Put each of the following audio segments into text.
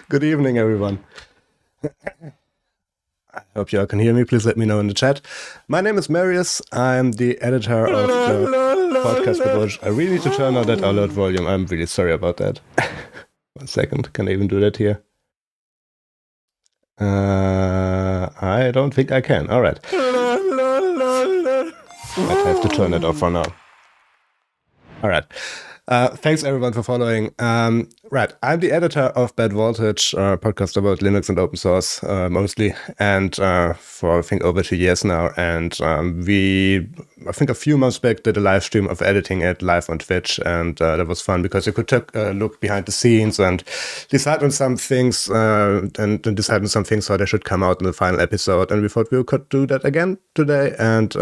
Good evening, everyone. I hope you all can hear me. Please let me know in the chat. My name is Marius. I'm the editor of the podcast Quabeck. I really need to turn on that alert volume. I'm really sorry about that. 1 second. Can I even do that here? I don't think I can. All right. Might have to turn it off for now. All right. Thanks everyone for following. Right, I'm the editor of Bad Voltage, podcast about Linux and open source mostly, and for I think over 2 years now. And I think a few months back, did a live stream of editing it live on Twitch, and that was fun because you could take a look behind the scenes and decide on some things, and decide on some things how they should come out in the final episode. And we thought we could do that again today, and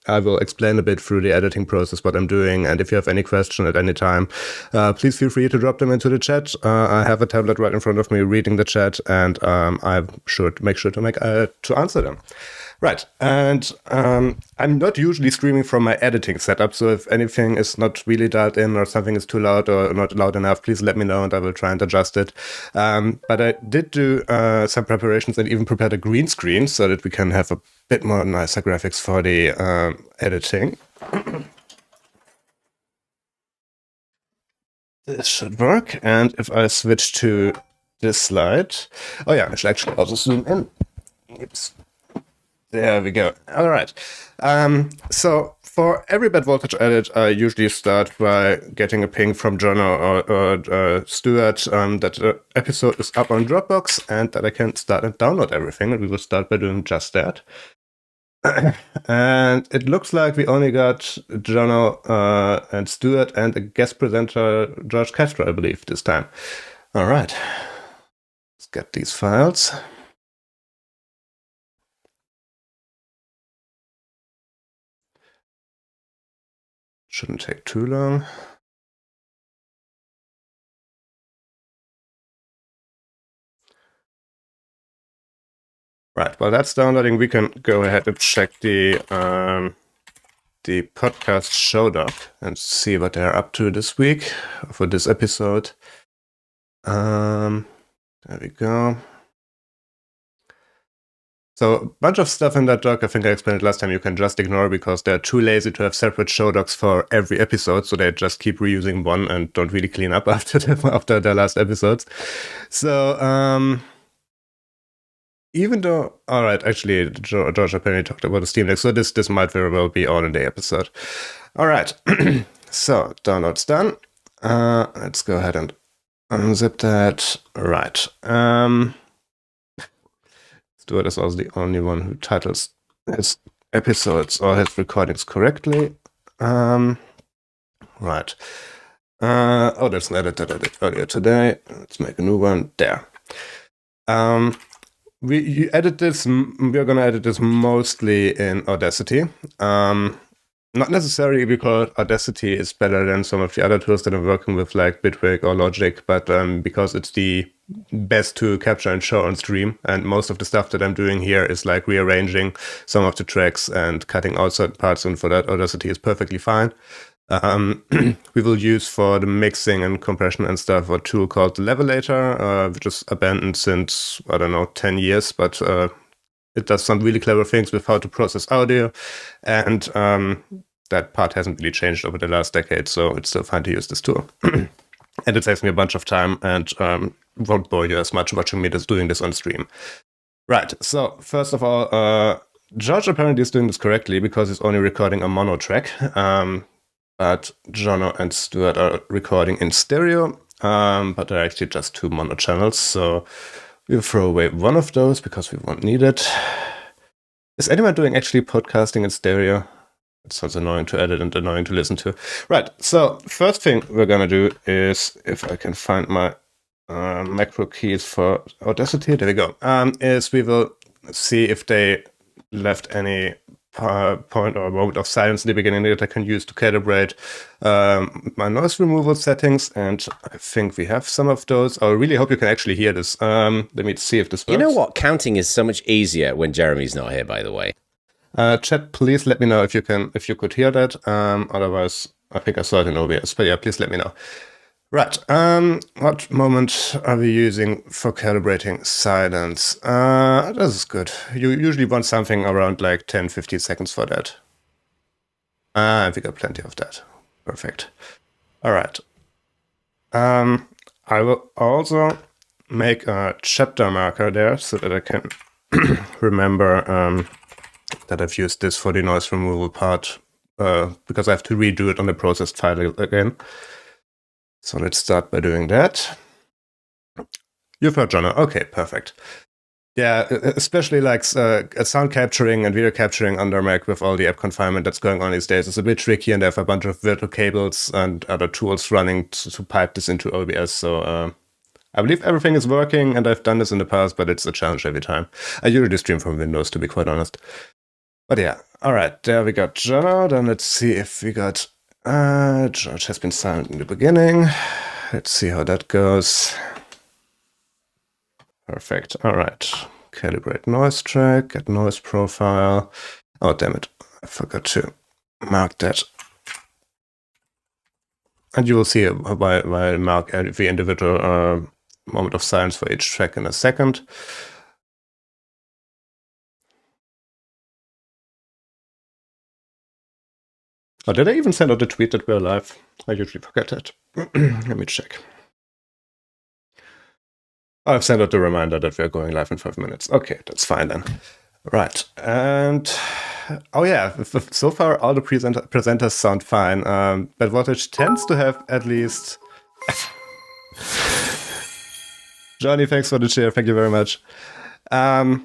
I will explain a bit through the editing process, what I'm doing, and if you have any question at any time, please feel free to drop them into the chat. I have a tablet right in front of me reading the chat, and I'm sure to make sure to answer them. Right, and I'm not usually streaming from my editing setup, so if anything is not really dialed in or something is too loud or not loud enough, please let me know and I will try and adjust it. But I did do some preparations and even prepared a green screen so that we can have a bit more nicer graphics for the editing. This should work, and if I switch to this slide, oh yeah, I should actually also zoom in. Oops. There we go. All right. So for every Bad Voltage edit, I usually start by getting a ping from John or Stuart that the episode is up on Dropbox and that I can start and download everything. And we will start by doing just that. And it looks like we only got Jono and Stuart and a guest presenter, George Castro, I believe, this time. All right. Let's get these files. Shouldn't take too long. Right, while that's downloading, we can go ahead and check the podcast show doc and see what they're up to this week for this episode. There we go. So a bunch of stuff in that doc, I think I explained it last time, you can just ignore because they're too lazy to have separate show docs for every episode, so they just keep reusing one and don't really clean up after their last episodes. So even though, all right, actually, George apparently talked about the Steam Deck, so this might very well be all in the episode. All right, so download's done. Let's go ahead and unzip that. Right. Stuart is also the only one who titles his episodes or his recordings correctly. Right. Oh, there's an edit that I did earlier today. Let's make a new one. There. We're going to edit this mostly in Audacity. Not necessarily because Audacity is better than some of the other tools that I'm working with, like Bitwig or Logic, but because it's the best to capture and show on stream. And most of the stuff that I'm doing here is like rearranging some of the tracks and cutting out certain parts, and for that, Audacity is perfectly fine. We will use for the mixing and compression and stuff a tool called Levelator, which is abandoned since, 10 years, but it does some really clever things with how to process audio, and that part hasn't really changed over the last decade, so it's still fine to use this tool. And it saves me a bunch of time and won't bore you as much watching me just doing this on stream. Right, so first of all, George apparently is doing this correctly because he's only recording a mono track, but Jono and Stuart are recording in stereo, but they're actually just 2 mono channels, so we'll throw away one of those because we won't need it. Is anyone doing actually podcasting in stereo? It sounds annoying to edit and annoying to listen to. Right, so first thing we're going to do is, if I can find my macro keys for Audacity, there we go, is we will see if they left any point or moment of silence in the beginning that I can use to calibrate my noise removal settings, and I think we have some of those. I really hope you can actually hear this. Let me see if this works. You know what? Counting is so much easier when Jeremy's not here, by the way. Chat, please let me know if you could hear that. Otherwise, I think I saw it in OBS, but yeah, please let me know. Right. What moment are we using for calibrating silence? This is good. You usually want something around like 10, 15 seconds for that. And we got plenty of that. Perfect. All right. I will also make a chapter marker there so that I can remember that I've used this for the noise removal part, because I have to redo it on the processed file again. So let's start by doing that. You've heard Jono. Okay, perfect. Yeah, especially like sound capturing and video capturing under Mac with all the app confinement that's going on these days is a bit tricky, and they have a bunch of virtual cables and other tools running to pipe this into OBS. So I believe everything is working, and I've done this in the past, but it's a challenge every time. I usually stream from Windows, to be quite honest. But yeah, all right, there we got Jono. Then let's see if we got George has been silent in the beginning. Let's see how that goes. Perfect. All right. Calibrate noise track, get noise profile. Oh, damn it. I forgot to mark that. And you will see why I mark the individual moment of silence for each track in a second. Oh, did I even send out a tweet that we're live? I usually forget that. Let me check. I've sent out a reminder that we're going live in 5 minutes. Okay, that's fine then. Right, and oh yeah, so far all the presenters sound fine. But Voltage tends to have at least... Johnny, thanks for the cheer. Thank you very much. But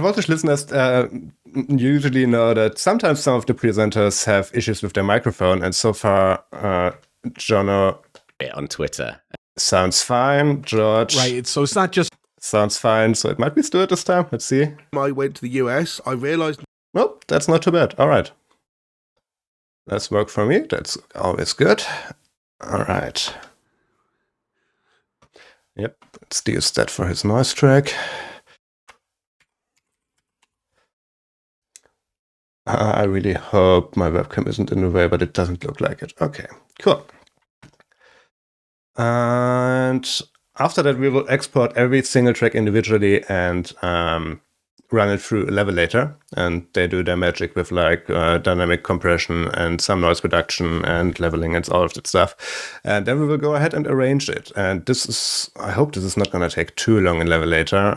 Voltage listeners usually know that sometimes some of the presenters have issues with their microphone, and so far, Jono on Twitter sounds fine. George, right? So it's not just sounds fine. So it might be Stuart this time. Let's see. I went to the US. I realized. Well, that's not too bad. All right, that's work for me. That's always good. All right. Yep. Let's use that for his noise track. I really hope my webcam isn't in the way, but it doesn't look like it. Okay, cool. And after that, we will export every single track individually and run it through a levelator. And they do their magic with like dynamic compression and some noise reduction and leveling and all of that stuff. And then we will go ahead and arrange it. And this is, I hope this is not going to take too long in levelator.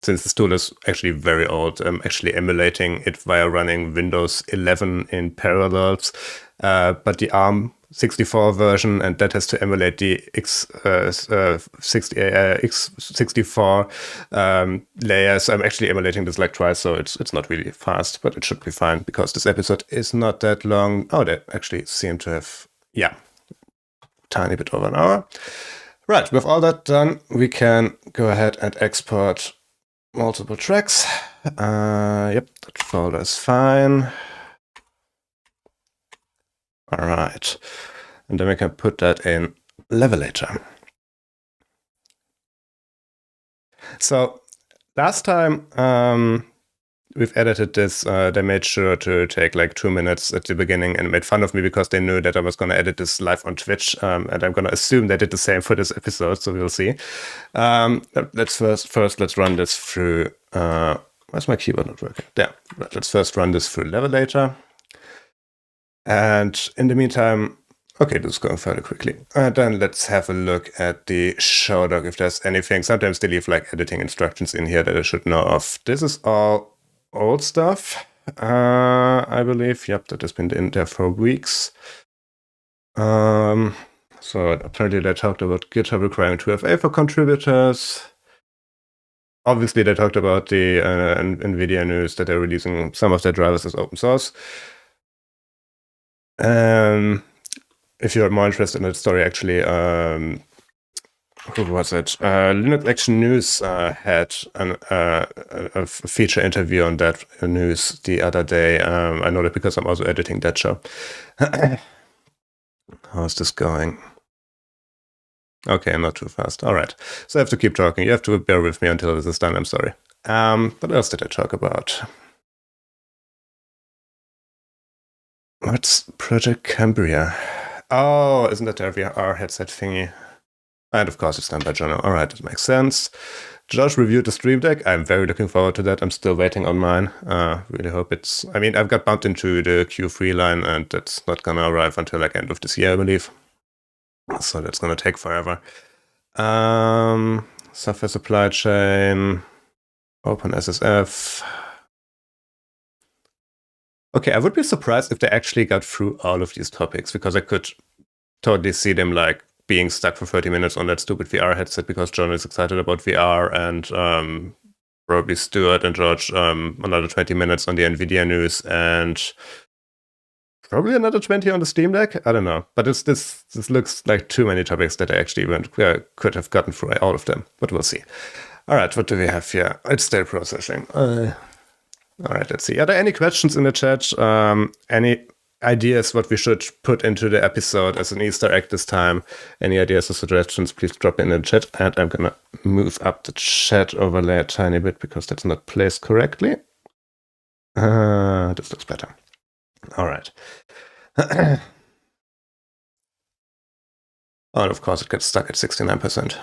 Since this tool is actually very old, I'm actually emulating it via running Windows 11 in parallels, but the ARM64 version, and that has to emulate the x64 layers. I'm actually emulating this like twice, so it's not really fast, but it should be fine because this episode is not that long. Oh, they actually seem to have, yeah, tiny bit over an hour. Right, with all that done, we can go ahead and export multiple tracks. Yep, that folder is fine. All right. And then we can put that in levelator. So last time we've edited this, they made sure to take like 2 minutes at the beginning and made fun of me because they knew that I was going to edit this live on Twitch. And I'm going to assume they did the same for this episode, so we'll see. Let's first let's run this through. Why's my keyboard not working? There. Let's first run this through levelator. And in the meantime, okay, this is going fairly quickly. Then let's have a look at the show doc if there's anything. Sometimes they leave like editing instructions in here that I should know of. This is all old stuff, I believe. Yep, that has been in there for weeks. So apparently they talked about GitHub requiring 2FA for contributors. Obviously, they talked about the NVIDIA news that they're releasing some of their drivers as open source. If you're more interested in that story, actually, who was it? Linux Action News had a feature interview on that news the other day. I know that because I'm also editing that show. How's this going? Okay, not too fast. All right. So I have to keep talking. You have to bear with me until this is done. I'm sorry. What else did I talk about? What's Project Cambria? Oh, isn't that their VR headset thingy? And of course, it's done by Jono. All right, that makes sense. Josh reviewed the Stream Deck. I'm very looking forward to that. I'm still waiting on mine. Really hope it's... I mean, I've got bumped into the Q3 line, and that's not gonna arrive until like end of this year, I believe. So that's gonna take forever. Software supply chain, OpenSSF. Okay, I would be surprised if they actually got through all of these topics, because I could totally see them like being stuck for 30 minutes on that stupid VR headset because John is excited about VR, and probably Stuart and George another 20 minutes on the NVIDIA news, and probably another 20 on the Steam Deck. I don't know, but this looks like too many topics that I actually could have gotten through all of them, but we'll see. All right, what do we have here? It's still processing. All right, let's see. Are there any questions in the chat? Any ideas what we should put into the episode as an Easter egg this time? Any ideas or suggestions, please drop in the chat. And I'm going to move up the chat overlay a tiny bit because that's not placed correctly. This looks better. All right. Oh, and of course, it gets stuck at 69%.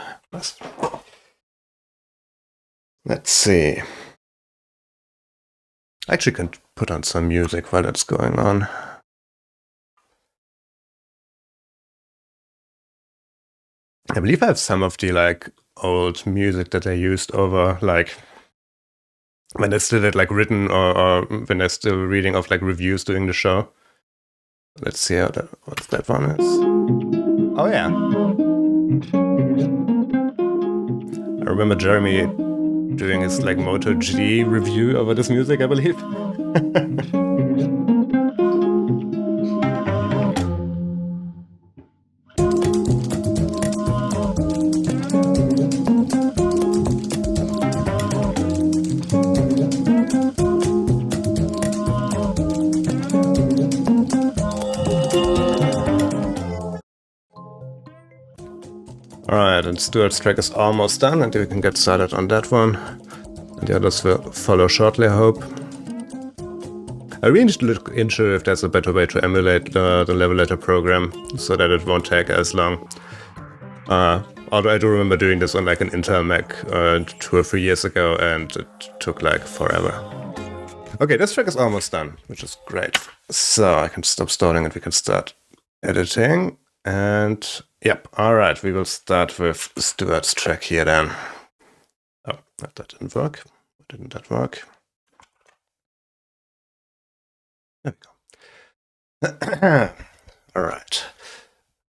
Let's see. I actually can put on some music while that's going on. I believe I have some of the like old music that I used over like when I still had like written or when I still reading of like reviews during the show. Let's see what that one is. Oh yeah. I remember Jeremy doing his like Moto G review over this music, I believe. Alright, and Stuart's track is almost done, and we can get started on that one. And the others will follow shortly, I hope. I really need to look into if there's a better way to emulate the Levelator program so that it won't take as long. Although I do remember doing this on like an Intel Mac 2 or 3 years ago, and it took like forever. Okay, this track is almost done, which is great. So I can stop stalling and we can start editing. And yep, alright, we will start with Stuart's track here then. Oh, that didn't work. Didn't that work? There we go. Alright.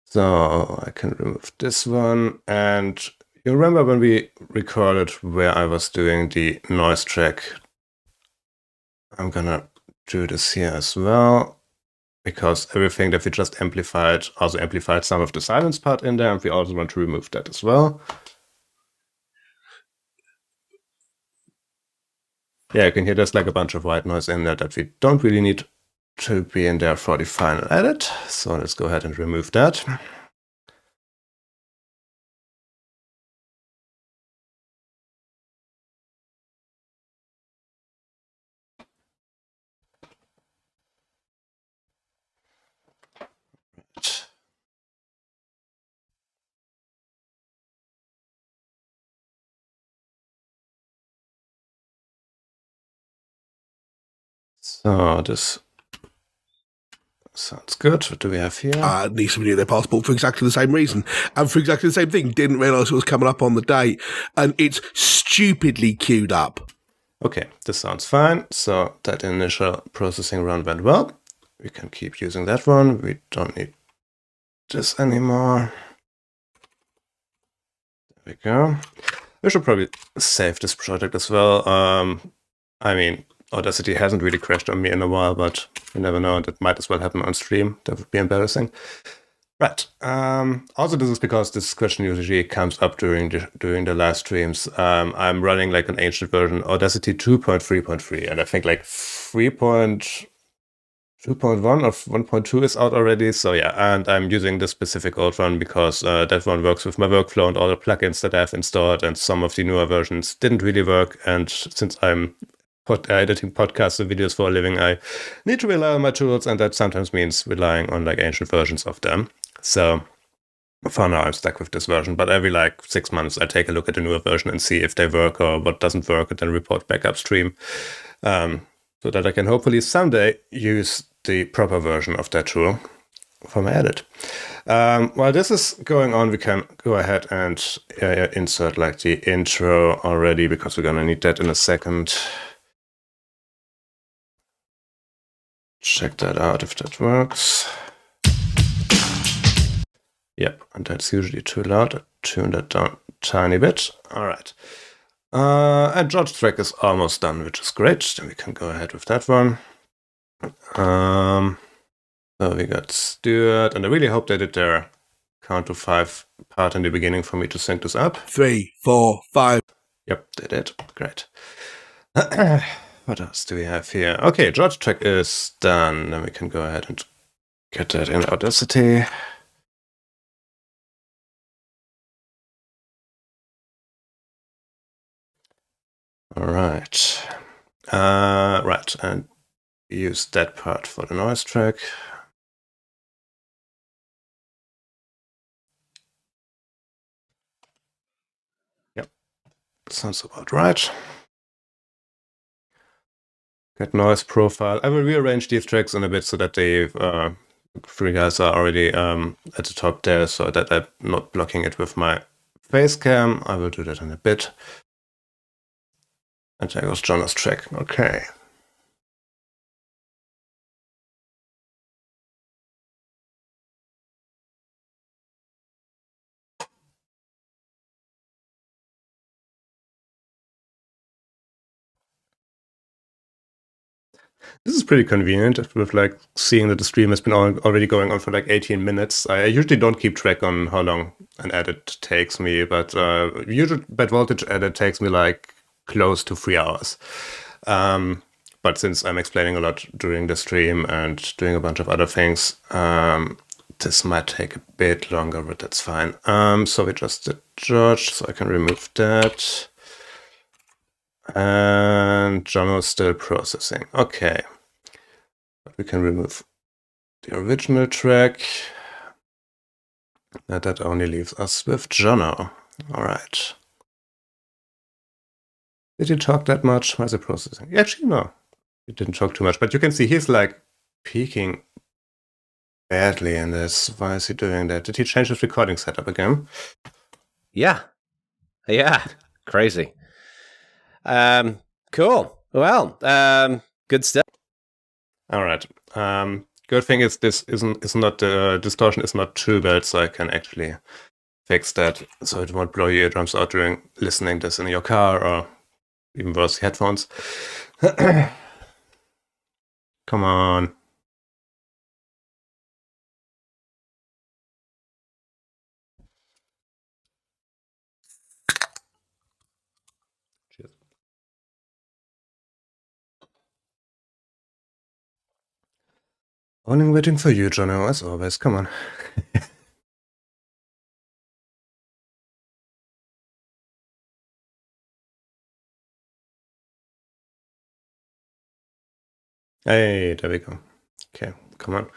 So I can remove this one. And you remember when we recorded where I was doing the noise track? I'm gonna do this here as well, because everything that we just amplified also amplified some of the silence part in there, and we also want to remove that as well. Yeah, you can hear there's like a bunch of white noise in there that we don't really need to be in there for the final edit. So let's go ahead and remove that. So this sounds good. What do we have here? Needs to renew their passport for exactly the same reason and for exactly the same thing. Didn't realise it was coming up on the date, and it's stupidly queued up. Okay, this sounds fine. So that initial processing run went well. We can keep using that one. We don't need this anymore. There we go. We should probably save this project as well. I mean, Audacity hasn't really crashed on me in a while, but you never know. That might as well happen on stream. That would be embarrassing. Right. Also, this is because this question usually comes up during the live streams. I'm running like an ancient version, Audacity 2.3.3, and I think like 3.2.1 or 1.2 is out already. So yeah, and I'm using this specific old one because that one works with my workflow and all the plugins that I've installed, and some of the newer versions didn't really work. And since I'm editing podcasts and videos for a living, I need to rely on my tools, and that sometimes means relying on like ancient versions of them. So for now, I'm stuck with this version, but every like 6 months, I take a look at the newer version and see if they work or what doesn't work, and then report back upstream, so that I can hopefully someday use the proper version of that tool for my edit. While this is going on, we can go ahead and insert like the intro already, because we're gonna need that in a second. Check that out if that works. Yep, and that's usually too loud. I tune that down a tiny bit. All right. And George track is almost done, which is great. Then we can go ahead with that one. So we got Stuart, and I really hope they did their count to 5 part in the beginning for me to sync this up. 3, 4, 5. Yep, they did. Great. What else do we have here? Okay, George track is done. Then we can go ahead and get that in Audacity. All right. Right, and use that part for the noise track. Yep, sounds about right. Get noise profile. I will rearrange these tracks in a bit so that they three guys are already at the top there, so that I'm not blocking it with my face cam. I will do that in a bit. And there goes Jonas' track. Okay. This is pretty convenient with like seeing that the stream has been already going on for like 18 minutes. I usually don't keep track on how long an edit takes me, but usually bad voltage edit takes me like close to 3 hours. But since I'm explaining a lot during the stream and doing a bunch of other things, this might take a bit longer, but that's fine. So we just did George, so I can remove that. And Jono is still processing. Okay. But we can remove the original track. And that only leaves us with Jono. All right. Did he talk that much? Why is it processing? Actually, no. He didn't talk too much. But you can see he's like peaking badly in this. Why is he doing that? Did he change his recording setup again? Yeah. Crazy. Cool. Well, good stuff. All right. Good thing is this is not the distortion is not too bad, so I can actually fix that so it won't blow your eardrums out during listening this in your car, or even worse, headphones. Come on. Cheers. Only waiting for you, Jono, as always. Come on. Hey, there we go. Okay, come on.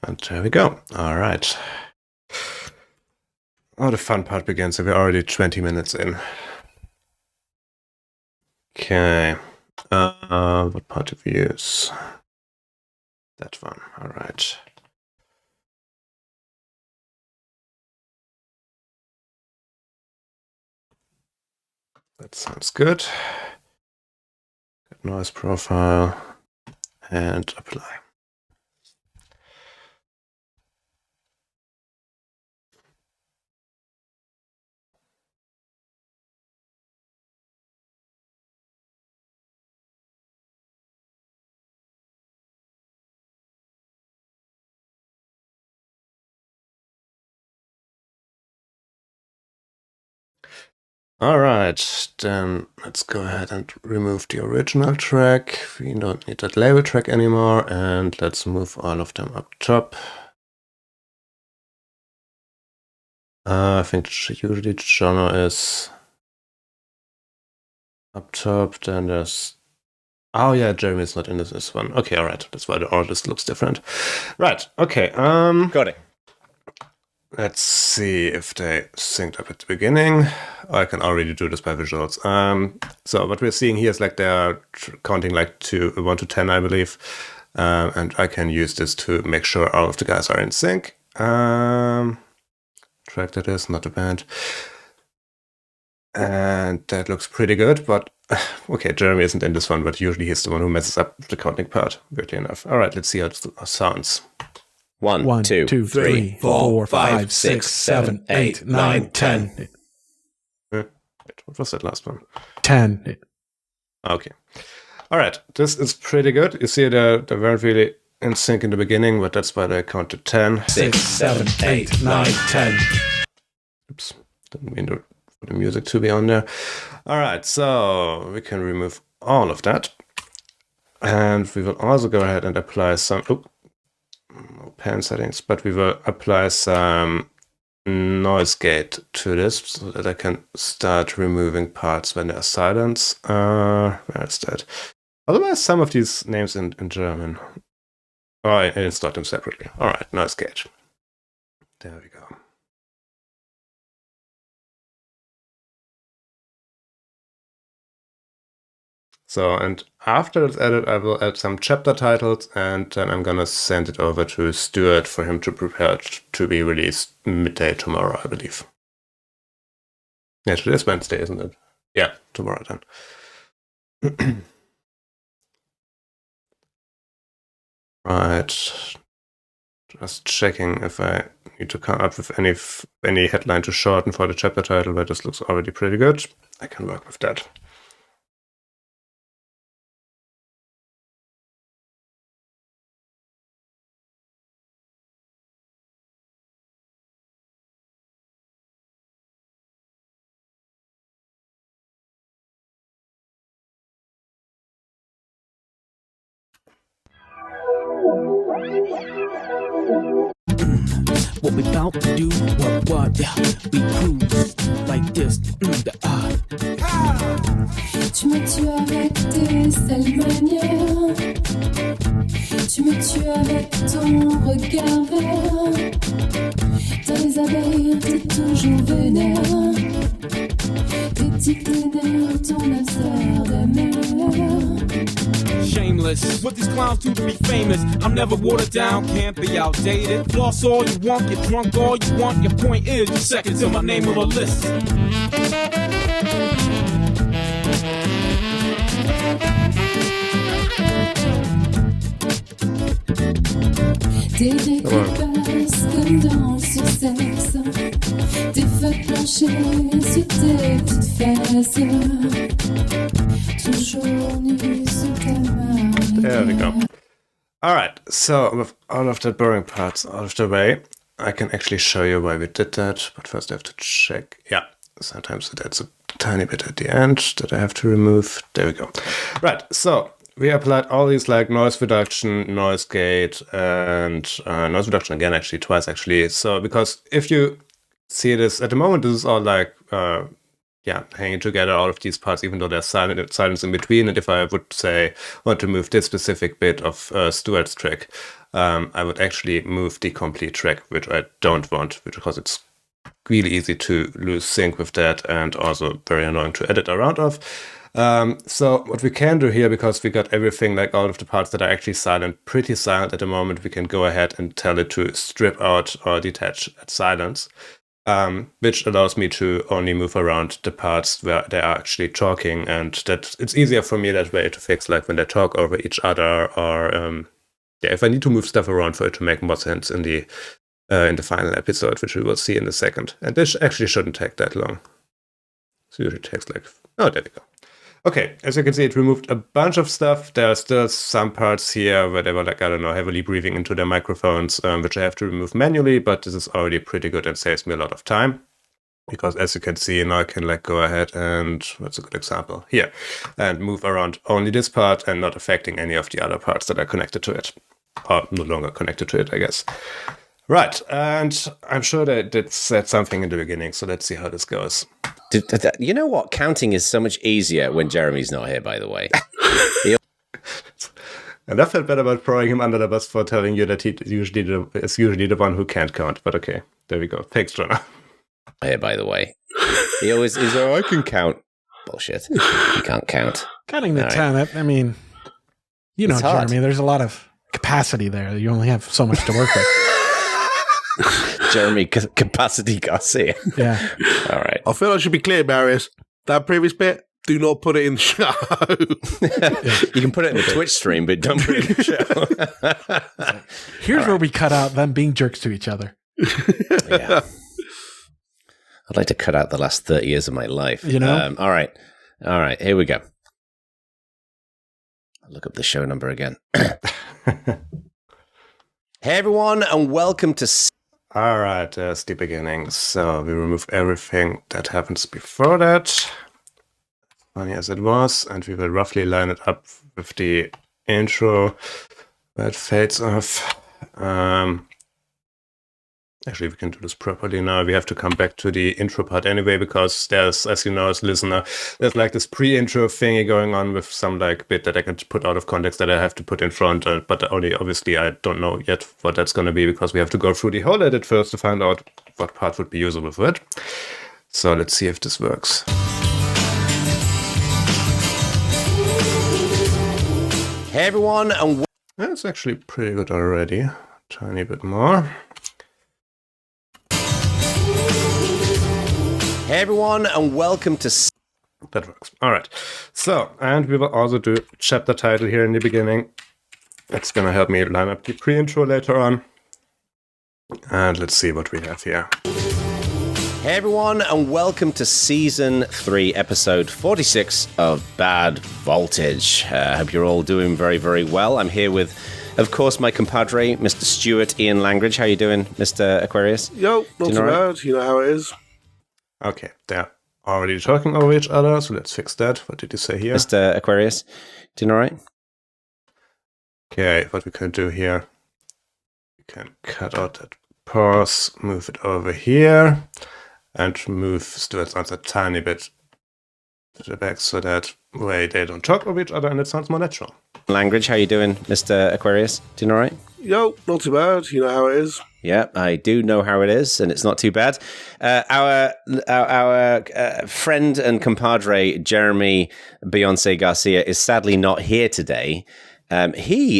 And there we go. All right. Oh, the fun part begins. We're already 20 minutes in. Okay. What part do we use? That one. All right. That sounds good. Good noise profile and apply. All right, then let's go ahead and remove the original track. We don't need that label track anymore, and let's move all of them up top. I think usually the genre is up top, then there's... Oh yeah, Jeremy's not in this one. Okay, all right, that's why the artist looks different. Right, okay. Got it. Let's see if they synced up at the beginning. I can already do this by visuals. So what we're seeing here is like they're counting like 1 to 10, I believe. And I can use this to make sure all of the guys are in sync. Track that is, not a band. And that looks pretty good, but okay, Jeremy isn't in this one, but usually he's the one who messes up the counting part, weirdly enough. All right, let's see how it sounds. 1, 2, 3, 4, 5, 6, 7, 8, 9, 10. Wait, what was that last one? 10. Okay. All right, this is pretty good. You see they weren't really in sync in the beginning, but that's why they counted 10. 6, 7, 8, 9, 10. Oops, didn't mean for the music to be on there. All right, so we can remove all of that. And we will also go ahead and apply some... no pan settings, but we will apply some noise gate to this so that I can start removing parts when there's silence. Where is that? Otherwise, some of these names in German. Oh, I installed them separately. All right, noise gate. There we go. So, and after it's added, I will add some chapter titles, and then I'm gonna send it over to Stuart for him to prepare it to be released midday tomorrow, I believe. Yeah, today's Wednesday, isn't it? Yeah, tomorrow then. Right. Just checking if I need to come up with any headline to shorten for the chapter title, but this looks already pretty good. I can work with that. What we about to do, what, yeah, we cruise like this, Tu me tues avec tes sales manières. Tu me tues avec ton regard vert. Dans les abeilles, t'es toujours vénère. Tes petites nerfs, ton Amsterdam. Shameless, what these clowns do to be famous. I'm never watered down, can't be outdated. Floss all you want, get drunk all you want. Your point is, you're second to my name on the list. Tes règles passent comme dans le sexe. Tes feuilles planchées sur tes petites fesses. Toujours nues sous ta main. There we go. Alright, so with all of the boring parts out of the way, I can actually show you why we did that, but first I have to check. Yeah, sometimes it adds a tiny bit at the end that I have to remove. There we go. Right, so we applied all these like noise reduction, noise gate, and noise reduction again, actually twice actually. So because if you see this at the moment, this is all like hanging together, all of these parts, even though there's silence in between. And if I would say want to move this specific bit of Stuart's track, I would actually move the complete track, which I don't want, because it's really easy to lose sync with that and also very annoying to edit around of. So what we can do here, because we got everything, like all of the parts that are actually silent, pretty silent at the moment, we can go ahead and tell it to strip out or detach at silence, which allows me to only move around the parts where they are actually talking, and that it's easier for me that way to fix, like when they talk over each other, or if I need to move stuff around for it to make more sense in the final episode, which we will see in a second. And this actually shouldn't take that long. So it usually takes like, oh, there we go. Okay, as you can see, it removed a bunch of stuff. There are still some parts here where they were like, I don't know, heavily breathing into their microphones, which I have to remove manually, but this is already pretty good and saves me a lot of time. Because as you can see, now I can like go ahead and, what's a good example? Here. And move around only this part and not affecting any of the other parts that are connected to it. Or no longer connected to it, I guess. Right, and I'm sure that it said something in the beginning, so let's see how this goes. You know what? Counting is so much easier when Jeremy's not here, by the way. And I felt bad about throwing him under the bus for telling you that he is usually the one who can't count. But okay, there we go. Thanks, Jonah. Here, by the way. He always is, I can count. Bullshit. You can't count. Counting the 10, I mean, you know, Jeremy, there's a lot of capacity there. You only have so much to work with. Jeremy Capacity Garcia. Yeah. All right. I feel I should be clear, Marius. That previous bit, do not put it in the show. You can put it in the Twitch stream, but don't put it in the show. Here's where we cut out them being jerks to each other. Yeah. I'd like to cut out the last 30 years of my life. You know? All right. Here we go. I'll look up the show number again. Hey, everyone, and welcome to... All right, there's the beginning. So we remove everything that happens before that. Funny as it was. And we will roughly line it up with the intro where it fades off. Actually, we can do this properly now. We have to come back to the intro part anyway, because there's, as you know, as a listener, there's like this pre-intro thingy going on with some like bit that I can put out of context that I have to put in front. But only obviously I don't know yet what that's going to be, because we have to go through the whole edit first to find out what part would be usable for it. So let's see if this works. Hey, everyone, and... That's actually pretty good already. Tiny bit more. Hey, everyone, and welcome to... That works. All right. So, and we will also do chapter title here in the beginning. That's going to help me line up the pre-intro later on. And let's see what we have here. Hey, everyone, and welcome to Season 3, Episode 46 of Bad Voltage. I hope you're all doing very, very well. I'm here with, of course, my compadre, Mr. Stuart Ian Langridge. How you doing, Mr. Aquarius? Yo, not too bad. You know how it is. Okay, they're already talking over each other, so let's fix that. What did you say here? Mr. Aquarius, doing all right? Okay, what we can do here, we can cut out that pause, move it over here, and move Stuart's answer a tiny bit to the back so that way they don't talk over each other and it sounds more natural. Langridge, how you doing, Mr. Aquarius? Doing all right? Yo, not too bad. You know how it is. Yeah, I do know how it is, and it's not too bad. Our friend and compadre, Jeremy Beyonce Garcia, is sadly not here today. He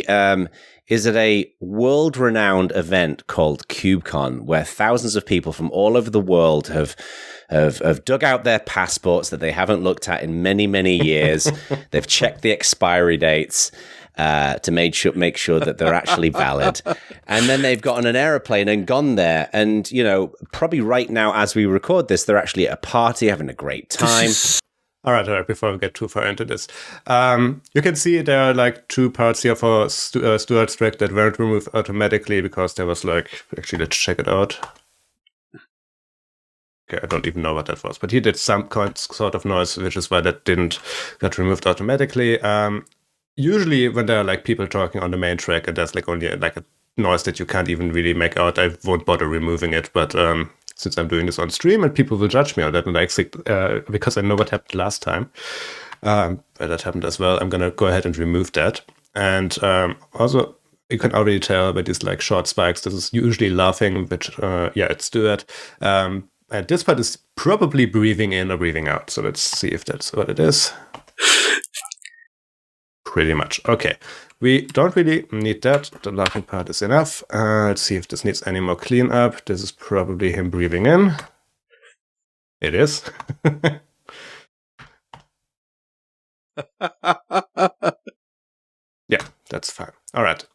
is at a world-renowned event called KubeCon, where thousands of people from all over the world have dug out their passports that they haven't looked at in many, many years. They've checked the expiry dates to make sure that they're actually valid. And then they've got on an aeroplane and gone there. And, you know, probably right now as we record this, they're actually at a party having a great time. All right, before we get too far into this. You can see there are like two parts here for Stuart's track that weren't removed automatically because there was like, actually, let's check it out. Okay, I don't even know what that was, but he did some sort of noise, which is why that didn't get removed automatically. Usually when there are like people talking on the main track and there's like only like a noise that you can't even really make out, I won't bother removing it. But since I'm doing this on stream and people will judge me on that, and because I know what happened last time, that happened as well, I'm gonna go ahead and remove that. And also, you can already tell by these like short spikes, this is usually laughing, but yeah, it's Stuart. And this part is probably breathing in or breathing out. So let's see if that's what it is. Pretty much. Okay. We don't really need that. The laughing part is enough. Let's see if this needs any more cleanup. This is probably him breathing in. It is. Yeah, that's fine. All right.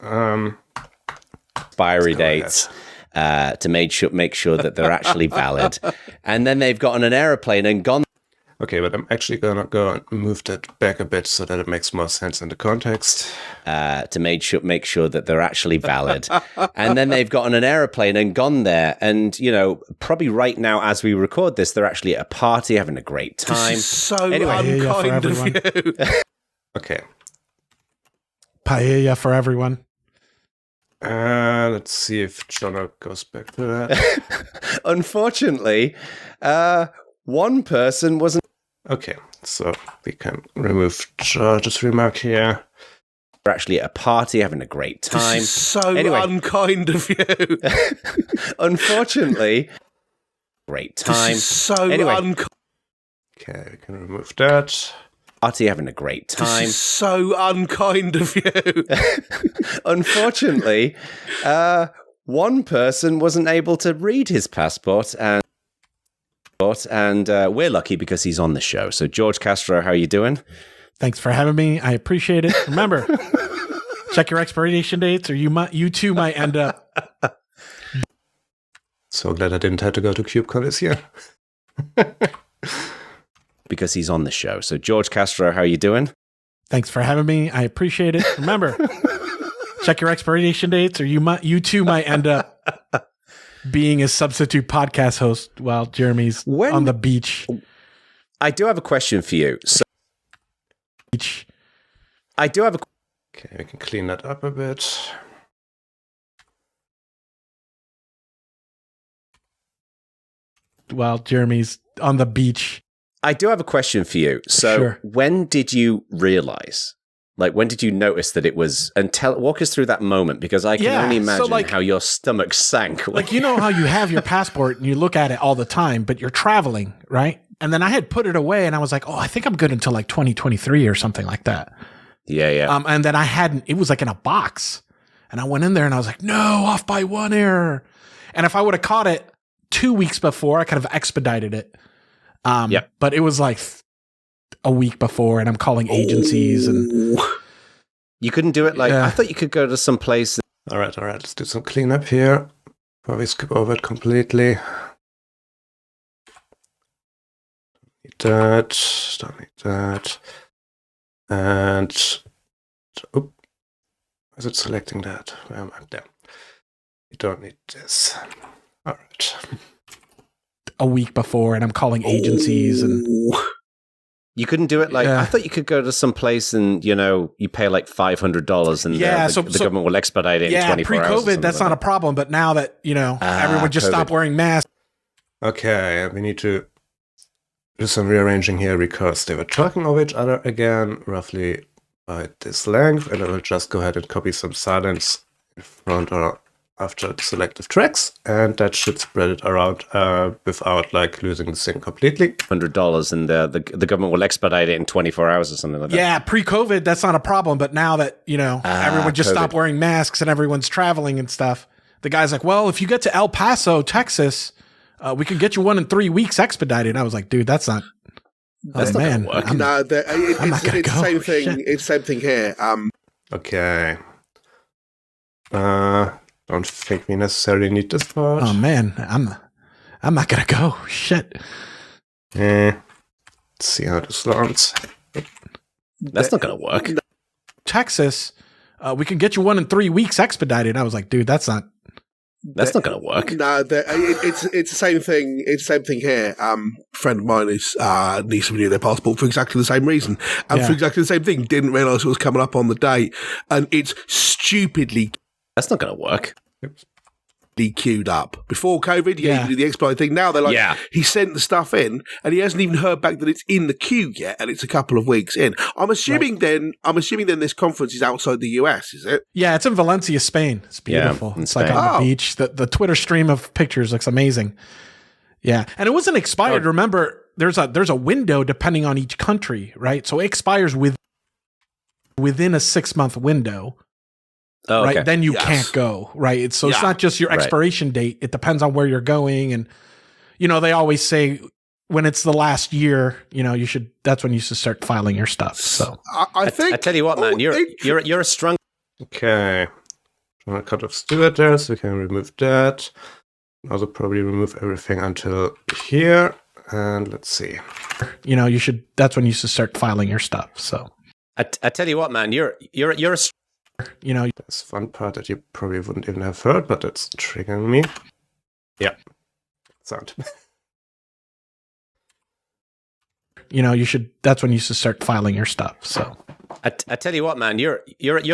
Expiry dates. To make sure that they're actually valid. And then they've got on an aeroplane and gone. Okay, but I'm actually gonna go and move that back a bit so that it makes more sense in the context. To make sure that they're actually valid. And then they've gotten an aeroplane and gone there. And, you know, probably right now as we record this, they're actually at a party having a great time. This is so Anyway, unkind of you. Okay. Paella for everyone. Let's see if Jono goes back to that. Unfortunately, one person wasn't Okay, so we can remove George's remark here. actually at a party having a great time. This is so Anyway. unkind of you. Unfortunately, great time. This is so Anyway. unkind. Okay, we can remove that. Party having a great time. This is so unkind of you. Unfortunately, one person wasn't able to read his passport, and we're lucky because he's on the show. So, George Castro, how are you doing? Thanks for having me. I appreciate it. Remember, check your expiration dates, or you too might end up. So glad I didn't have to go to CubeCon this year. Because he's on the show. So, George Castro, how are you doing? Thanks for having me. I appreciate it. Remember, check your expiration dates, or you too might end up being a substitute podcast host while Jeremy's on the beach. I do have a question for you. So, I do have a Okay, we can clean that up a bit. While Jeremy's on the beach. I do have a question for you. So, Sure. when did you realize? Like, when did you notice that it was? And walk us through that moment, because I can Yeah, only so, imagine like- how your stomach sank. Like, you know how you have your passport and you look at it all the time, but you're traveling, right? And then I had put it away and I was like, oh, I think I'm good until like 2023 or something like that. Yeah. And then it was like in a box. And I went in there and I was like, no, off by one error. And if I would have caught it 2 weeks before, I could have expedited it. Yep. But it was like a week before, and I'm calling agencies and You couldn't do it like, Yeah. I thought you could go to some place. All right, let's do some cleanup here. Before we skip over it completely. Don't need that. And, is it selecting that? Where am I? There. You don't need this. All right. a week before, and I'm calling agencies and You couldn't do it like, Yeah. I thought you could go to some place and, you know, you pay like $500 and Yeah, the so- government will expedite it in 24 hours. or pre-COVID, something that's like not a problem. But now that, everyone just COVID. stopped wearing masks. Okay, we need to do some rearranging here because they were talking over each other again, roughly by this length, and I will just go ahead and copy some silence in front or after the selective tracks, and that should spread it around without like losing the sync completely. $100 and the government will expedite it in 24 hours or something like that. Yeah, pre-COVID, that's not a problem. But now that, everyone just COVID. stopped wearing masks and everyone's traveling and stuff, the guy's like, well, if you get to El Paso, Texas, we could get you one in 3 weeks expedited. I was like, dude, that's not That's not gonna work. I'm No, I'm not gonna it's go. the same thing. Shit. It's the same thing here. Okay. Don't think we necessarily need this part. Oh man, I'm not gonna go. Shit. Let's see how this lands. That's not going to work. Texas, we can get you one in 3 weeks expedited. I was like, dude, that's not That's not going to work. No, it's the same thing. It's the same thing here. Friend of mine is needs to renew their passport for exactly the same reason, and Yeah. for exactly the same thing. Didn't realise it was coming up on the date, and it's stupidly That's not going to work. queued up before COVID. Yeah. You do the expedite thing. Now they're like, Yeah. he sent the stuff in, and he hasn't even heard back that it's in the queue yet, and it's a couple of weeks in. I'm assuming then this conference is outside the US, is it? Yeah, it's in Valencia, Spain. It's beautiful. in It's like Spain. on Oh. the beach. The Twitter stream of pictures looks amazing. Yeah, and it wasn't expired. Remember, there's a window depending on each country, right? So it expires within a 6-month window, Oh, right? okay. Then you Yes. can't go, right? It's Yeah. not just your Right. expiration date. It depends on where you're going, and they always say when it's the last year, that's when you should start filing your stuff. So I think. I tell you what, man, Oh, you're a strong. Okay. I'm gonna cut off Stuart there, so we can remove that. Also probably remove everything until here. And let's see. You know, that's when you should start filing your stuff. So I tell you what, man, you're a you know, There's one part that you probably wouldn't even have heard, but it's triggering me. Yeah. Sound. you know, that's when you should start filing your stuff. So I tell you what, man, you're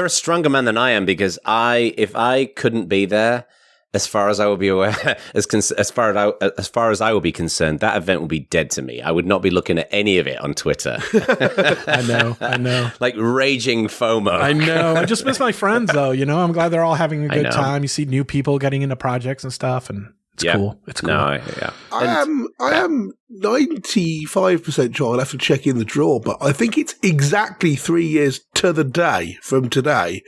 a stronger man than I am, because if I couldn't be there, as far as I will be aware, as far as I will be concerned, that event will be dead to me. I would not be looking at any of it on Twitter. I know. Like raging FOMO. I know. I just miss my friends, though. You know, I'm glad they're all having a good know. time. You see new people getting into projects and stuff, and it's cool. It's cool. No, yeah. I am 95% sure. I'll have to check in the drawer, but I think it's exactly 3 years to the day from today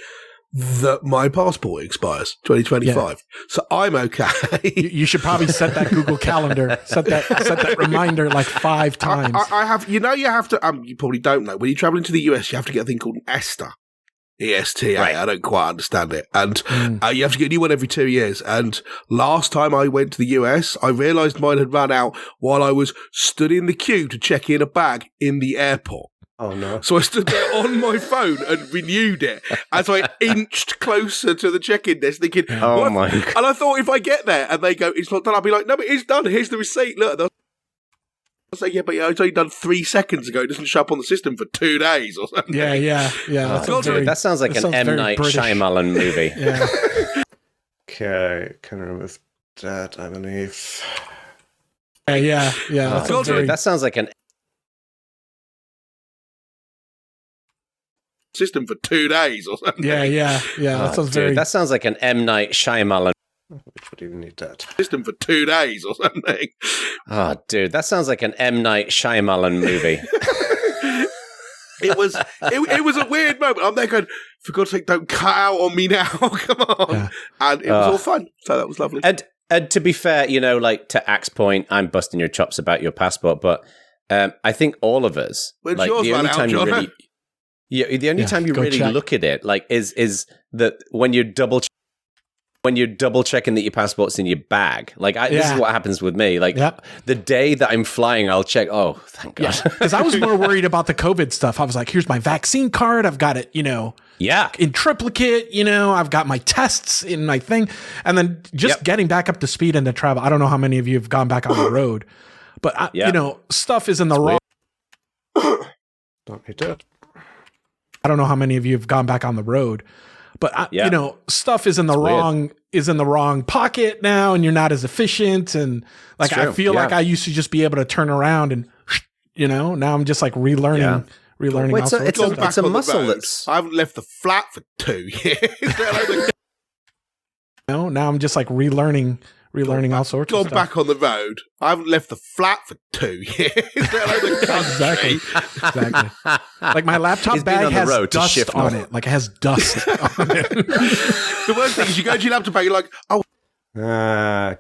that my passport expires, 2025. Yeah. So I'm okay. You should probably set that Google Calendar, set that reminder like 5 times. I have, you have to, you probably don't know, when you travel into the US, you have to get a thing called an ESTA. ESTA. Right. I don't quite understand it. And you have to get a new one every 2 years. And last time I went to the US, I realised mine had run out while I was stood in the queue to check in a bag in the airport. Oh, no. So I stood there on my phone and renewed it as I inched closer to the check-in desk thinking, oh my God. And I thought if I get there and they go, it's not done, I'll be like, no, but it's done. Here's the receipt. Look. I'll say, yeah, but it's only done 3 seconds ago. It doesn't show up on the system for 2 days or something. Yeah. That sounds like an M. Night Shyamalan movie. Yeah. Okay, can remove that, I believe. Yeah. That sounds like an system for 2 days or something. Yeah. That sounds like an M. Night Shyamalan. Which would even need that? System for 2 days or something. Oh, dude, that sounds like an M. Night Shyamalan movie. It was a weird moment. I'm there going, for God's sake, don't cut out on me now. Come on. Yeah. And it was all fun. So that was lovely. And to be fair, you know, like to Axe's point, I'm busting your chops about your passport, but I think all of us, when's like yours the only time you really, the only time you really look at it, like, is that when you're double checking that your passport's in your bag. Like, this is what happens with me. Like, the day that I'm flying, I'll check. Oh, thank God. Because I was more worried about the COVID stuff. I was like, here's my vaccine card. I've got it, in triplicate. I've got my tests in my thing. And then just getting back up to speed into travel. I don't know how many of you have gone back on the road, but stuff is in the wrong. Don't hit that. I don't know how many of you have gone back on the road, but stuff is in the wrong pocket now, and you're not as efficient. And like, I feel like I used to just be able to turn around and, now I'm just like relearning. Well, it's a muscle that's. I haven't left the flat for 2 years. Now I'm just like relearning all sorts of stuff. Gone back on the road. I haven't left the flat for 2 years. Exactly. Like, my laptop bag has dust on it. Like, it has dust on it. The worst thing is you go to your laptop bag, you're like, oh.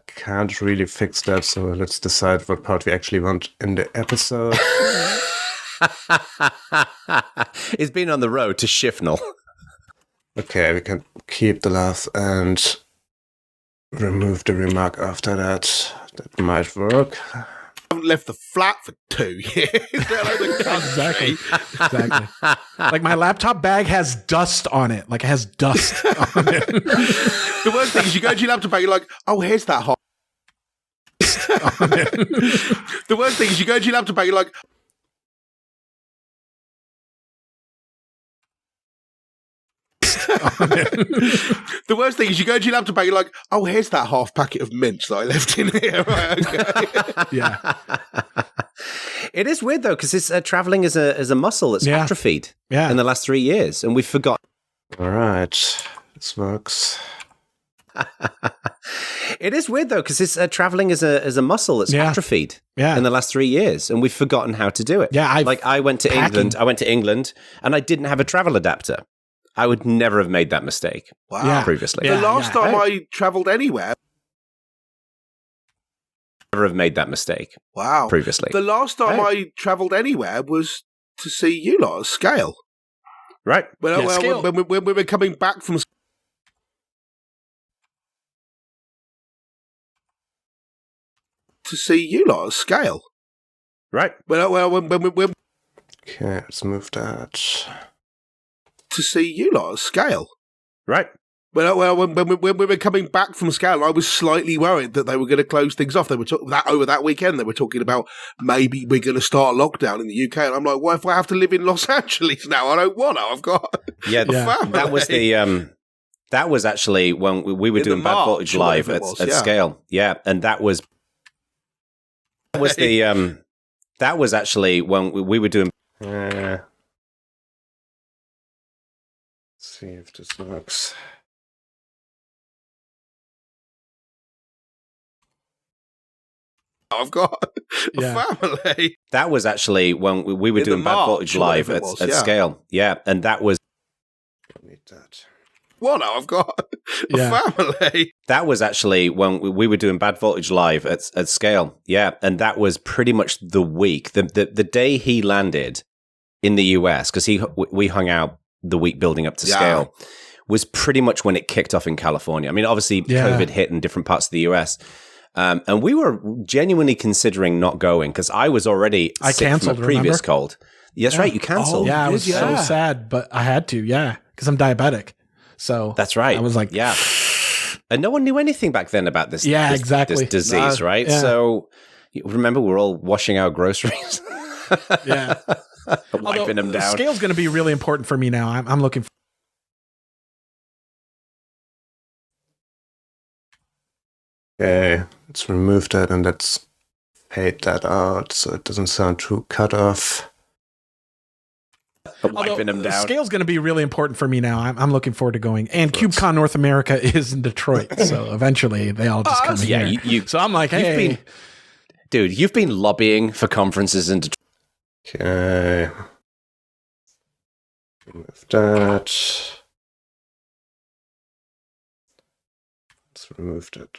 Can't really fix that, so let's decide what part we actually want in the episode. It's been on the road to Shifnal. Okay, we can keep the laugh and remove the remark after that. That might work. I haven't left the flat for 2 years. Exactly. Like, my laptop bag has dust on it. Like, it has dust on it. The worst thing is you go to your laptop bag, you're like, oh, here's that hot. The worst thing is you go to your laptop bag, you're like, the worst thing is you go to your laptop bag, you're like, oh, here's that half packet of mints that I left in here. Right, okay. Yeah. It is weird though, because traveling is a muscle that's atrophied in the last 3 years, and we've forgotten. All right, this works. It is weird though, because traveling is a muscle that's atrophied in the last 3 years, and we've forgotten how to do it. Yeah, I went to England. I went to England, and I didn't have a travel adapter. I would never have made that mistake previously. The last time I travelled anywhere. Never have made that mistake. Wow. Previously. The last time I travelled anywhere was to see you lot at Scale. Right. When we were coming back from to see you lot at Scale. Right. Well, when Okay, let's move that. to see you lot at scale. Right. Well, when we were coming back from Scale, I was slightly worried that they were going to close things off. They were over that weekend. They were talking about maybe we're going to start a lockdown in the UK, and I'm like, what if I have to live in Los Angeles now? I don't want to. I've got a family. That was the that was actually when we were doing Bad Voltage live at Scale. Yeah, and that was the that was actually when we were doing. Let's see if this works. I've got a family. That was actually when we were doing Bad Voltage live at Scale. Yeah, and that was. Don't need that. What? I've got a family. That was actually when we were doing Bad Voltage live at Scale. Yeah, and that was pretty much the week, the day he landed in the US, because we hung out the week building up to Scale, was pretty much when it kicked off in California. I mean, obviously COVID hit in different parts of the US. And we were genuinely considering not going because I was already sick from a previous cold. Yes, right. You cancelled. Yeah, I was so sad, but I had to. Yeah, because I'm diabetic. So that's right. I was like, and no one knew anything back then about this. Exactly. This disease, right? Yeah. So remember, we're all washing our groceries. Wiping them down. Scale's going to be really important for me now. I'm looking for. Okay, let's remove that and let's fade that out so it doesn't sound too cut off. Wiping them down. Scale's going to be really important for me now. I'm looking forward to going. And KubeCon North America is in Detroit, so eventually they all just come here. So I'm like, hey. You've been lobbying for conferences in Detroit. Okay. Remove that. Let's remove that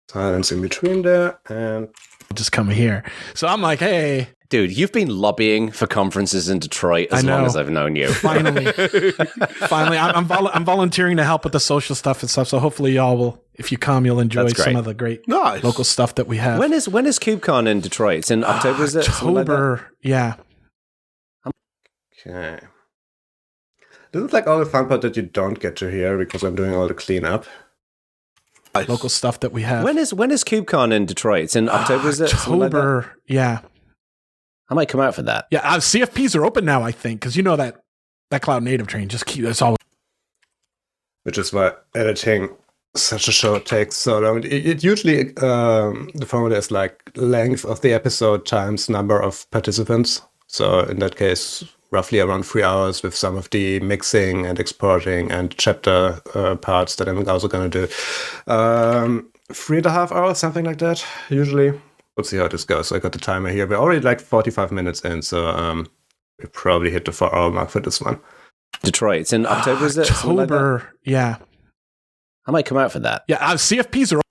silence in between there and just come here. So I'm like, hey. Dude, you've been lobbying for conferences in Detroit as long as I've known you. Finally. I'm volunteering to help with the social stuff and stuff. So hopefully y'all will, if you come, you'll enjoy some of the great local stuff that we have. When is KubeCon in Detroit? It's in October, is it? October, yeah. Okay. This is like all the fun part that you don't get to hear because I'm doing all the cleanup. Local stuff that we have. When is KubeCon in Detroit? It's in October, is it? October, yeah. I might come out for that. Yeah, CFPs are open now, I think, because you know that cloud native train just that's all. Which is why editing such a show takes so long. It usually the formula is like length of the episode times number of participants. So in that case, roughly around 3 hours with some of the mixing and exporting and chapter parts that I'm also going to do. 3.5 hours, something like that, usually. We'll see how this goes. So I got the timer here. We're already like 45 minutes in, so we probably hit the 4-hour mark for this one. Detroit, it's in October, is it? October, yeah. I might come out for that. Yeah, CFPs are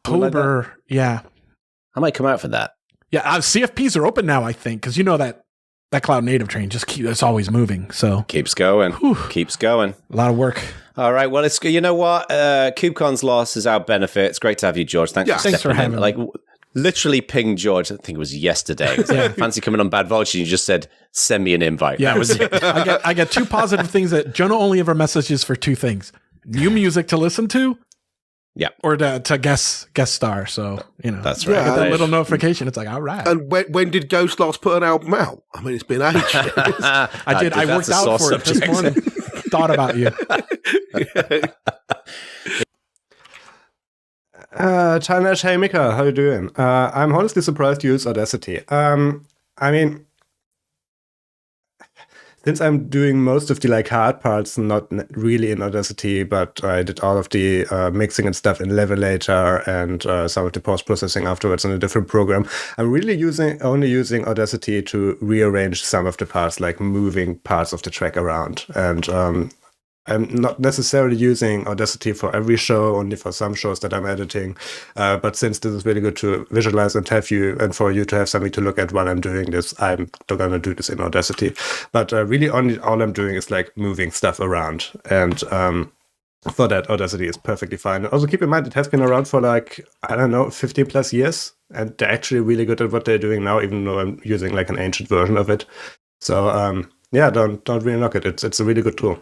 October, yeah. I might come out for that. Yeah, CFPs are open now, I think, because you know that cloud native train just it's always moving. So keeps going, keeps going. A lot of work. All right, well, it's you know what, KubeCon's loss is our benefit. It's great to have you, George. Thanks for having me. Like literally pinged George. I think it was yesterday. Fancy coming on Bad Voltage, and you just said send me an invite. Yeah, that was it. I get two positive things that Jonah only ever messages for two things: new music to listen to. Yeah, or to guest star. So that's right. I get that little notification. It's like, all right. And when did Ghost last put an album out? I mean, it's been ages. I did. I worked out for it this morning. Thought about you. Tanesh, hey Mika, how you doing? I'm honestly surprised you use Audacity. I mean, since I'm doing most of the like hard parts, not really in Audacity, but I did all of the mixing and stuff in Levelator and some of the post-processing afterwards in a different program. I'm really only using Audacity to rearrange some of the parts, like moving parts of the track around. And I'm not necessarily using Audacity for every show, only for some shows that I'm editing. But since this is really good to visualize and have you, and for you to have something to look at while I'm doing this, I'm going to do this in Audacity. But really only all I'm doing is like moving stuff around. And for that, Audacity is perfectly fine. Also, keep in mind, it has been around for 15 plus years, and they're actually really good at what they're doing now, even though I'm using an ancient version of it. So, don't really knock it. It's a really good tool.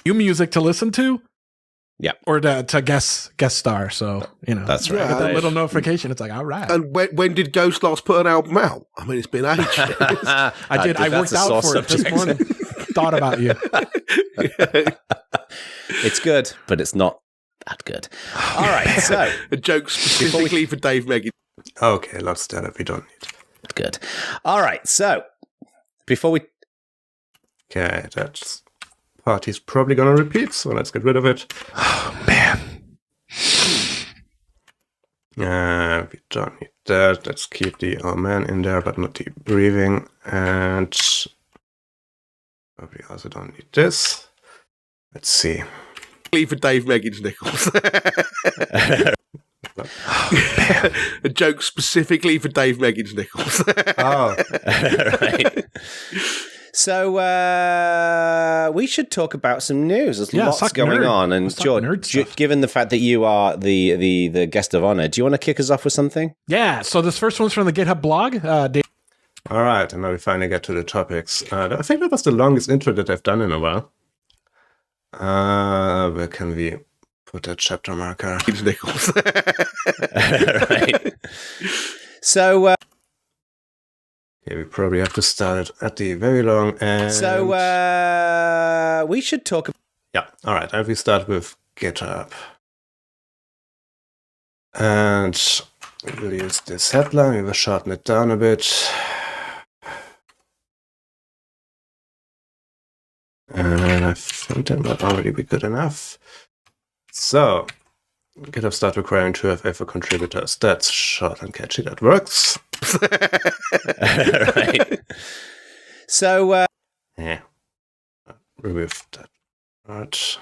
New music to listen to? Yeah. Or to guest star. So, That's right. Get that little notification. It's like, all right. And when did Ghost last put an album out? I mean, it's been ages. I did. I worked out for it this morning. Thought about you. It's good, but it's not that good. All right, so a joke specifically for Dave Megan. Okay, lots that we don't need. Good. All right, so before we... Okay, that party's probably going to repeat, so let's get rid of it. Oh, man. We don't need that. Let's keep the oh man in there, but not the breathing. And we also don't need this. Let's see. For Dave Megan's nickels. A joke specifically for Dave Megan's nickels. Oh. Right. So we should talk about some news. There's lots going on. And George, given the fact that you are the guest of honor, do you want to kick us off with something? Yeah. So this first one's from the GitHub blog. All right. And now we finally get to the topics. I think that was the longest intro that I've done in a while. Where can we put that chapter marker? Nichols. Right. So... yeah, we probably have to start it at the very long end. So we should talk... Yeah, all right. And we start with GitHub. And we'll use this headline. We will shorten it down a bit. And I think that might already be good enough. So, GitHub start requiring 2FA for contributors. That's short and catchy. That works. Right. So, yeah. Remove that part.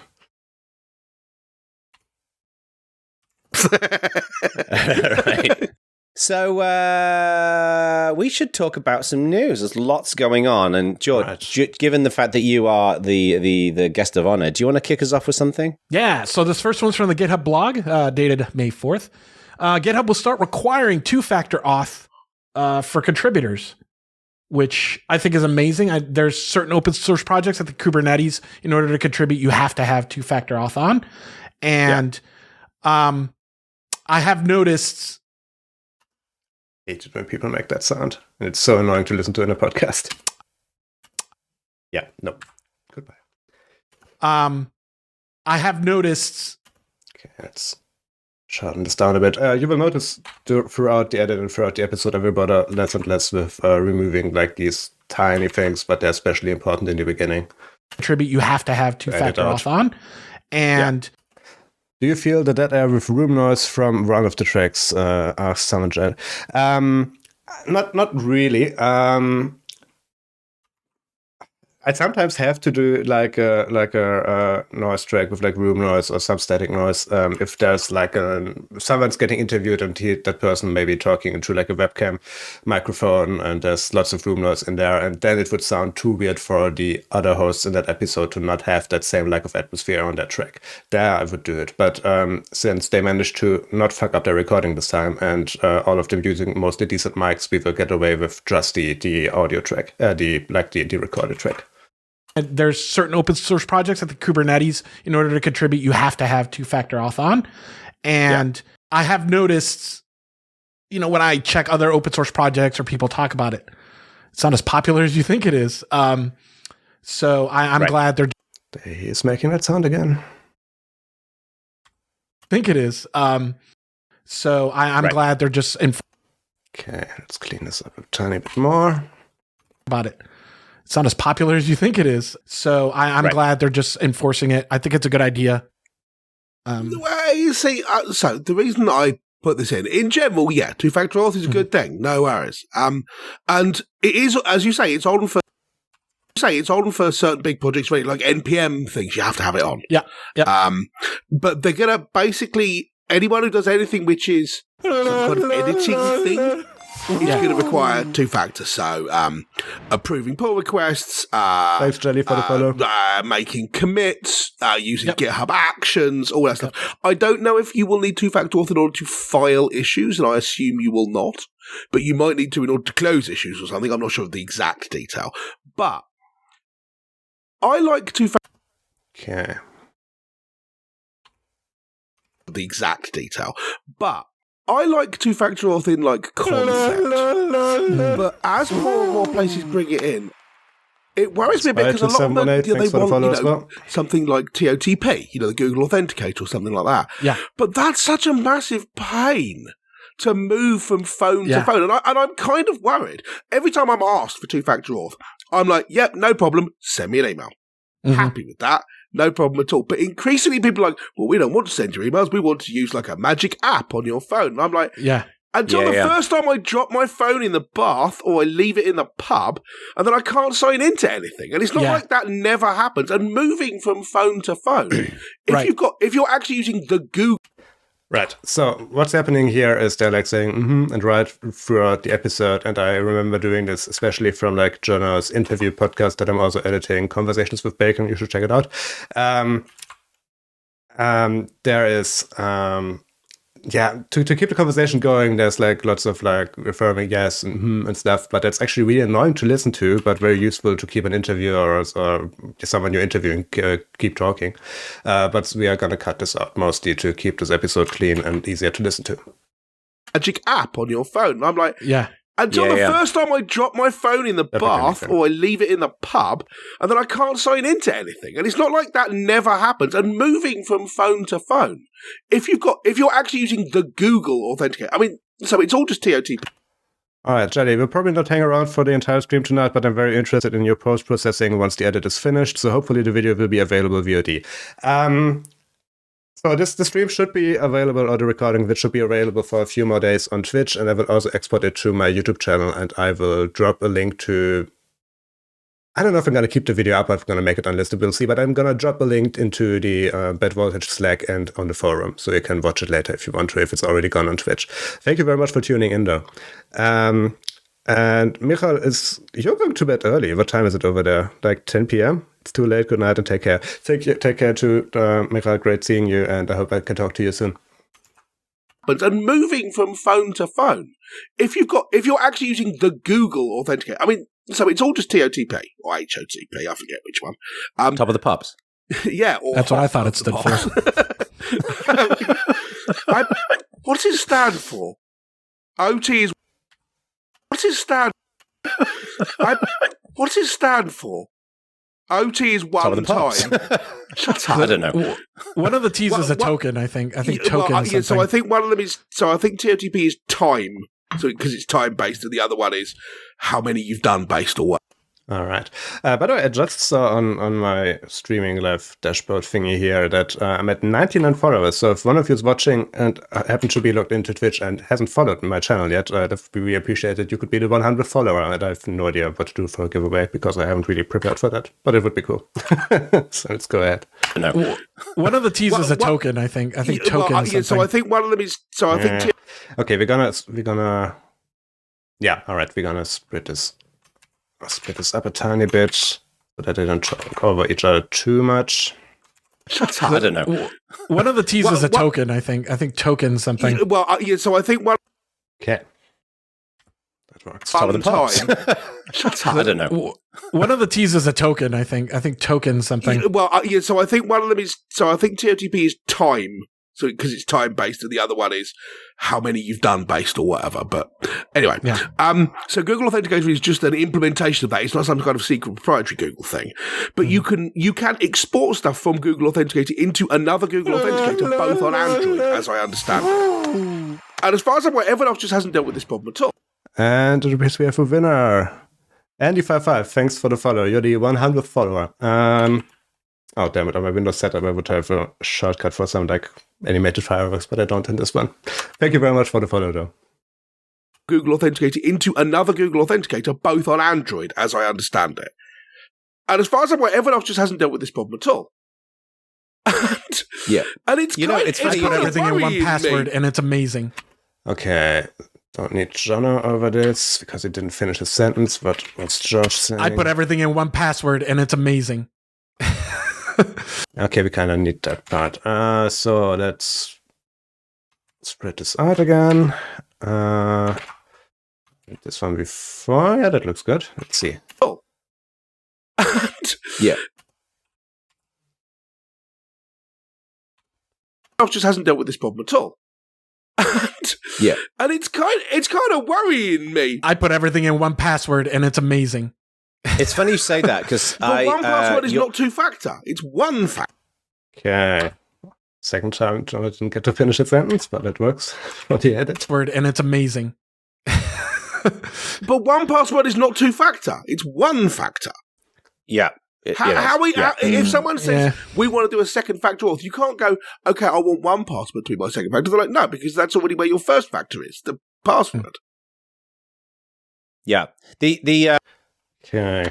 Right. So we should talk about some news. There's lots going on, and George, given the fact that you are the guest of honor, do you want to kick us off with something? Yeah. So this first one's from the GitHub blog, dated May 4th. GitHub will start requiring two-factor auth for contributors, which I think is amazing. There's certain open source projects, I think Kubernetes, in order to contribute, you have to have two-factor auth on, and I have noticed. I hate it when people make that sound. And it's so annoying to listen to in a podcast. Yeah, no. Goodbye. I have noticed... Okay, let's shorten this down a bit. You will notice throughout the edit and throughout the episode, I will bother less and less with removing these tiny things, but they're especially important in the beginning. Contribute, you have to have two-factor auth on. And... Yeah. Do you feel the dead air with room noise from one of the tracks? Asks Summon Jet. Not really. I sometimes have to do like a noise track with room noise or some static noise. If there's someone's getting interviewed and that person may be talking into a webcam microphone and there's lots of room noise in there, and then it would sound too weird for the other hosts in that episode to not have that same lack of atmosphere on that track. There I would do it. But since they managed to not fuck up their recording this time and all of them using mostly decent mics, we will get away with just the audio track, the recorded track. And there's certain open source projects, I think Kubernetes, in order to contribute, you have to have two-factor auth on. And I have noticed, when I check other open source projects or people talk about it, it's not as popular as you think it is. So I'm glad they're... He's making that sound again. I think it is. So I'm glad they're just... Okay, let's clean this up a tiny bit more. About it. It's not as popular as you think it is. So I'm glad they're just enforcing it. I think it's a good idea. Well, you see, so the reason I put this in general, two-factor auth is a good thing. No worries. And it is, as you say, it's on for certain big projects, really, like NPM things. You have to have it on. Yeah. But they're gonna basically anyone who does anything which is some kind of editing thing. it's going to require two-factor. So, approving pull requests, Thanks, Jelly, for the follow. Making commits, using GitHub Actions, all that stuff. I don't know if you will need two-factor auth in order to file issues, and I assume you will not. But you might need to in order to close issues or something. I'm not sure of the exact detail. But I like two-factor. Okay. The exact detail. But I like two-factor auth in like concept. But as more and more places bring it in, it worries me a bit because a lot of them, they want something like TOTP, the Google Authenticator or something like that. Yeah. But that's such a massive pain to move from phone to phone. And I'm kind of worried. Every time I'm asked for two-factor auth, I'm like, yep, no problem, send me an email. Happy with that. No problem at all. But increasingly people are like, well, we don't want to send your emails. We want to use like a magic app on your phone. And I'm like, until the first time I drop my phone in the bath or I leave it in the pub and then I can't sign into anything. And it's not like that never happens. And moving from phone to phone, if you're actually using the Google. Right. So what's happening here is they're like saying and right throughout the episode. And I remember doing this, especially from like Jono's interview podcast that I'm also editing, Conversations with Bacon. You should check it out. There is, to keep the conversation going, there's like lots of like affirming yes and stuff, but that's actually really annoying to listen to, but very useful to keep an interviewer or someone you're interviewing keep talking. But we are going to cut this out mostly to keep this episode clean and easier to listen to. Magic app on your phone. And I'm like, until the first time I drop my phone in the bath or I leave it in the pub and then I can't sign into anything. And it's not like that never happens. And moving from phone to phone, if you're actually using the Google Authenticator, so it's all just TOTP. All right, Jelly, we'll probably not hang around for the entire stream tonight, but I'm very interested in your post-processing once the edit is finished. So hopefully the video will be available VOD. So the stream should be available, or the recording of it should be available for a few more days on Twitch, and I will also export it to my YouTube channel, and I will drop a link to... I don't know if I'm going to keep the video up or if I'm going to make it unlisted, we'll see, but I'm going to drop a link into the Bad Voltage Slack and on the forum, so you can watch it later if you want to, if it's already gone on Twitch. Thank you very much for tuning in, though. And Michael, you're going to bed early. What time is it over there? Like 10 p.m.? It's too late. Good night and take care. Take care too, Michael. Great seeing you, and I hope I can talk to you soon. And moving from phone to phone, if you're actually using the Google Authenticator, so it's all just TOTP or HOTP. I forget which one. Top of the pops. Yeah, that's what I thought it stood for. What's it stand for? OT is. What's it stand? What's it stand for? OT is one time. Shut up. I don't know. One of the T's is a token, I think. I think token is something. So I think one of them is... So I think TOTP is time. So because it's time-based, and the other one is how many you've done based or what. All right. By the way, I just saw on my streaming live dashboard thingy here that I'm at 99 followers. So if one of you is watching and happens to be logged into Twitch and hasn't followed my channel yet, that would be really appreciated. You could be the 100th follower, and I have no idea what to do for a giveaway because I haven't really prepared for that. But it would be cool. So let's go ahead. No. One of the T's is a token, I think. I think token is something. So I think one of them is... So I think... Okay, we're gonna... Yeah, all right, we're gonna split this up a tiny bit so that they don't talk over each other too much. Shut up. I don't know. One of the T's is a token, I think. I think token something. So I think one... Okay. That works. Top of the pops. Shut up. I don't know. One of the T's is a token, I think. I think token something. So I think one of them is... So I think TOTP is time. So because it's time-based, and the other one is how many you've done based or whatever. But anyway, so Google Authenticator is just an implementation of that. It's not some kind of secret proprietary Google thing. But you can export stuff from Google Authenticator into another Google Authenticator, both on Android, as I understand it. And as far as I'm aware, everyone else just hasn't dealt with this problem at all. And it appears we have a winner. Andy55, thanks for the follow. You're the 100th follower. Oh, damn it. On my Windows setup, I would have a shortcut for some like animated fireworks, but I don't in this one. Thank you very much for the follow, though. Google Authenticator into another Google Authenticator, both on Android, as I understand it. And as far as I'm aware, everyone else just hasn't dealt with this problem at all. And it's it's funny. I put everything in one password, and it's amazing. Okay. Don't need Jono over this because he didn't finish his sentence. But what's Josh saying? I put everything in one password, and it's amazing. Okay, we kind of need that part. So let's spread this out again. This one before. Yeah, that looks good. Let's see. Oh. Yeah. Josh just hasn't dealt with this problem at all. Yeah. And it's kind of worrying me. I put everything in one password, and it's amazing. It's funny you say that because But one password is not two-factor. It's one factor. Okay. Second time, John didn't get to finish his sentence, but it works for the edit. Word, and it's amazing. But one password is not two-factor. It's one factor. Yeah. If someone says we want to do a second factor auth, you can't go, okay, I want one password to be my second factor. They're like, no, because that's already where your first factor is, the password. Yeah. Okay. I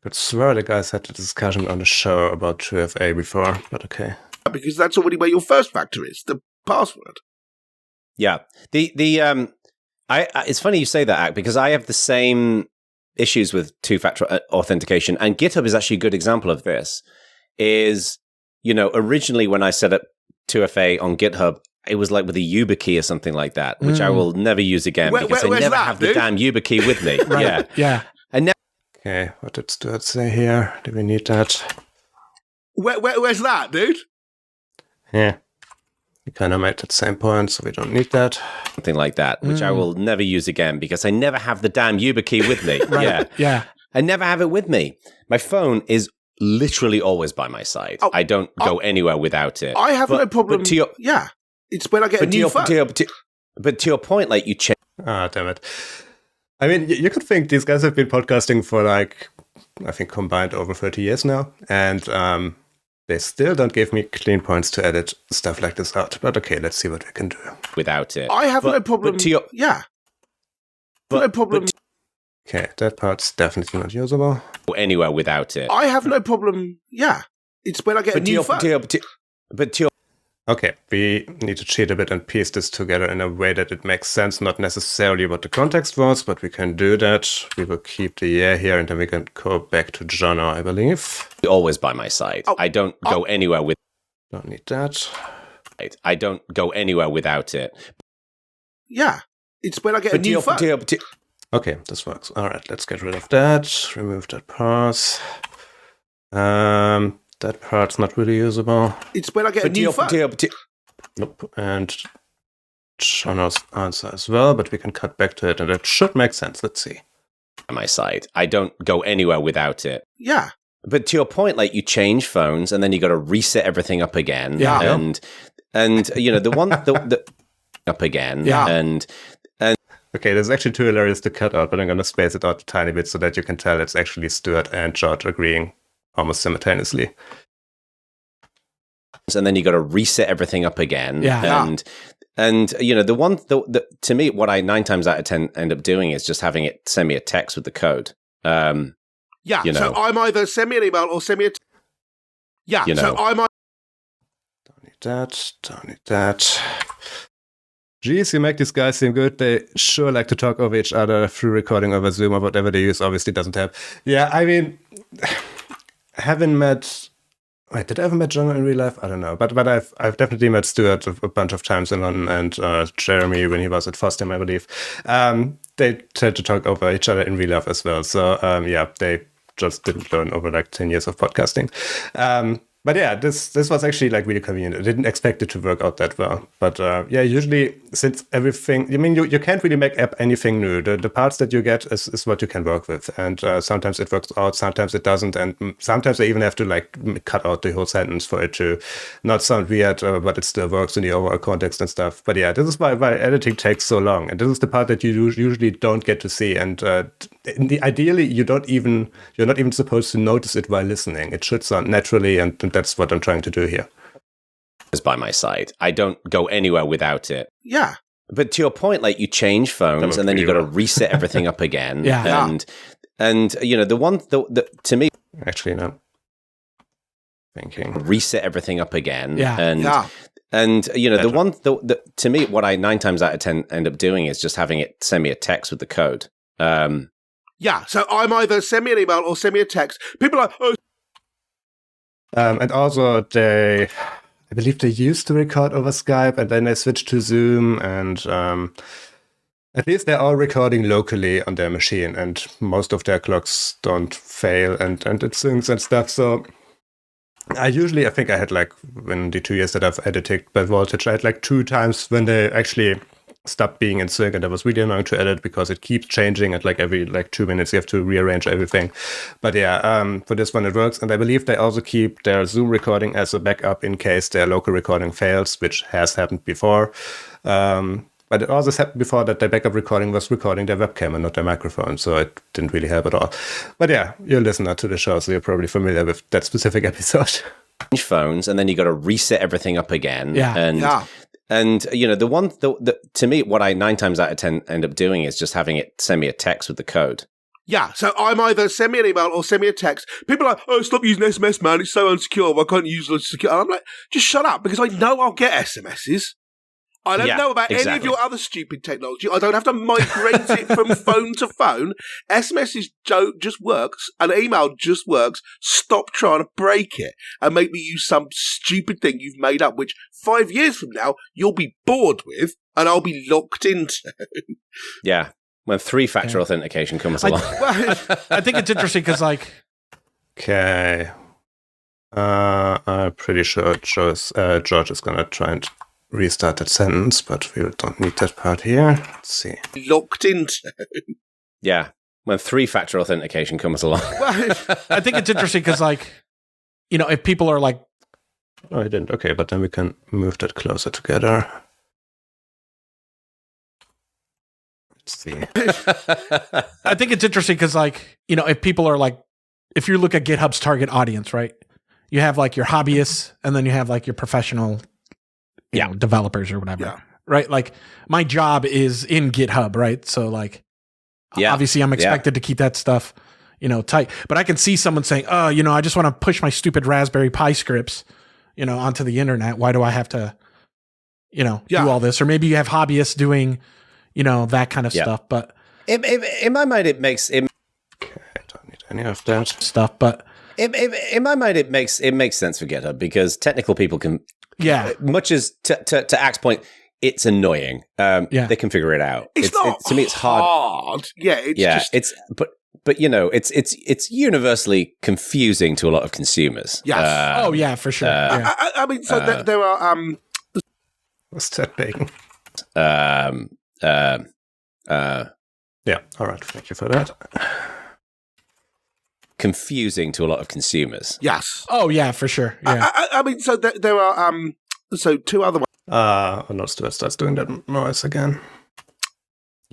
could swear the guys had a discussion on the show about 2FA before, but okay. Because that's already where your first factor is, the password. Yeah. It's funny you say that, Ak, because I have the same issues with two-factor authentication, and GitHub is actually a good example of this. Originally when I set up 2FA on GitHub, it was like with a YubiKey or something like that, which I will never use again because I never have the damn YubiKey with me. Right. Yeah. Okay, what did Stuart say here? Do we need that? Where's that, dude? Yeah. We kind of made that same point, so we don't need that. Something like that, which I will never use again because I never have the damn YubiKey with me. Right. Yeah. I never have it with me. My phone is literally always by my side. I don't go anywhere without it. I have no problem. It's when I get a new phone. But to your point, like you change. Ah, damn it. I mean, you could think these guys have been podcasting for I think combined over 30 years now. And they still don't give me clean points to edit stuff like this out. But okay, let's see what we can do. Without it. I have no problem. No problem. Okay, that part's definitely not usable. Anywhere without it. I have no problem. Yeah. It's when I get a new phone. Okay, we need to cheat a bit and piece this together in a way that it makes sense, not necessarily what the context was, but we can do that. We will keep the yeah here, and then we can go back to Jono, I believe. Always by my side. I don't go anywhere with. Don't need that. I don't go anywhere without it. Yeah, it's when I get a new phone. Okay, this works. All right, let's get rid of that. Remove that parse. That part's not really usable. It's when I get a new phone. Nope. And Jono's answer as well, but we can cut back to it, and it should make sense. Let's see. On my side. I don't go anywhere without it. Yeah. But to your point, like you change phones, and then you got to reset everything up again. Yeah. And the up again. Yeah. And okay, there's actually two hilarious to cut out, but I'm going to space it out a tiny bit so that you can tell it's actually Stuart and George agreeing almost simultaneously. And then you got to reset everything up again. Yeah. And to me, what I 9 times out of 10 end up doing is just having it send me a text with the code. So I'm either send me an email or send me a so I'm Don't need that. Geez, you make these guys seem good. They sure like to talk over each other through recording over Zoom or whatever they use. Obviously doesn't have. Yeah, I mean, haven't met. Wait, did I ever met Jono in real life? I don't know, but I've definitely met Stuart a bunch of times in London, and Jeremy when he was at FOSDEM, I believe. They tend to talk over each other in real life as well. So they just didn't learn over like 10 years of podcasting. But yeah, this was actually like really convenient. I didn't expect it to work out that well. But usually since everything, you can't really make up anything new. The parts that you get is what you can work with. And sometimes it works out, sometimes it doesn't. And sometimes I even have to like cut out the whole sentence for it to not sound weird, but it still works in the overall context and stuff. But yeah, this is why editing takes so long. And this is the part that you usually don't get to see. And ideally, you're not even supposed to notice it while listening. It should sound naturally, and that's what I'm trying to do here. Is by my side. I don't go anywhere without it. Yeah. But to your point, like you change phones and then you got to reset everything up again. Yeah. And to me, Actually, no. Thinking. Reset everything up again. Yeah. And to me, what I 9 times out of 10 end up doing is just having it send me a text with the code. Yeah, so I'm either send me an email or send me a text. People are like, and also I believe they used to record over Skype, and then they switched to Zoom, and at least they're all recording locally on their machine, and most of their clocks don't fail, and it syncs and stuff. So I think I had like, in the 2 years that I've edited by Voltage, I had like 2 times when they actually stopped being in sync, and that was really annoying to edit because it keeps changing at like every 2 minutes. You have to rearrange everything. But yeah, for this one it works, and I believe they also keep their Zoom recording as a backup in case their local recording fails, which has happened before. But it also happened before that their backup recording was recording their webcam and not their microphone, so it didn't really help at all. But yeah, you're a listener to the show, so you're probably familiar with that specific episode. Phones, and then you got to reset everything up again. Yeah. And to me, what I 9 times out of 10 end up doing is just having it send me a text with the code. yeah, so I'm either send me an email or send me a text. People are like, oh, stop using SMS, man. It's so unsecure. Why can't you use it secure? And I'm like, just shut up, because I know I'll get SMSs. I don't know about any of your other stupid technology. I don't have to migrate it from phone to phone. SMSs just works, and email just works. Stop trying to break it and make me use some stupid thing you've made up, which 5 years from now you'll be bored with and I'll be locked into. Yeah, when 3-factor authentication comes along. I think it's interesting because, like, Okay. I'm pretty sure George is going to try and restart that sentence, but we don't need that part here. Let's see. Locked into. Yeah, when 3-factor authentication comes along. I think it's interesting because, like, if people are like, Oh, I didn't. Okay, but then we can move that closer together. Let's see. I think it's interesting because, like, if people are like, if you look at GitHub's target audience, right? You have like your hobbyists, and then you have like your professional, you know, developers or whatever, right? Like, my job is in GitHub, right? So, like, obviously, I'm expected to keep that stuff, tight. But I can see someone saying, "Oh, I just want to push my stupid Raspberry Pi scripts, onto the internet. Why do I have to, do all this?" Or maybe you have hobbyists doing, that kind of stuff. But in my mind, it makes it. Okay, I don't need any of that stuff, but. In my mind, it makes sense for GitHub because technical people can, much as to Axe's point, it's annoying. They can figure it out. It's not to me, it's hard. Yeah, it's but it's universally confusing to a lot of consumers. Yes. For sure. I mean, so there are What's that being? Yeah. All right. Thank you for that. Confusing to a lot of consumers. Yes. Oh yeah, for sure. Yeah. I mean, so there are so 2 other ones. Not starts doing that noise again.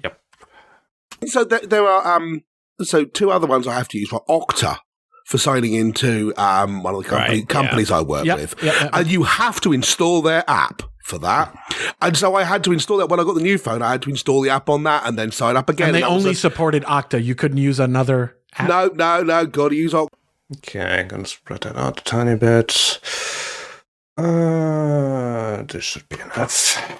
Yep. So there are so 2 other ones I have to use for Okta for signing into one of the companies I work with, and you have to install their app for that. And so I had to install that when I got the new phone. I had to install the app on that and then sign up again. And they only supported Okta. You couldn't use another app. No. Got to use Okta. Okay, I'm gonna spread that out a tiny bit. This should be enough.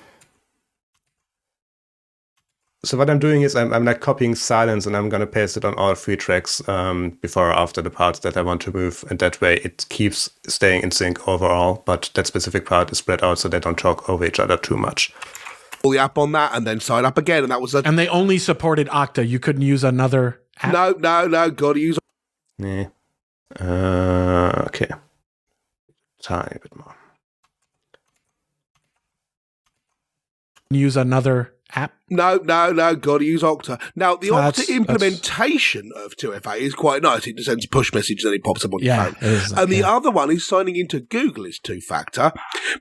So what I'm doing is I'm like copying silence, and I'm gonna paste it on all 3 tracks before or after the parts that I want to move, and that way it keeps staying in sync overall. But that specific part is spread out so they don't talk over each other too much. All the app on that, and then sign up again, and that was. And they only supported Okta. You couldn't use another app. No. Got to use. Yeah. Okay. Tiny bit more. Use another app. No. Got to use Okta. Now the Okta implementation of 2FA is quite nice. It just sends a push message, and then it pops up on your phone. And the other one is signing into Google is 2-factor,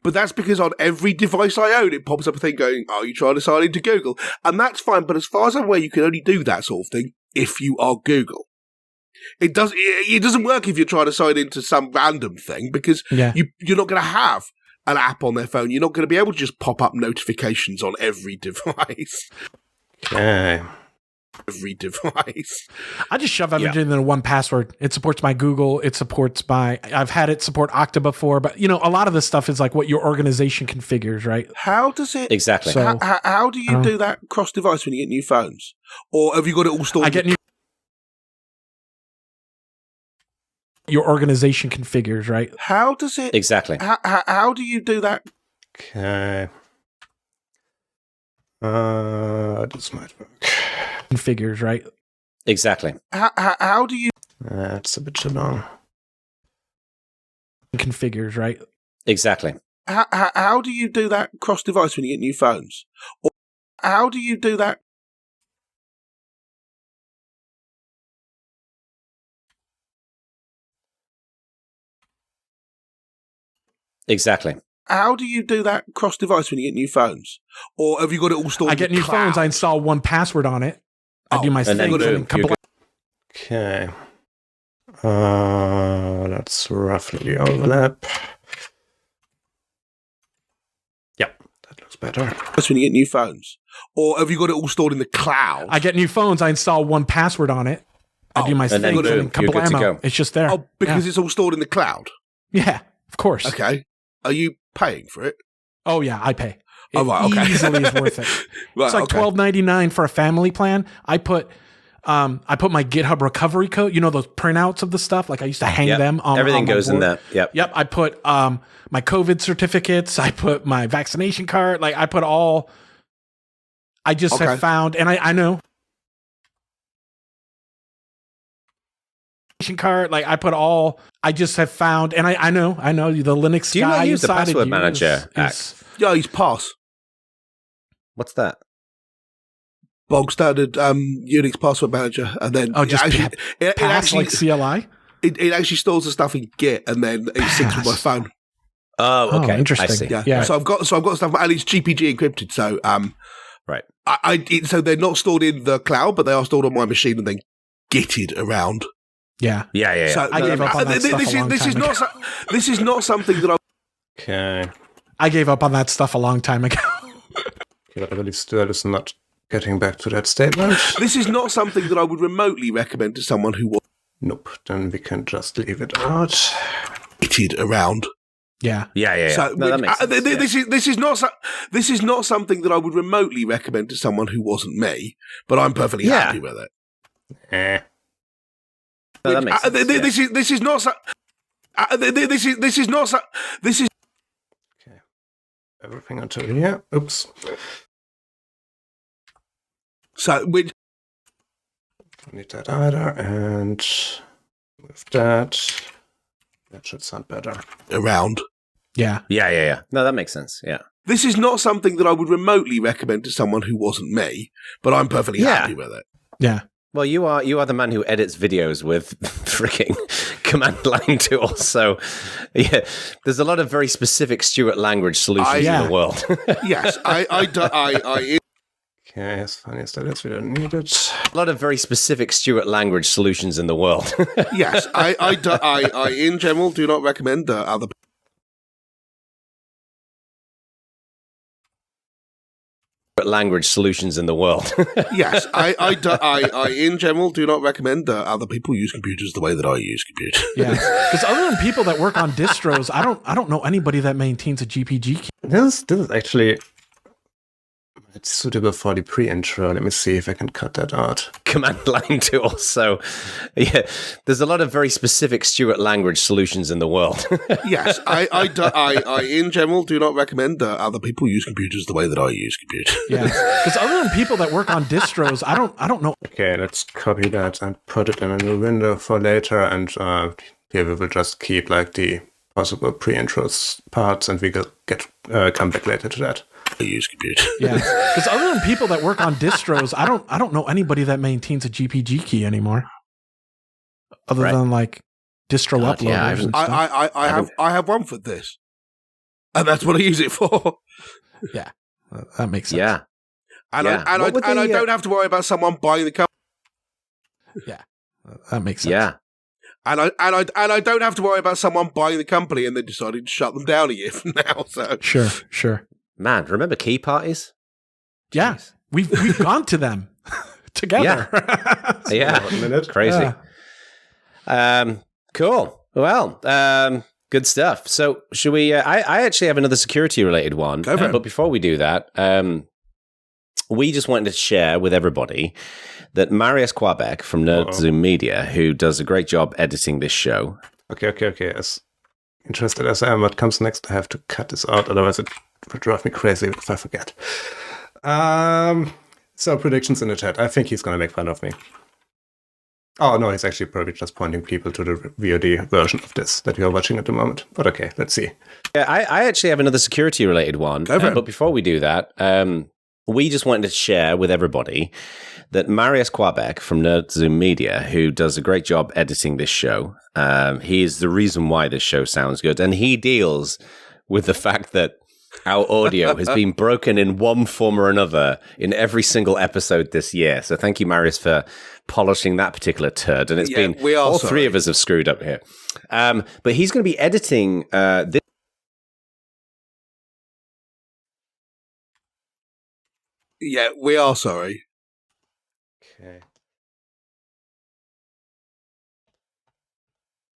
but that's because on every device I own, it pops up a thing going, "Are you trying to sign into Google?" And that's fine. But as far as I'm aware, you can only do that sort of thing if you are Google. It doesn't work if you're trying to sign into some random thing because you're not going to have an app on their phone. You're not going to be able to just pop up notifications on every device. Okay. every device. I just shove everything in one password. It supports my Google. It supports I've had it support Okta before, but a lot of this stuff is like what your organization configures, right? How does it Exactly. So, how do you do that cross device when you get new phones? Or have you got it all stored? Your organization configures, right? How does it Exactly. How do you do that? Okay. This might work. Configures, right? Exactly. How do you That's a bit too long. Configures, right? Exactly. how do you do that cross device when you get new phones? Or how do you do that? Exactly. How do you do that cross device when you get new phones? Or have you got it all stored? I get new phones. I install one password on it. I do my and then thing. boom, you're good. Okay. That's roughly the overlap. Yep, that looks better. That's when you get new phones. Or have you got it all stored in the cloud? I get new phones. I install one password on it. I do my and thing. then boom, you're good to go. It's just there. Oh, because it's all stored in the cloud. Yeah, of course. Okay. Are you paying for it? Oh yeah, I pay. It Oh, right, okay. easily is worth it. Right, It's like okay. $12.99 for a family plan. I put my GitHub recovery code. Those printouts of the stuff. Like I used to hang them on. Everything on my goes in board. there. Yep. Yep. I put my COVID certificates. I put my vaccination card. Like I put all. I just have found, and I know. Card, like I put all. I just have found, and I know the Linux. Do you guy not use the inside of password you manager? Yeah, he's pass. What's that? Bog standard Unix password manager, and then just it pass actually like CLI. it actually stores the stuff in Git, and then it syncs with my phone. Oh, okay. Interesting. I see. Yeah. So I've got stuff, and it's GPG encrypted. So right. So they're not stored in the cloud, but they are stored on my machine and then gitted around. Yeah. Yeah. So I gave up on that stuff a long time ago. This is not something that I. Okay. I gave up on that stuff a long time ago. Okay, but I believe still is not getting back to that statement. This is not something that I would remotely recommend to someone who was Nope, then we can just leave it out. gitted around. Yeah. Yeah. So No, that makes sense. This is not something that I would remotely recommend to someone who wasn't me, but I'm perfectly happy with it. No, that makes sense. This is not. This is. Okay. Everything until here. Oops. So with Don't need that either. And with that should sound better. around. Yeah. Yeah. No, that makes sense. Yeah. This is not something that I would remotely recommend to someone who wasn't me, but I'm perfectly happy with it. Yeah. Well, you are the man who edits videos with freaking command line tools. So, yeah, there's a lot of very specific Stuart language solutions in the world. Yes, Okay, as funny as that is, we don't need it. A lot of very specific Stuart language solutions in the world. yes, I in general do not recommend other. language solutions in the world. Yes, I in general do not recommend other people use computers the way that I use computers. Yeah. Because other than people that work on distros, I don't know anybody that maintains a GPG key. This is actually it's suitable for the pre-intro. Let me see if I can cut that out. Command line tools. So, yeah, there's a lot of very specific Stuart language solutions in the world. Yes, I in general do not recommend other people use computers the way that I use computers. Yeah. Because other than people that work on distros, I don't know. Okay, let's copy that and put it in a new window for later. And here we will just keep like the possible pre-intros parts, and we will come back later to that. I use computers. Yeah. Because other than people that work on distros, I don't know anybody that maintains a GPG key anymore. Other than like distro uploaders and stuff. I have one for this, and that's what I use it for. Yeah, that makes sense. Yeah. And I don't have to worry about someone buying the company. Yeah, that makes sense. Yeah. And I don't have to worry about someone buying the company and then deciding to shut them down a year from now. So Sure. Man, remember key parties? Yeah, Jeez. we've gone to them together. Yeah. Crazy. Cool. Well, good stuff. So should we, I actually have another security related one, but before we do that, we just wanted to share with everybody that Marius Quabeck from Nerd Zoom Media, who does a great job editing this show. Okay. As interested as I am, what comes next? I have to cut this out, otherwise it will drive me crazy if I forget. So predictions in the chat. I think he's going to make fun of me. Oh, no, he's actually probably just pointing people to the VOD version of this that you're watching at the moment. But okay, let's see. Yeah, I actually have another security related one. But before we do that, we just wanted to share with everybody that Marius Quabeck from Nerd Zoom Media, who does a great job editing this show, he is the reason why this show sounds good. And he deals with the fact that our audio has been broken in one form or another in every single episode this year. So thank you, Marius, for polishing that particular turd. And it's been all three of us have screwed up here. But he's going to be editing this. Yeah, we are sorry. Okay.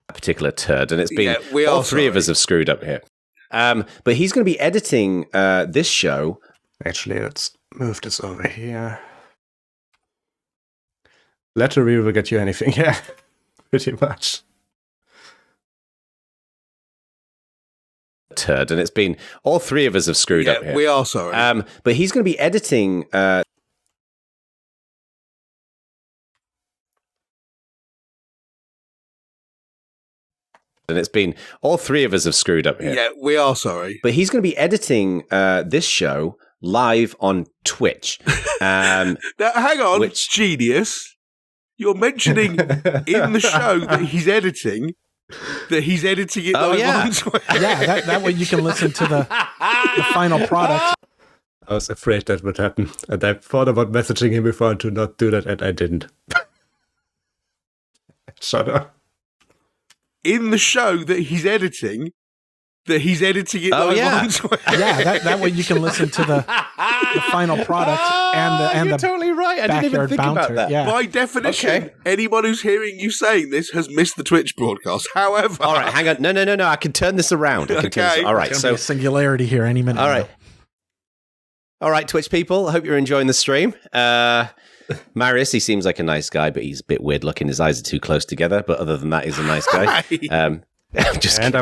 Particular turd, and it's been all three of us have screwed up here. But he's going to be editing this show. Actually, let's move this over here. Lettery will get you anything, yeah, pretty much. Turd, and it's been all three of us have screwed up here. We are sorry. But he's going to be editing. And it's been all three of us have screwed up here. Yeah, we are sorry. But he's going to be editing this show live on Twitch. Now, hang on, genius. You're mentioning in the show that he's editing it live on Twitch. Yeah, that way you can listen to the final product. I was afraid that would happen. And I thought about messaging him before to not do that, and I didn't. Shut up. In the show that he's editing it live on Twitch. Yeah, that way you can listen to the final product and you're the totally right. I didn't even think about that. Yeah. By definition, anyone who's hearing you saying this has missed the Twitch broadcast. However, all right, hang on. No. I can turn this around. All right, so be a singularity here any minute. All right, Twitch people. I hope you're enjoying the stream. Marius, he seems like a nice guy, but he's a bit weird looking. His eyes are too close together. But other than that, he's a nice guy. I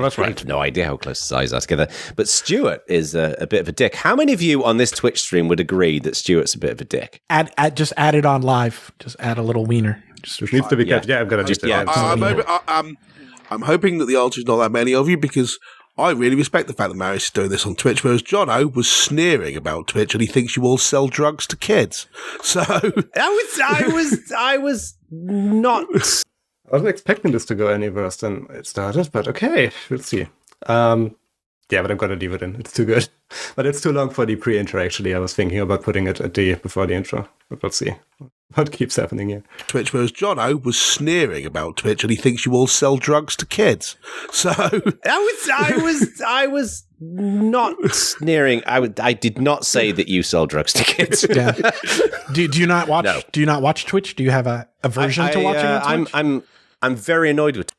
was right. I have no idea how close his eyes are together. But Stuart is a bit of a dick. How many of you on this Twitch stream would agree that Stuart's a bit of a dick? Just add it on live. Just add a little wiener. It needs to be kept. Yeah, I'm going to do it. I'm hoping that the answer is not that many of you, because I really respect the fact that Marius is doing this on Twitch, whereas Jono was sneering about Twitch and he thinks you all sell drugs to kids. So I was not. I wasn't expecting this to go any worse than it started, but okay, we'll see. Yeah, but I'm gonna leave it in. It's too good. But it's too long for the pre-intro, actually. I was thinking about putting it at the before the intro. But we'll see what keeps happening here. Twitch, whereas Jono was sneering about Twitch and he thinks you all sell drugs to kids. So I was not sneering. I did not say that you sell drugs to kids. Yeah. Do you not watch? No. Do you not watch Twitch? Do you have a aversion to watching on Twitch? I'm very annoyed with.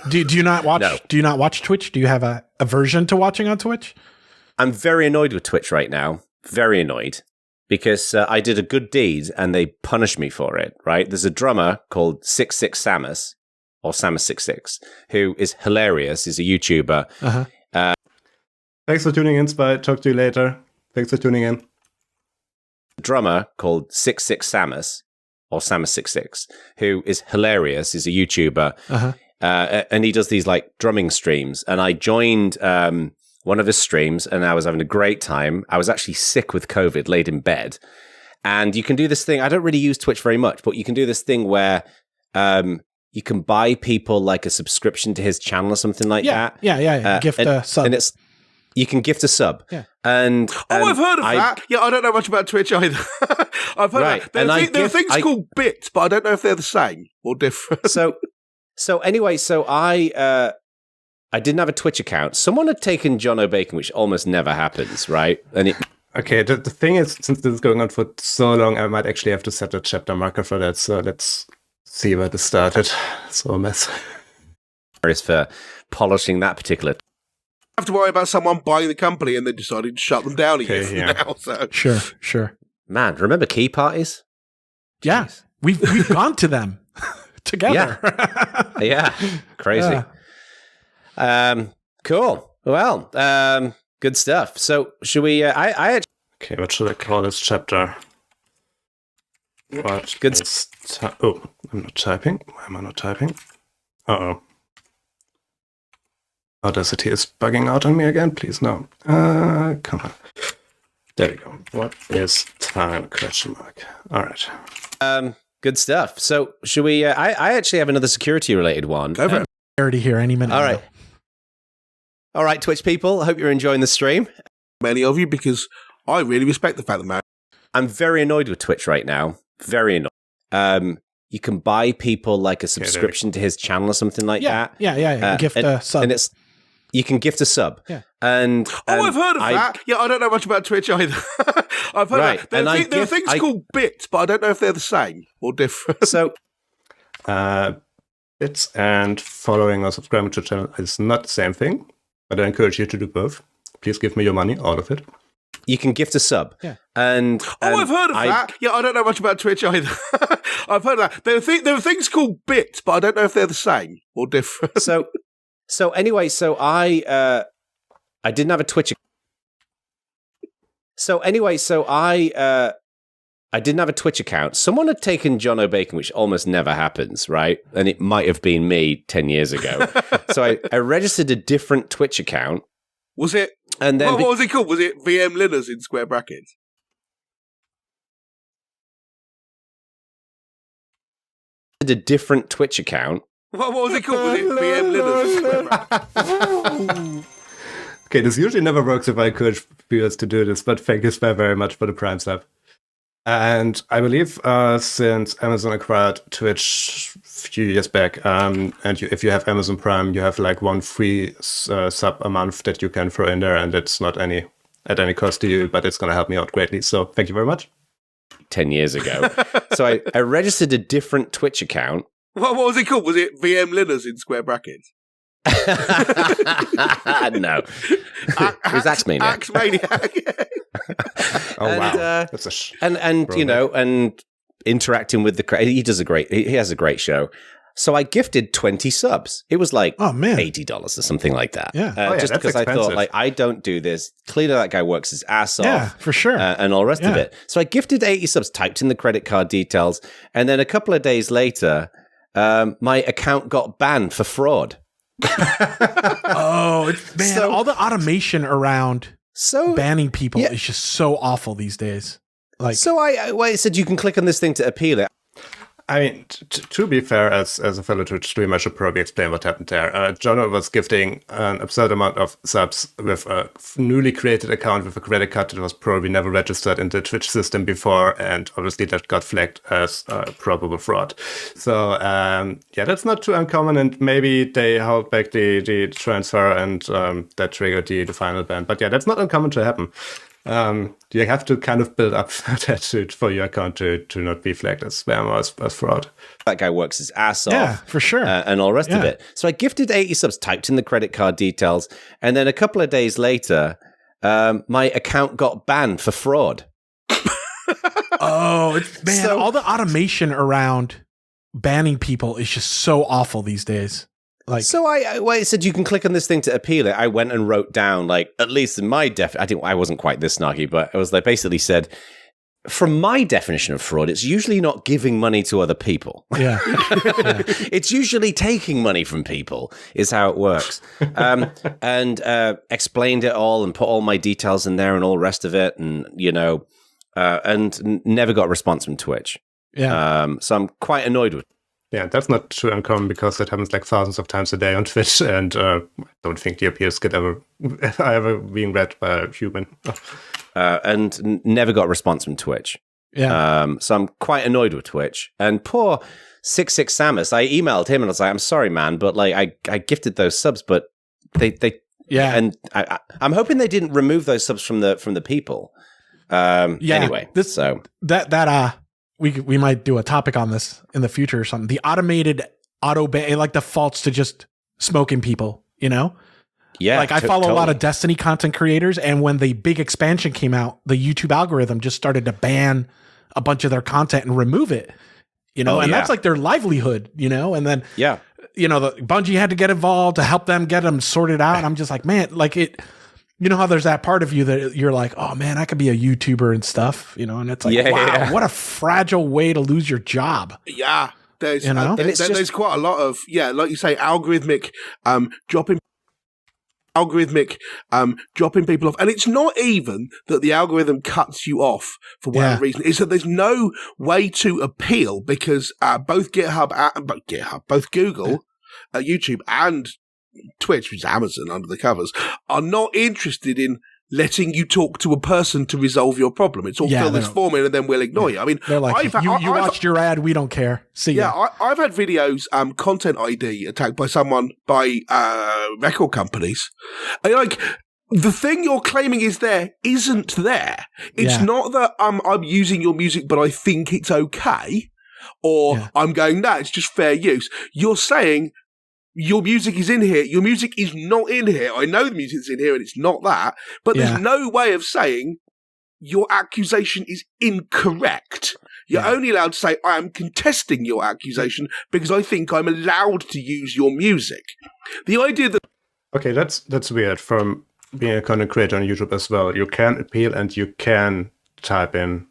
Do you not watch? No. Do you not watch Twitch? Do you have a aversion to watching on Twitch? I'm very annoyed with Twitch right now. Very annoyed because I did a good deed and they punished me for it. Right? There's a drummer called 66 Samus or Samus66 who is hilarious. He's a YouTuber. Uh-huh. Thanks for tuning in, Spy. Talk to you later. Thanks for tuning in. A drummer called 66 Samus or Samus66 who is hilarious. He's a YouTuber. Uh-huh. And he does these like drumming streams. And I joined one of his streams and I was having a great time. I was actually sick with COVID, laid in bed. And you can do this thing. I don't really use Twitch very much, but you can do this thing where you can buy people like a subscription to his channel or something like that. Yeah. Gift a sub. And you can gift a sub. Yeah. And I've heard of that. Yeah, I don't know much about Twitch either. I've heard of that. There are things called bits, but I don't know if they're the same or different. So anyway, I didn't have a Twitch account. Someone had taken John O'Bacon, which almost never happens, right? And Okay, the thing is, since this is going on for so long, I might actually have to set a chapter marker for that. So let's see where this started. So a mess. Marius for polishing that particular. Have to worry about someone buying the company and then deciding to shut them down a year Okay, from yeah. now. So. Sure. Man, remember key parties? Yeah, we've gone to them together. Yeah, crazy. Cool. Well, good stuff. So should we? Okay, what should I call this chapter? What Good. Oh, I'm not typing. Why am I not typing? Uh-oh. Audacity is bugging out on me again. Please, no. Come on. There we go. What is time? Question mark. All right. Good stuff. So should we? I actually have another security-related one. Go for it. Already here any minute. All right, Twitch people. I hope you're enjoying the stream. Many of you, because I really respect the fact that Marius. I'm very annoyed with Twitch right now. Very annoyed. You can buy people like a subscription to his channel or something like that. Yeah. Gift a sub. And you can gift a sub. Yeah. And I've heard of that. Yeah, I don't know much about Twitch either. I've heard of that. There are things called bits, but I don't know if they're the same or different. So, bits and following or subscribing to the channel is not the same thing, but I encourage you to do both. Please give me your money, all of it. You can gift a sub. Yeah. And I've heard of that. Yeah, I don't know much about Twitch either. I've heard of that. There are things called bits, but I don't know if they're the same or different. So anyway, I didn't have a Twitch. I didn't have a Twitch account. Someone had taken John O'Bacon, which almost never happens, right? And it might have been me 10 years ago. So I registered a different Twitch account. Was it? And then what was it called? Was it VM Linners in square brackets? a different Twitch account. What was it called? Was it VM Linners in square brackets? Okay, this usually never works if I encourage viewers to do this, but thank you very much for the Prime sub. And I believe since Amazon acquired Twitch a few years back, if you have Amazon Prime, you have like one free sub a month that you can throw in there, and it's not at any cost to you, but it's going to help me out greatly. So thank you very much. 10 years ago. So I registered a different Twitch account. What was it called? Was it VM Linners in square brackets? No. It was Axemania. Axemania. Oh, And, wow. That's and you know, and interacting with he has a great show. So I gifted 20 subs. It was like $80 or something like that. Yeah. Just because I thought, like, I don't do this. Clearly that guy works his ass off. Yeah, for sure. And all the rest of it. So I gifted 80 subs, typed in the credit card details. And then a couple of days later, my account got banned for fraud. All the automation around banning people is just so awful these days. Like, so I said you can click on this thing to appeal it. I mean, to be fair, as a fellow Twitch streamer, I should probably explain what happened there. Jono was gifting an absurd amount of subs with a newly created account with a credit card that was probably never registered in the Twitch system before, and obviously that got flagged as probable fraud. So, that's not too uncommon, and maybe they held back the transfer, and that triggered the final ban. But yeah, that's not uncommon to happen. You have to kind of build up that for your account to not be flagged as spam or as fraud. That guy works his ass off. Yeah, for sure. And all the rest of it. So I gifted 80 subs, typed in the credit card details, and then a couple of days later, my account got banned for fraud. all the automation around banning people is just so awful these days. Like, so I said you can click on this thing to appeal it. I went and wrote down, like, at least in my I wasn't quite this snarky, but I was like, basically said, from my definition of fraud, it's usually not giving money to other people. Yeah. It's usually taking money from people is how it works. And explained it all and put all my details in there and all the rest of it. And, and never got a response from Twitch. Yeah. So I'm quite annoyed with it. Yeah, that's not too uncommon because it happens like thousands of times a day on Twitch, and I don't think the appeals get ever being read by a human. And never got a response from Twitch. Yeah. So I'm quite annoyed with Twitch. And poor 66 Samus, I emailed him and I was like, I'm sorry, man, but like I gifted those subs, but they yeah. And I'm hoping they didn't remove those subs from the people. Anyway, we might do a topic on this in the future or something. The automated auto ban, it like defaults to just smoking people, you know? Yeah. Like I follow a lot of Destiny content creators, and when the big expansion came out, the YouTube algorithm just started to ban a bunch of their content and remove it, you know? That's like their livelihood, you know? And then, you know, the Bungie had to get involved to help them get them sorted out. And I'm just like, man, like it, you know how there's that part of you that you're like, oh man, I could be a YouTuber and stuff, you know? And it's like, wow, what a fragile way to lose your job. Yeah. There's, you know? There's quite a lot of, like you say, algorithmic dropping people off. And it's not even that the algorithm cuts you off for whatever reason. It's that there's no way to appeal because both Google, YouTube and Twitch, which is Amazon under the covers, are not interested in letting you talk to a person to resolve your problem. It's all fill this form in and then we'll ignore you. I mean, they're like, you watched your ad, we don't care. See ya. I've had videos, content ID attacked by record companies. And like, the thing you're claiming is there isn't there. It's not that I'm using your music, but I think it's okay. Or I'm going, no, it's just fair use. You're saying, your music is in here. Your music is not in here. I know the music's in here and it's not that. But there's no way of saying your accusation is incorrect. You're only allowed to say, I am contesting your accusation because I think I'm allowed to use your music. The idea that... Okay, that's weird. From being a content creator on YouTube as well, you can appeal and you can type in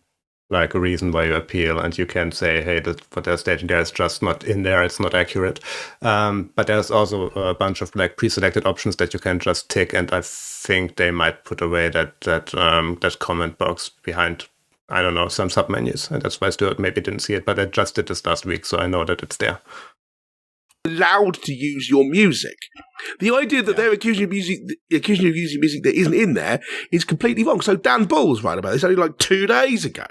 like a reason why you appeal, and you can say, hey, what they're stating there is just not in there, it's not accurate. But there's also a bunch of like pre-selected options that you can just tick, and I think they might put away that comment box behind, I don't know, some submenus, and that's why Stuart maybe didn't see it, but I just did this last week, so I know that it's there. Allowed to use your music. The idea that they're accusing you of using music that isn't in there is completely wrong. So Dan Bull's right about this only like 2 days ago.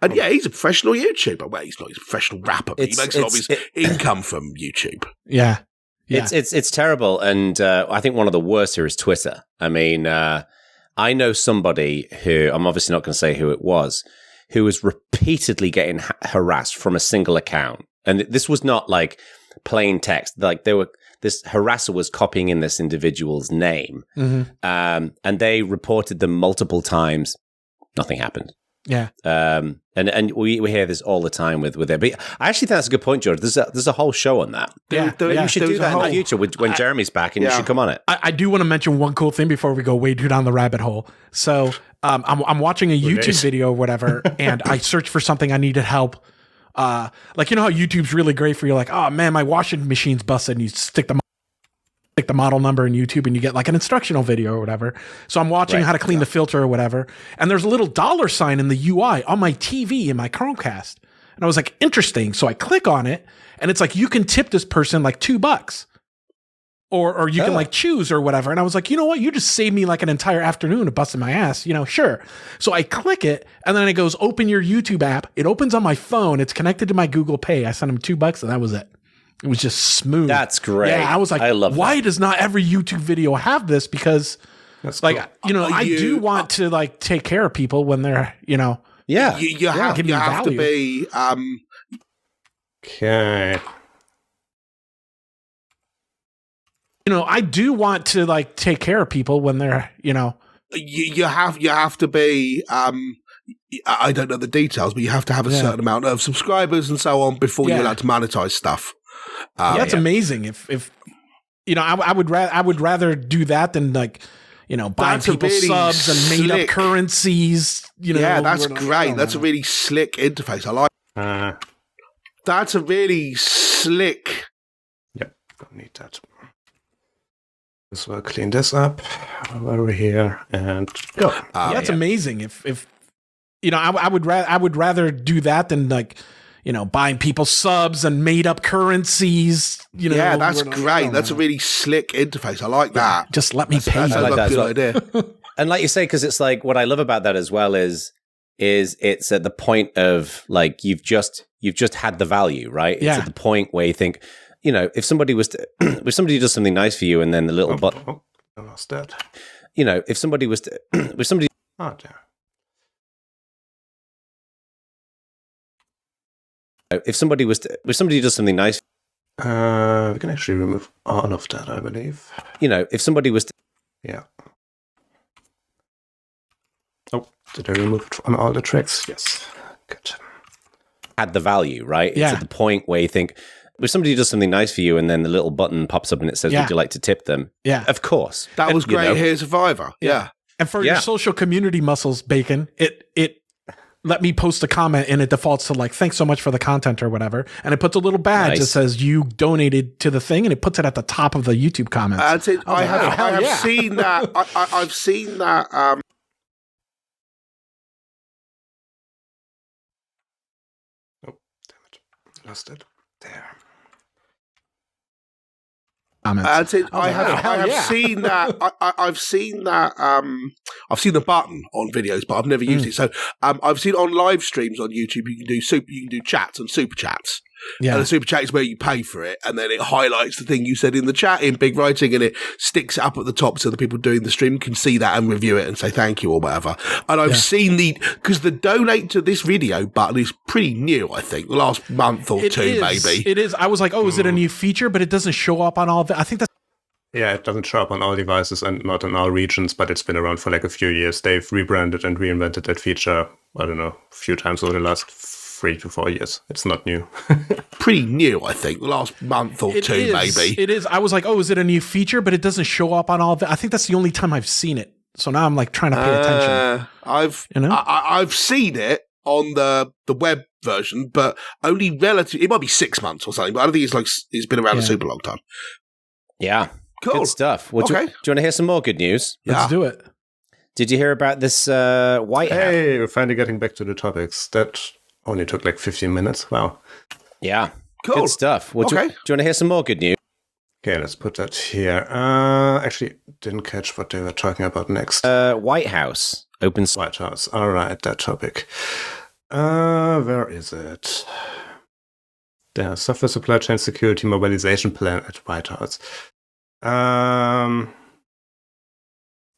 And he's a professional YouTuber. Well, he's not. He's a professional rapper, but he makes a lot of his income from YouTube. Yeah. It's terrible. And I think one of the worst here is Twitter. I mean, I know somebody who, I'm obviously not going to say who it was, who was repeatedly getting harassed from a single account. And this was not like plain text. Like this harasser was copying in this individual's name. And they reported them multiple times. Nothing happened. Yeah. And we hear this all the time with it. But I actually think that's a good point, George. There's a whole show on that. You should do that in the future when Jeremy's back, and you should come on it. I do want to mention one cool thing before we go way too down the rabbit hole. So I'm watching a YouTube video or whatever, and I search for something I needed help. Like, you know how YouTube's really great for you, like, oh man, my washing machine's busted, and you stick the model number in YouTube and you get like an instructional video or whatever. So I'm watching how to clean the filter or whatever. And there's a little $sign in the UI on my TV in my Chromecast. And I was like, interesting. So I click on it and it's like, you can tip this person like $2 or you can like choose or whatever. And I was like, you know what? You just saved me like an entire afternoon of busting my ass, you know, sure. So I click it and then it goes, open your YouTube app. It opens on my phone. It's connected to my Google Pay. I sent him $2 and that was it. It was just smooth. That's great. Yeah, I was like, why does not every YouTube video have this? Because, like, you know, I do want to like take care of people when they're, you know, you have to be. Okay. You know, I do want to like take care of people when they're, you know, you have to be. I don't know the details, but you have to have a certain amount of subscribers and so on before you're allowed to monetize stuff. That's amazing. If you know, I would rather do that than like, you know, buying people really subs and made up currencies. You know, that's great. That's a really slick interface. I like. That's a really slick. Yep, don't need that. So I'll clean this up over here and go. That's amazing. If you know, I would rather do that than like, you know, buying people subs and made up currencies. You know, that's great. That's a really slick interface. I like that. Just let me pay. That's a good idea. And like you say, because it's like what I love about that as well is it's at the point of like you've just had the value, right? It's at the point where you think, you know, if somebody does something nice for you, and then the little I lost that. You know, if somebody. Oh, dear. If somebody does something nice, We can actually remove all of that, I believe. if somebody was Yeah. Oh, did I remove it on all the tracks? Yes. Good. had the value, right? Yeah. It's at the point where you think, if somebody does something nice for you and then the little button pops up and it says, Yeah. would you like to tip them? Yeah. Of course. That was You great. know. Here's Survivor. Yeah. And for Yeah. your social community muscles, Bacon, it let me post a comment and it defaults to like, thanks so much for the content or whatever. And it puts a little badge that Nice. says you donated to the thing and it puts it at the top of the YouTube comments. That's it. I have yeah. seen that. I've seen that. Oh, damn it. Lost it. There. Comments. That's it. I hell have yeah. seen that. I've seen that. I've seen the button on videos, but I've never used it. So I've seen on live streams on YouTube. You can do chats and super chats. Yeah. And a super chat is where you pay for it, and then it highlights the thing you said in the chat in big writing, and it sticks it up at the top so the people doing the stream can see that and review it and say thank you or whatever. And I've seen because the donate to this video button is pretty new. I think the last month or two, maybe. It is. I was like, oh, is it a new feature? But it doesn't show up on all the. I think that's. Yeah, it doesn't show up on all devices and not in all regions, but it's been around for like a few years. They've rebranded and reinvented that feature, I don't know, a few times over the last 3 to 4 years. It's not new. Pretty new, I think. The last month or two, maybe. It is. I was like, oh, is it a new feature? But it doesn't show up on all the. I think that's the only time I've seen it. So now I'm like trying to pay attention. I've seen it on the web version, but only relative. It might be 6 months or something, but I don't think it's been around a super long time. Yeah. Cool. Good stuff. Well, do you want to hear some more good news? Let's do it. Did you hear about this White House? Hey, we're finally getting back to the topics. That only took like 15 minutes. Wow. Yeah. Cool. Good stuff. Well, do you want to hear some more good news? Okay, let's put that here. Actually, didn't catch what they were talking about next. White House. White House. All right, that topic. Where is it? The Software Supply Chain Security Mobilization Plan at White House.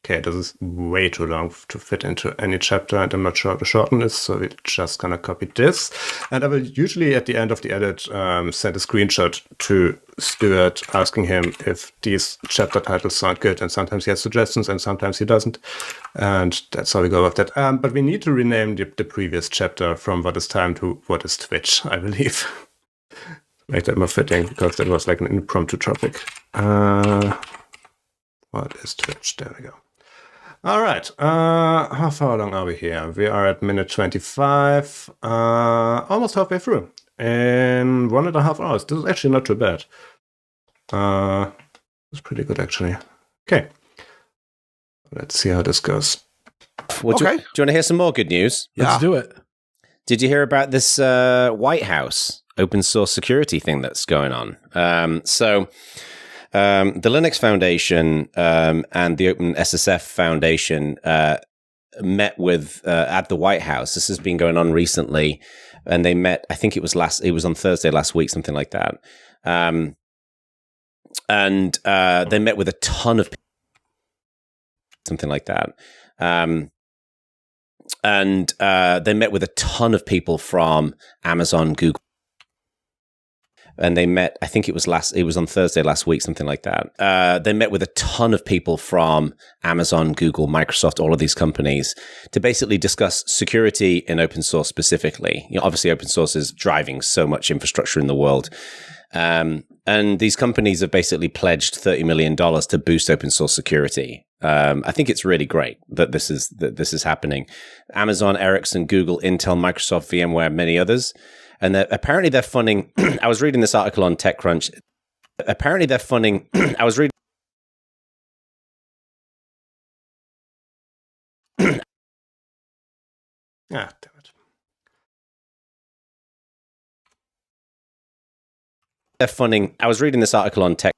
Okay, this is way too long to fit into any chapter, and I'm not sure how to shorten this, so we're just gonna copy this. And I will usually, at the end of the edit, send a screenshot to Stuart asking him if these chapter titles sound good, and sometimes he has suggestions, and sometimes he doesn't. And that's how we go with that. But we need to rename the previous chapter from What is Time to What is Twitch, I believe. Make that more fitting, because that was like an impromptu topic. What is Twitch? There we go. All right. How far along are we here? We are at minute 25. Almost halfway through. In 1.5 hours. This is actually not too bad. It's pretty good, actually. Okay. Let's see how this goes. Well, do you want to hear some more good news? Let's do it. Did you hear about this White House open source security thing that's going on? The Linux Foundation and the Open SSF Foundation met with at the White House. This has been going on recently, and they met. I think it was on Thursday last week, something like that. And they met with a ton of something like that. And they met with a ton of people from Amazon, Google. And they met, I think it was on Thursday last week, something like that. They met with a ton of people from Amazon, Google, Microsoft, all of these companies to basically discuss security in open source specifically. Obviously, open source is driving so much infrastructure in the world. And these companies have basically pledged $30 million to boost open source security. I think it's really great that this is happening. Amazon, Ericsson, Google, Intel, Microsoft, VMware, many others. And apparently they're funding. I was reading this article on TechCrunch. Apparently they're funding. I was reading. Ah, damn it. They're funding. I was reading this article on Tech.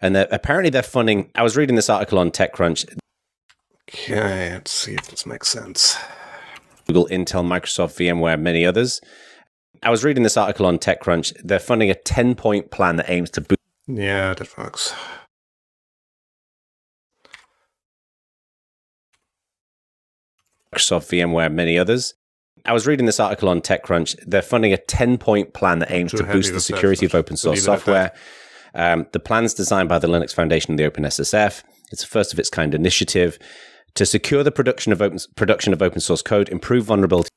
And apparently they're funding. I was reading this article on TechCrunch. Okay, let's see if this makes sense. Google, Intel, Microsoft, VMware, many others. I was reading this article on TechCrunch. They're funding a 10-point plan that aims to boost. Yeah, that works. Microsoft, VMware, many others. I was reading this article on TechCrunch. They're funding a 10-point plan that aims to boost the security of open source software. The plan's designed by the Linux Foundation and the OpenSSF. It's a first of its kind initiative to secure the production of open source code, improve vulnerability.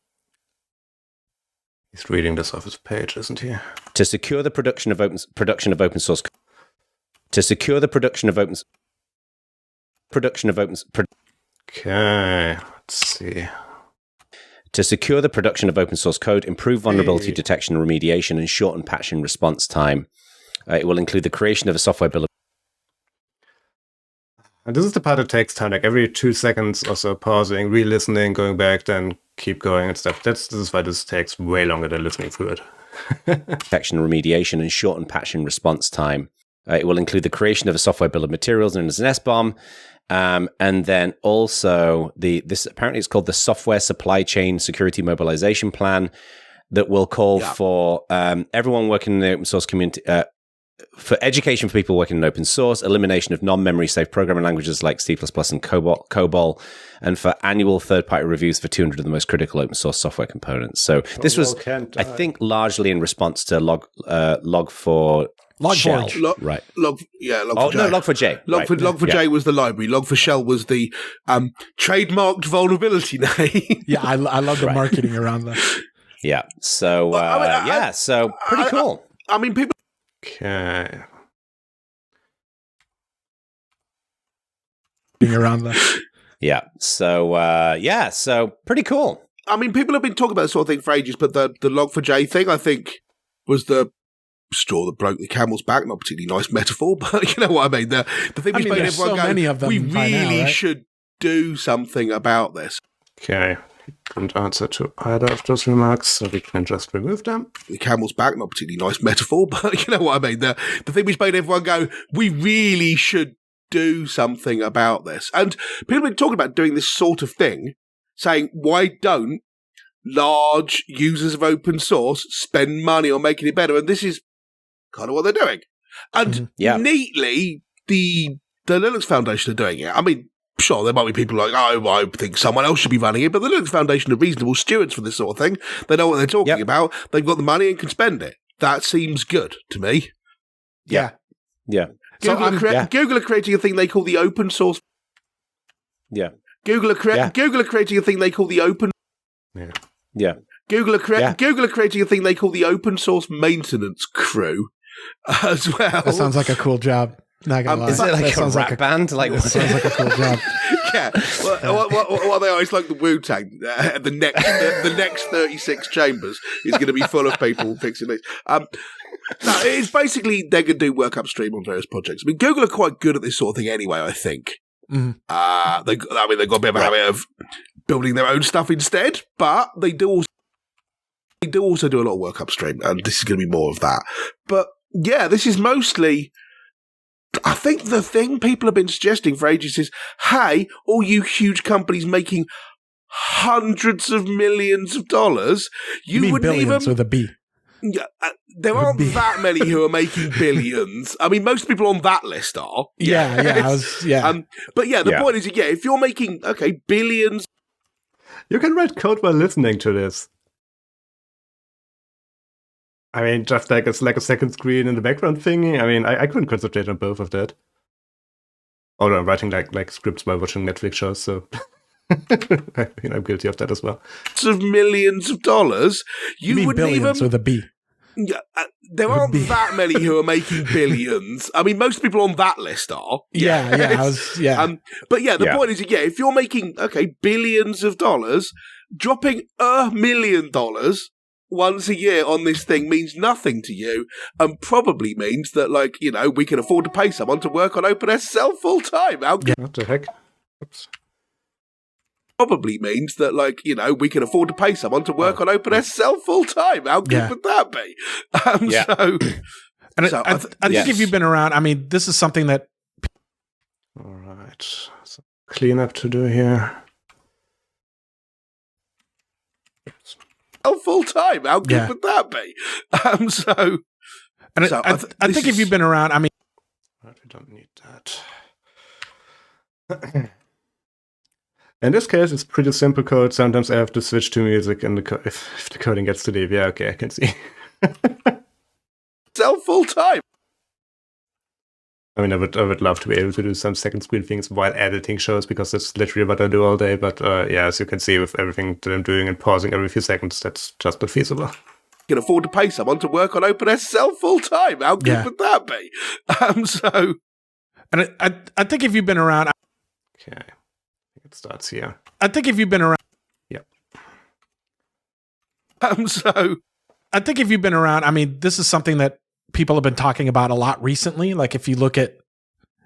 He's reading this off his page, isn't he? To secure the production of open source. To secure the production of open. Okay, let's see. To secure the production of open source code, improve vulnerability detection and remediation, and shorten patching response time. It will include the creation of a software bill of. And this is the part that takes time, like every 2 seconds or so, pausing, re-listening, going back, then keep going and stuff. This is why this takes way longer than listening through it. Detection and remediation, and shorten patching response time. It will include the creation of a software bill of materials known as an SBOM. And then also this apparently it's called the Software Supply Chain Security Mobilization Plan, that will call for everyone working in the open source community, for education for people working in open source, elimination of non-memory safe programming languages like C++ and COBOL, and for annual third-party reviews for 200 of the most critical open source software components. So this was, I think, largely in response to Log4J. Right. Log4j. Log4j was the library. Log4Shell was the trademarked vulnerability name. Yeah, I love the marketing around that. Yeah. So, so pretty cool. I mean, people. Okay. Around that. Yeah. So, so pretty cool. I mean, people have been talking about this sort of thing for ages, but the Log4j thing, I think, was the straw that broke the camel's back. Not particularly nice metaphor, but you know what I mean. The thing which made everyone go, many of them we really should do something about this. Okay. Couldn't answer to either of those remarks, so we can just remove them. The camel's back, not particularly nice metaphor, but you know what I mean. The thing which made everyone go, we really should do something about this. And people have been talking about doing this sort of thing, saying, why don't large users of open source spend money on making it better? And this is kind of what they're doing. And neatly, the Linux Foundation are doing it. I mean, sure, there might be people like, oh, I think someone else should be running it, but the Linux Foundation are reasonable stewards for this sort of thing. They know what they're talking about. They've got the money and can spend it. That seems good to me. Yeah. Google are creating a thing they call the open source. Yeah. Google are creating a thing they call the open. Yeah. Google are creating a thing they call the open source maintenance crew as well. That sounds like a cool job. Not gonna lie. Is it like a rap band? Like, that sounds like a cool job. Yeah. What they are, it's like the Wu-Tang. The next 36 chambers is going to be full of people fixing these. No, it's basically they're going to do work upstream on various projects. I mean, Google are quite good at this sort of thing anyway, I think. Mm-hmm. They've got a bit of a habit of building their own stuff instead, but they do also do a lot of work upstream, and this is going to be more of that. But yeah, this is mostly. I think the thing people have been suggesting for ages is, hey, all you huge companies making hundreds of millions of dollars, you wouldn't billions even with a B. There aren't that many who are making billions. I mean, most people on that list are. But the point is, if you're making billions, you can write code while listening to this. I mean, just like it's like a second screen in the background thingy. I mean, I couldn't concentrate on both of that. Although I'm writing like scripts while watching Netflix shows, so I'm guilty of that as well. Of millions of dollars, you wouldn't billions even with a B. There aren't that many who are making billions. I mean, most people on that list are. But the point is, if you're making billions of dollars, dropping $1 million once a year on this thing means nothing to you, and probably means that, we can afford to pay someone to work on OpenSSL full time. What the heck? Oops. Probably means that, we can afford to pay someone to work on OpenSSL full time. How good would that be? I think if you've been around, I mean, this is something that. All right, so cleanup to do here. Full time. How good would that be? I think if you've been around, I mean, we don't need that. In this case, it's pretty simple code. Sometimes I have to switch to music and if the coding gets too deep. Yeah, okay, I can see. Sell full time. I mean, I would love to be able to do some second screen things while editing shows, because that's literally what I do all day. But yeah, as you can see, with everything that I'm doing and pausing every few seconds, that's just not feasible. You can afford to pay someone to work on OpenSSL full time. How good would that be? And I think if you've been around, Okay, it starts here. I think if you've been around, Yep. I think if you've been around, I mean, this is something that people have been talking about a lot recently. Like if you look at,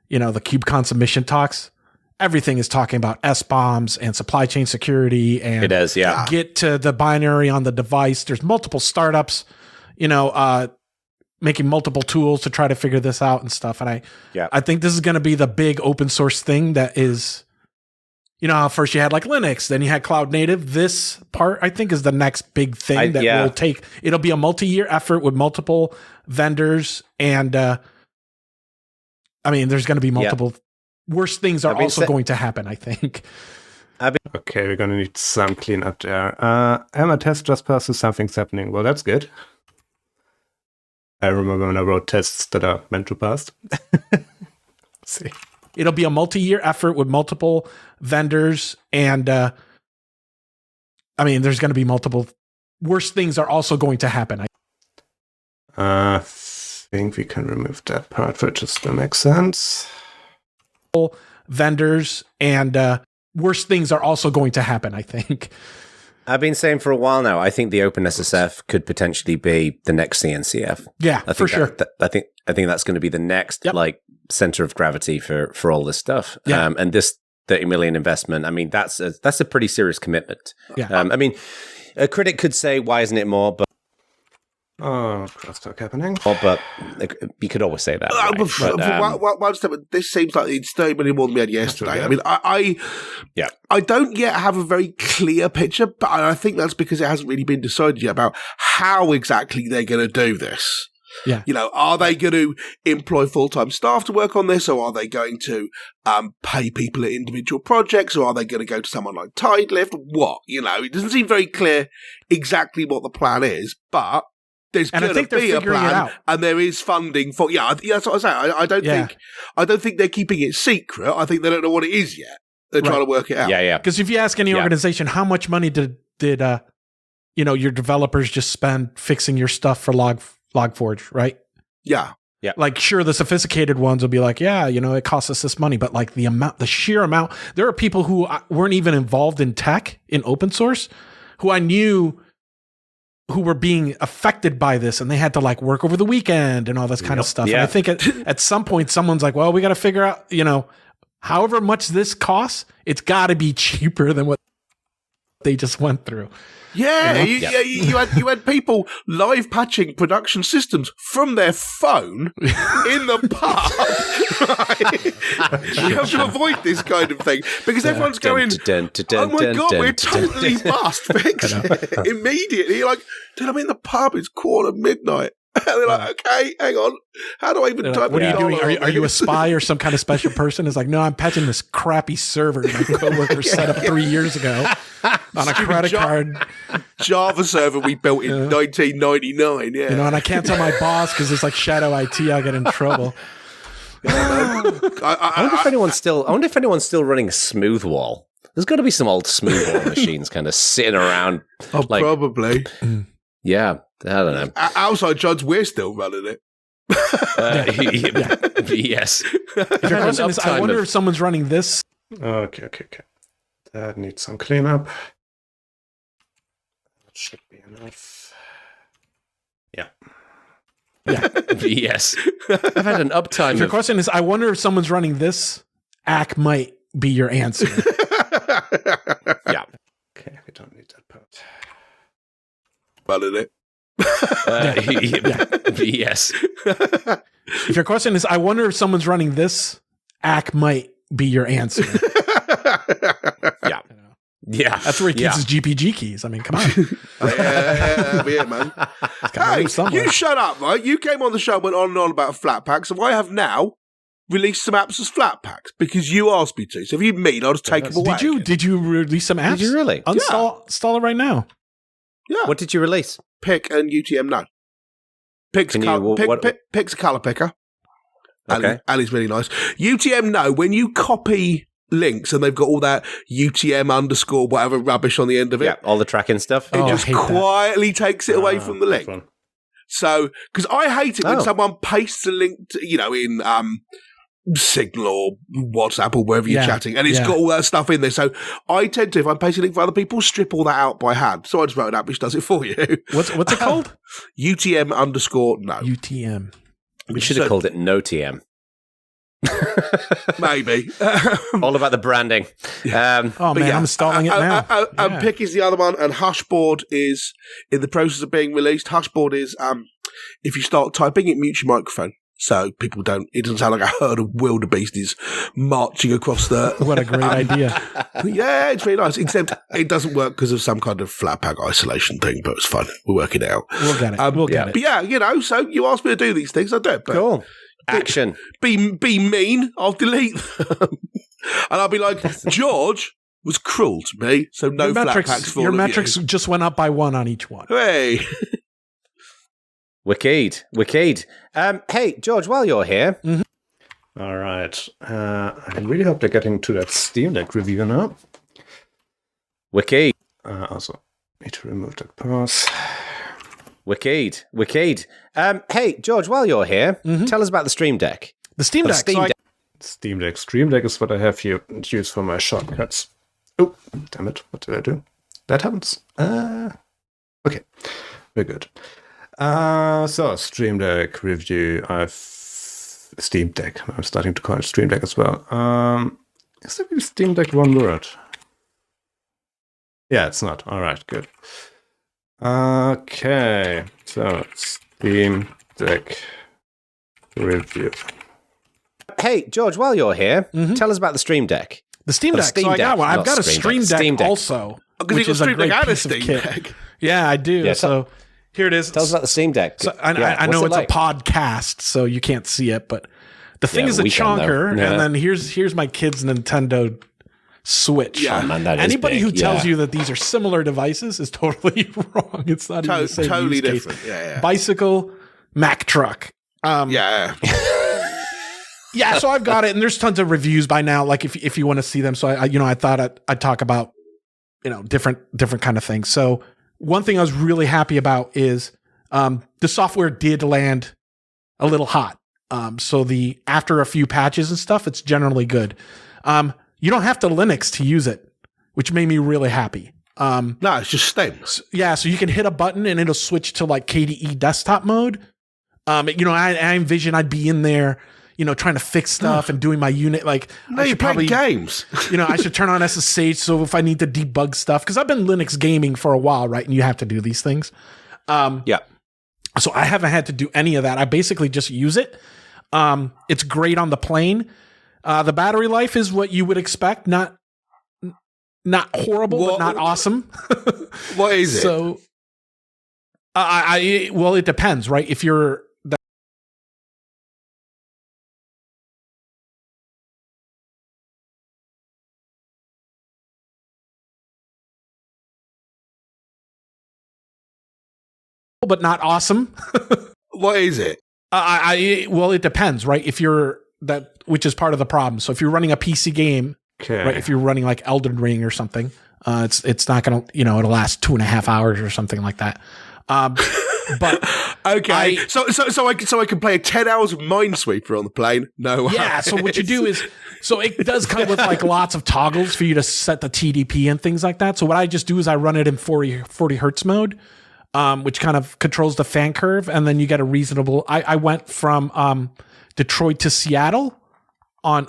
the KubeCon submission talks, everything is talking about SBOMs and supply chain security and It is, yeah. get to the binary on the device. There's multiple startups, making multiple tools to try to figure this out and stuff. And I think this is going to be the big open source thing that is, how first you had like Linux, then you had cloud native. This part, I think, is the next big thing that will take. It'll be a multi-year effort with multiple vendors, and there's going to be multiple. Worse things are also going to happen, I think. Okay, we're gonna need some cleanup there. Emma test just passes, something's happening. Well, that's good. I remember when I wrote tests that are meant to pass. Let's see. It'll be a multi-year effort with multiple vendors, and there's going to be multiple. Worse things are also going to happen. I think we can remove that part for it just to make sense. Vendors, and worse things are also going to happen, I think. I've been saying for a while now, I think the OpenSSF could potentially be the next CNCF. Yeah, for sure. I think that's going to be the next center of gravity for all this stuff. Yeah. And this 30 million investment, I mean, that's a pretty serious commitment. Yeah. A critic could say, why isn't it more? But crosstalk happening. but you could always say that. Right? This seems like it's 30 million more than we had yesterday. I mean, I don't yet have a very clear picture, but I think that's because it hasn't really been decided yet about how exactly they're going to do this. Yeah. Are they going to employ full-time staff to work on this, or are they going to pay people at individual projects, or are they going to go to someone like Tidelift? What? It doesn't seem very clear exactly what the plan is, but there's going to be a plan, and there is funding for. Yeah, that's what I say. I don't think they're keeping it secret. I think they don't know what it is yet. They're trying to work it out. Yeah. Because if you ask any organization, how much money did your developers just spend fixing your stuff for Log4j, right? Yeah. Yeah. Like, sure, the sophisticated ones will be like, it costs us this money, but like the sheer amount, there are people who weren't even involved in tech, in open source, who I knew who were being affected by this, and they had to like work over the weekend and all this kind of stuff. Yeah. And I think at some point someone's like, well, we got to figure out, however much this costs, it's got to be cheaper than what they just went through. Yeah, you had people live patching production systems from their phone in the pub. Right? You have to avoid this kind of thing because everyone's going, "Oh my god, we're totally must fix it immediately." You're like, "Dude, I'm in the pub. It's 12:45." And they're like, okay, hang on. How do I even type? What are you doing? Are you a spy or some kind of special person? It's like, no, I'm patching this crappy server my coworker set up 3 years ago on a credit card. Java server we built in 1999. Yeah, and I can't tell my boss because it's like shadow IT. I'll get in trouble. I wonder if anyone's still running Smoothwall. There's got to be some old Smoothwall machines kind of sitting around. Oh, probably. Yeah. I don't know. Outside Judge, we're still running it. Yes. I wonder if someone's running this. Okay. That needs some cleanup. That should be enough. Yeah. Yes. I've had an uptime. If your question is, I wonder if someone's running this, ACK might be your answer. Yeah. Okay, we don't need that part. Running it. Yes. If your question is, I wonder if someone's running this, ACK might be your answer. Yeah. That's where he keeps his GPG keys. I mean, come on. That'd be it, man. Hey, you shut up, right? You came on the show, went on and on about Flatpak, so I have now release some apps as flat packs because you asked me to. So if you mean, I'll just take them away. Did you release some apps? Did you really? Install it right now. Yeah. What did you release? Pick and UTM no. Pick's a color picker. Okay. And it's really nice. UTM no, when you copy links and they've got all that UTM underscore whatever rubbish on the end of it. Yeah, all the tracking stuff. It just quietly takes it away from the link. So, because I hate it when someone pastes a link, in Signal or WhatsApp or wherever you're chatting, and it's got all that stuff in there. So I tend to, if I'm pasting a link for other people, strip all that out by hand. So I just wrote an app which does it for you. What's it called? UTM underscore no. UTM. We should have called it No TM. Maybe. All about the branding. I'm installing it now. And Pick is the other one, and Hushboard is in the process of being released. Hushboard is, if you start typing, it mutes your microphone. So people it doesn't sound like a herd of wildebeesties marching across the... What a great idea. Yeah, it's really nice, except it doesn't work because of some kind of flat pack isolation thing, but it's fun. We're working it out. We'll get it. We'll get it. But yeah, so you asked me to do these things, I do it. But cool. Action. Be mean, I'll delete them. And I'll be like, George was cruel to me, so no flat packs for your metrics just went up by 1 on each one. Hey. Wicked. Hey, George, while you're here. Mm-hmm. All right. I really hope they're getting to that Steam Deck review now. Wicked. Also, need to remove that pass. Wicked. Hey, George, while you're here, tell us about the Stream Deck. The Steam Deck. Steam Deck. Stream Deck is what I have here to use for my shortcuts. Oh, damn it. What did I do? That happens. Okay. We're good. So, Stream Deck review. Steam Deck. I'm starting to call it Stream Deck as well. Is the Steam Deck one word? Yeah, it's not. All right, good. Okay, so Steam Deck review. Hey, George, while you're here, tell us about the Stream Deck. The Steam Deck. I got one. I've got a Stream Deck also, which is a great piece of kit. Yeah, I do. Yeah, so here it is. Tell us about the Steam Deck. So I know it's a podcast, so you can't see it, but the thing is a chonker, and then here's my kid's Nintendo Switch. Yeah, man, that anybody is big. who tells you that these are similar devices is totally wrong. It's not even the same totally use case. different. Yeah. Bicycle, Mack truck. Yeah. Yeah, so I've got it, and there's tons of reviews by now. Like if you want to see them, so I thought I'd talk about different kind of things. So one thing I was really happy about is the software did land a little hot. So after a few patches and stuff, it's generally good. You don't have to Linux to use it, which made me really happy. No, it's just stems. Yeah, so you can hit a button and it'll switch to like KDE desktop mode. I envision I'd be in there, trying to fix stuff and doing my unit. Like, no, you play games. I should turn on SSH so if I need to debug stuff, because I've been Linux gaming for a while, right? And you have to do these things. Yeah. So I haven't had to do any of that. I basically just use it. It's great on the plane. The battery life is what you would expect, not horrible, but not awesome. What is it? So, well, it depends, right? If you're but not awesome. What is it? Well, it depends, right? If you're which is part of the problem. So if you're running a PC game, right? If you're running like Elden Ring or something, it's not gonna, it'll last 2.5 hours or something like that. But okay, so I can play 10 hours of Minesweeper on the plane. No, yeah. So what you do is, so it does come with like lots of toggles for you to set the TDP and things like that. So what I just do is I run it in 40 hertz mode, which kind of controls the fan curve, and then you get a reasonable. I went from Detroit to Seattle on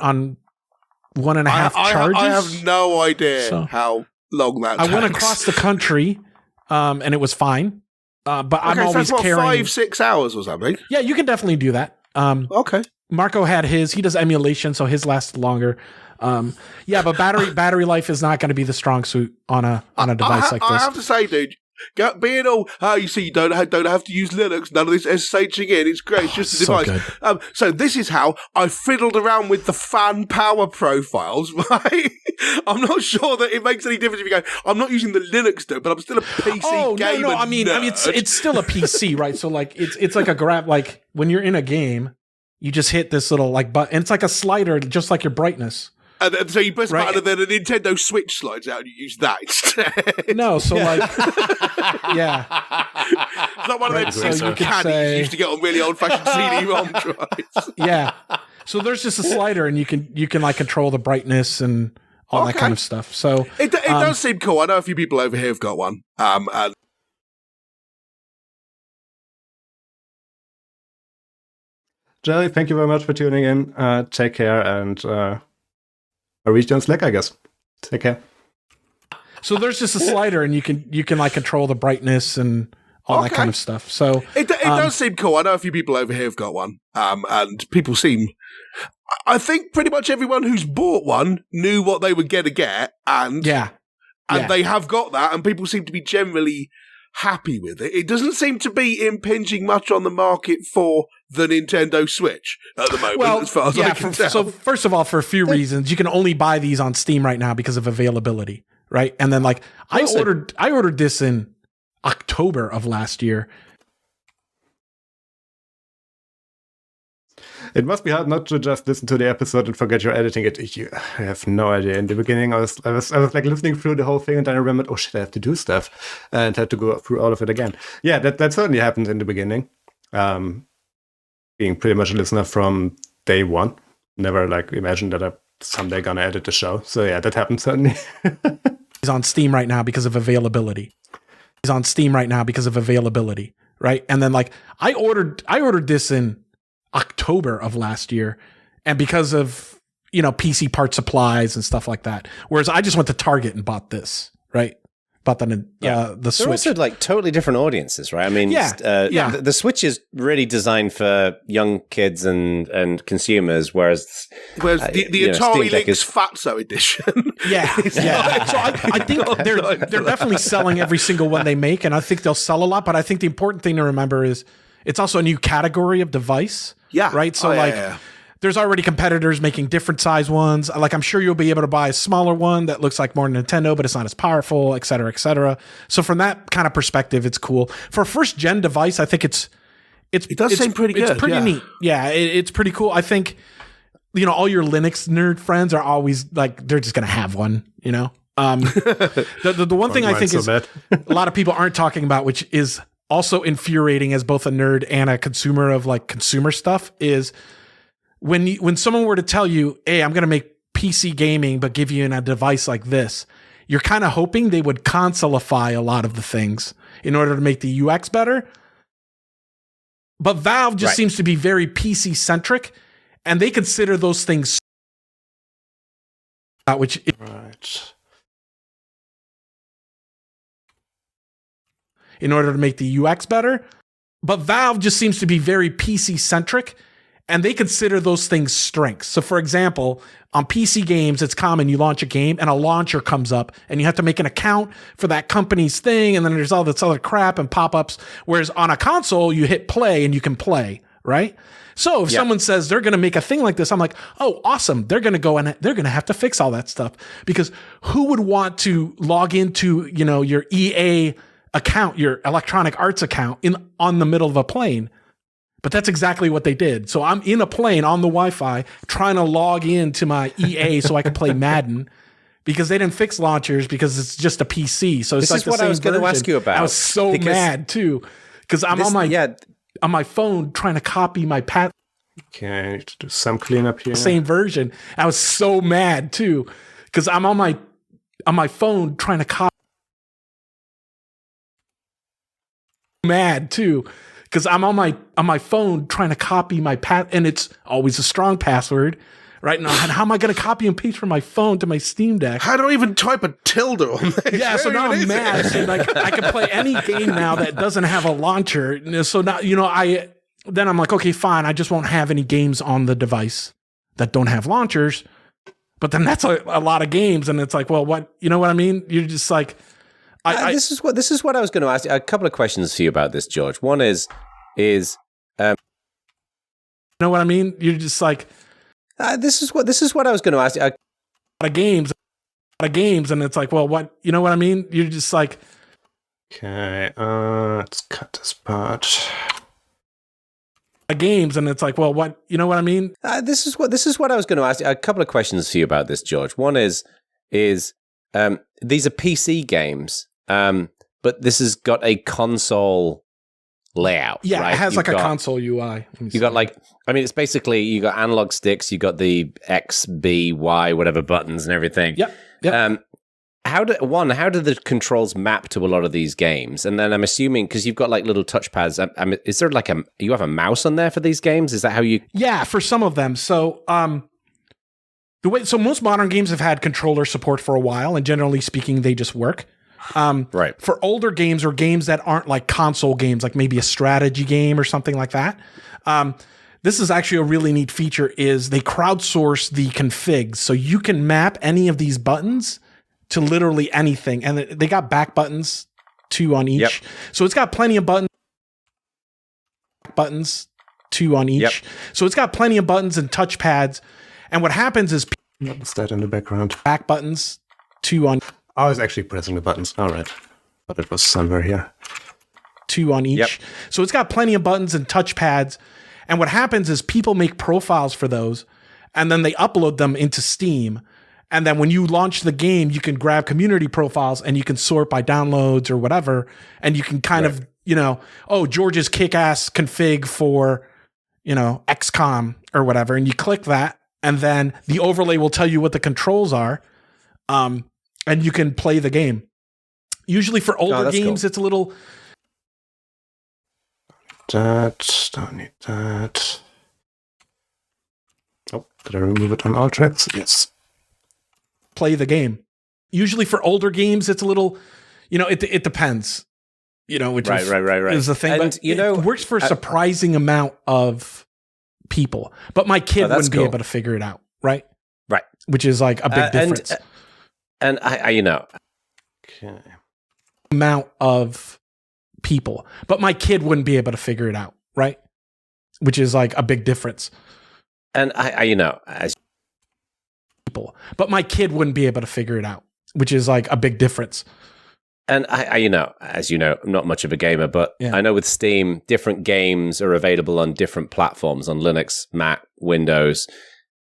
1.5 charges. I have no idea how long that takes. I went across the country, and it was fine. But I'm always so carrying 5-6 hours or something. Yeah, you can definitely do that. Okay. Marco had his. He does emulation, so his lasts longer. Yeah, but battery life is not going to be the strong suit on a device like this. I have to say, dude, Being all, you see, you don't have to use Linux, none of this SSHing in, it's great, it's just a so device. So this is how I fiddled around with the fan power profiles, right? I'm not sure that it makes any difference if you go, I'm not using the Linux but I'm still a PC gamer. No, I mean, it's still a PC, right? So like, it's like a grab, like when you're in a game, you just hit this little like button, and it's like a slider, just like your brightness. And so you press a button, and then a Nintendo Switch slides out, and you use that instead. No, so like, yeah, it's not one of those so caddies you used to get on really old-fashioned CD-ROM drives. Yeah, so there's just a slider, and you can like control the brightness and all that kind of stuff. So it does seem cool. I know a few people over here have got one. And Jerry, thank you very much for tuning in. Take care, and I'll reach you on Slack, I guess. Take care. So there's just a slider, and you can like control the brightness and all that kind of stuff. So it does seem cool. I know a few people over here have got one, and people seem. I think pretty much everyone who's bought one knew what they were going to get, and they have got that, and people seem to be generally happy with it. It doesn't seem to be impinging much on the market for the Nintendo Switch at the moment, as far as I can tell. So first of all, for a few reasons, you can only buy these on Steam right now because of availability, right? And then like I ordered this in October of last year. It must be hard not to just listen to the episode and forget you're editing it. I have no idea. In the beginning, I was like listening through the whole thing, and then I remembered, oh shit, I have to do stuff, and had to go through all of it again. Yeah, that certainly happened in the beginning. Being pretty much a listener from day one, never like imagined that I'm someday gonna edit the show. So yeah, that happened certainly. He's on Steam right now because of availability. Right? And then like I ordered this in October of last year, and because of PC part supplies and stuff like that. Whereas I just went to Target and bought this, right? Bought the Switch. They're also like totally different audiences, right? I mean, the Switch is really designed for young kids and consumers, whereas the Atari Lynx Fatso edition. So I think they're definitely selling every single one they make, and I think they'll sell a lot. But I think the important thing to remember is it's also a new category of device. Yeah. Right. So there's already competitors making different size ones. Like I'm sure you'll be able to buy a smaller one that looks like more Nintendo, but it's not as powerful, et cetera, et cetera. So from that kind of perspective, it's cool. For a first gen device, I think it does seem pretty good. It's pretty neat. Yeah, it's pretty cool. I think, all your Linux nerd friends are always like, they're just going to have one, The one thing I think is a lot of people aren't talking about, which is also infuriating as both a nerd and a consumer of like consumer stuff, is when someone were to tell you, hey, I'm going to make PC gaming, but give you a device like this, you're kind of hoping they would consoleify a lot of the things in order to make the UX better. But Valve just seems to be very PC centric, and they consider those things in order to make the UX better. But Valve just seems to be very PC centric, and they consider those things strengths. So for example, on PC games, it's common you launch a game and a launcher comes up and you have to make an account for that company's thing. And then there's all this other crap and pop-ups. Whereas on a console, you hit play and you can play, right? So if someone says they're going to make a thing like this, I'm like, oh, awesome. They're going to go and they're going to have to fix all that stuff, because who would want to log into, your EA account, your Electronic Arts account on the middle of a plane? But that's exactly what they did. So I'm in a plane on the Wi-Fi trying to log into my EA so I can play Madden, because they didn't fix launchers because it's just a PC. So it's this is what I was going to ask you about. I was so mad too, because I'm on my phone trying to copy my Okay, to do some cleanup here. Same version. I was so mad too, because I'm on my phone trying to copy. Mad too. Because I'm on my phone trying to copy my and it's always a strong password, right? Now, how am I going to copy and paste from my phone to my Steam Deck? How do I even type a tilde on this? Yeah, so now I'm mad. So like I can play any game now that doesn't have a launcher. So now then I'm like, okay, fine. I just won't have any games on the device that don't have launchers. But then that's a lot of games, and it's like, well, what I mean? You're just like, This is what I was going to ask. A couple of questions for you about this, George. One is you know what I mean? You're just like this is what I was going to ask. a lot of games, and it's like, well, what, you know what I mean? You're just like, Okay, let's cut this part. games, and it's like, well, what, you know what I mean? This is what I was going to ask. A couple of questions for you about this, George. One is these are PC games, but this has got a console layout. Yeah, right? it has like a console UI. You got it's basically you got analog sticks, you got the X, B, Y, whatever buttons and everything. Yep. How do the controls map to a lot of these games? And then I'm assuming because you've got like little touchpads, is there like you have a mouse on there for these games? Is that how you? Yeah, for some of them. So most modern games have had controller support for a while, and generally speaking, they just work. Right. For older games or games that aren't like console games, like maybe a strategy game or something like that, this is actually a really neat feature. Is they crowdsource the configs, so you can map any of these buttons to literally anything, and they got back buttons, 2 on each. Yep. So it's got plenty of buttons, 2 on each. Yep. So it's got plenty of buttons and touchpads. And what happens is What's that in the background? back buttons, 2 on I was actually pressing the buttons. All right. But it was somewhere here. 2 on each. Yep. So it's got plenty of buttons and touchpads. And what happens is people make profiles for those, and then they upload them into Steam. And then when you launch the game, you can grab community profiles and you can sort by downloads or whatever. And you can kind of, George's kick-ass config for, XCOM or whatever. And you click that, and then the overlay will tell you what the controls are. And you can play the game. Usually for older games, cool. It's a little... Don't need that. Oh, did I remove it on all tracks? Yes. Play the game. Usually for older games, it's a little, it depends, which Right. is the thing. And, but it works for a surprising amount of people. But my kid wouldn't be able to figure it out, right? Right. Which is like a big difference. And I Okay. Amount of people. But my kid wouldn't be able to figure it out, right? Which is like a big difference. And as people. But my kid wouldn't be able to figure it out, which is like a big difference. And as you know, I'm not much of a gamer, but I know with Steam, different games are available on different platforms, on Linux, Mac, Windows.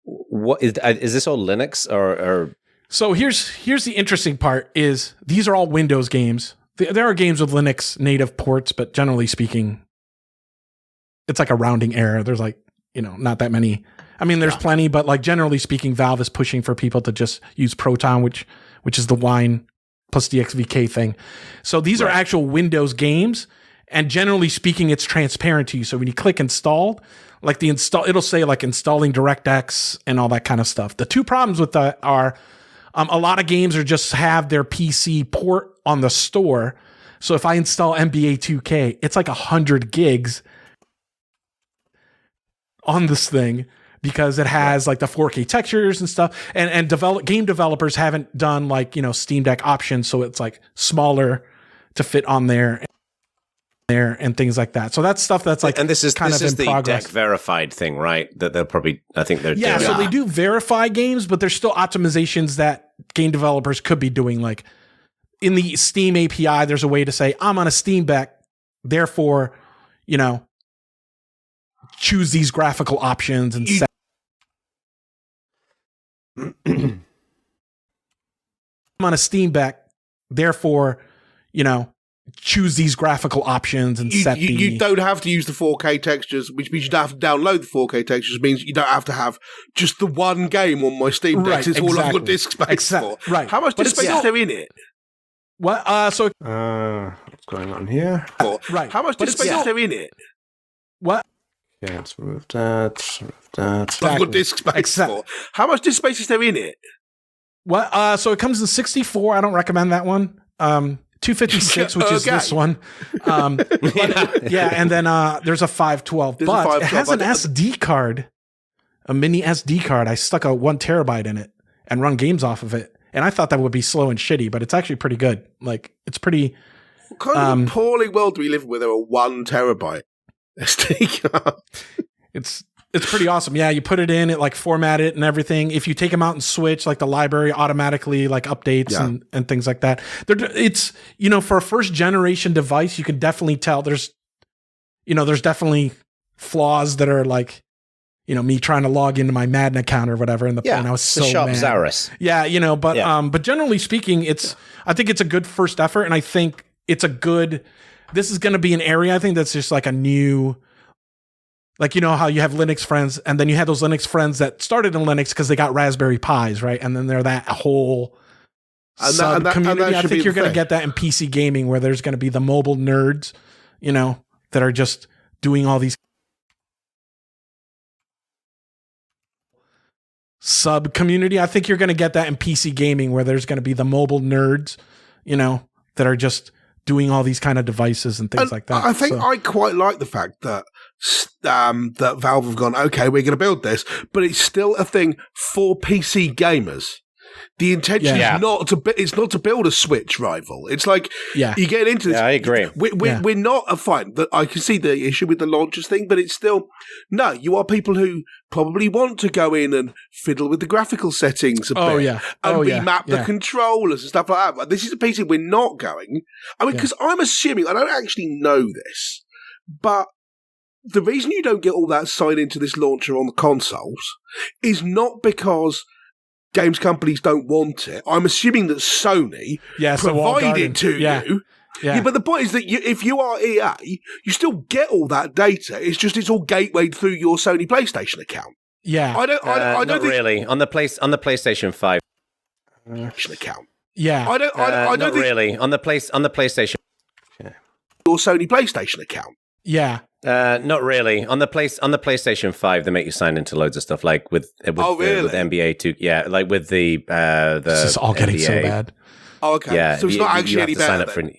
What is this all Linux or? So here's the interesting part: is these are all Windows games. There are games with Linux native ports, but generally speaking, it's like a rounding error. There's like not that many. I mean, there's plenty, but like generally speaking, Valve is pushing for people to just use Proton, which is the Wine plus the XVK thing. So these are actual Windows games, and generally speaking, it's transparent to you. So when you click install, like it'll say like installing DirectX and all that kind of stuff. The two problems with that are a lot of games just have their PC port on the store. So if I install NBA 2K, it's like 100 gigs on this thing, because it has like the 4K textures and stuff, and game developers haven't done like Steam Deck options, so it's like smaller to fit on there and things like that. So that's stuff that's like, and this is the progress. Deck verified thing, right? That they'll probably, I think they're doing. So they do verify games, but there's still optimizations that game developers could be doing. Like in the Steam API, there's a way to say I'm on a Steam Deck, therefore choose these graphical options and set. I'm on a Steam Deck, therefore, choose these graphical options and set the... You don't have to use the 4K textures, which means you don't have to download the 4K textures, means you don't have to have just the one game on my Steam Deck. It's all I've got disk space for. Right. How much disk space is there in it? What? What's going on here? Right. How much disk space is there in it? What? Yeah, let's remove that. I've got disk space for. How much disk space is there in it? What? So it comes in 64. I don't recommend that one. 256, which is this one. And then there's a 512. But it has an SD card, a mini SD card. I stuck a 1 terabyte in it and run games off of it. And I thought that would be slow and shitty, but it's actually pretty good. Like, it's pretty. What kind of appalling world do we live in where there are 1 terabyte SD card? It's pretty awesome. Yeah, you put it in, it like format it and everything. If you take them out and switch, like the library automatically like updates and things like that. It's, you know, for a first generation device, you can definitely tell there's definitely flaws that are like, you know, me trying to log into my Madden account or whatever in the plane. I was so sharp mad. Zarus. Yeah, you know, but generally speaking, I think it's a good first effort, and I think it's this is going to be an area, I think, that's just like a new, like, you know how you have Linux friends, and then you had those Linux friends that started in Linux because they got Raspberry Pis, right? And then they're that whole sub community. I think you're going to get that in PC gaming, where there's going to be the mobile nerds, you know, that are just doing all these sub community. I think you're going to get that in PC gaming, where there's going to be the mobile nerds, you know, that are just doing all these kind of devices and things like that. I think I quite like the fact that that Valve have gone, okay, we're going to build this, but it's still a thing for PC gamers. The intention is not to build a Switch rival. It's like you get into this. Yeah, I agree. We're not fine. I can see the issue with the launchers thing, but it's still you are people who probably want to go in and fiddle with the graphical settings a bit, and remap the controllers and stuff like that. But this is a PC we're not going. I mean, because I'm assuming, I don't actually know this, but the reason you don't get all that sign into this launcher on the consoles is not because games companies don't want it. I'm assuming that Sony provide it to you. Yeah, but the point is that if you are EA, you still get all that data. It's just it's all gatewayed through your Sony PlayStation account. Yeah, I don't not really on the PlayStation 5 account. Yeah, I don't not think really on the PlayStation. Your Sony PlayStation account. Yeah. Not really on the PlayStation 5. They make you sign into loads of stuff, like with NBA 2. Yeah, like with the this is all getting NBA. so bad. Oh, okay. Yeah, so it's not actually any better. Fair.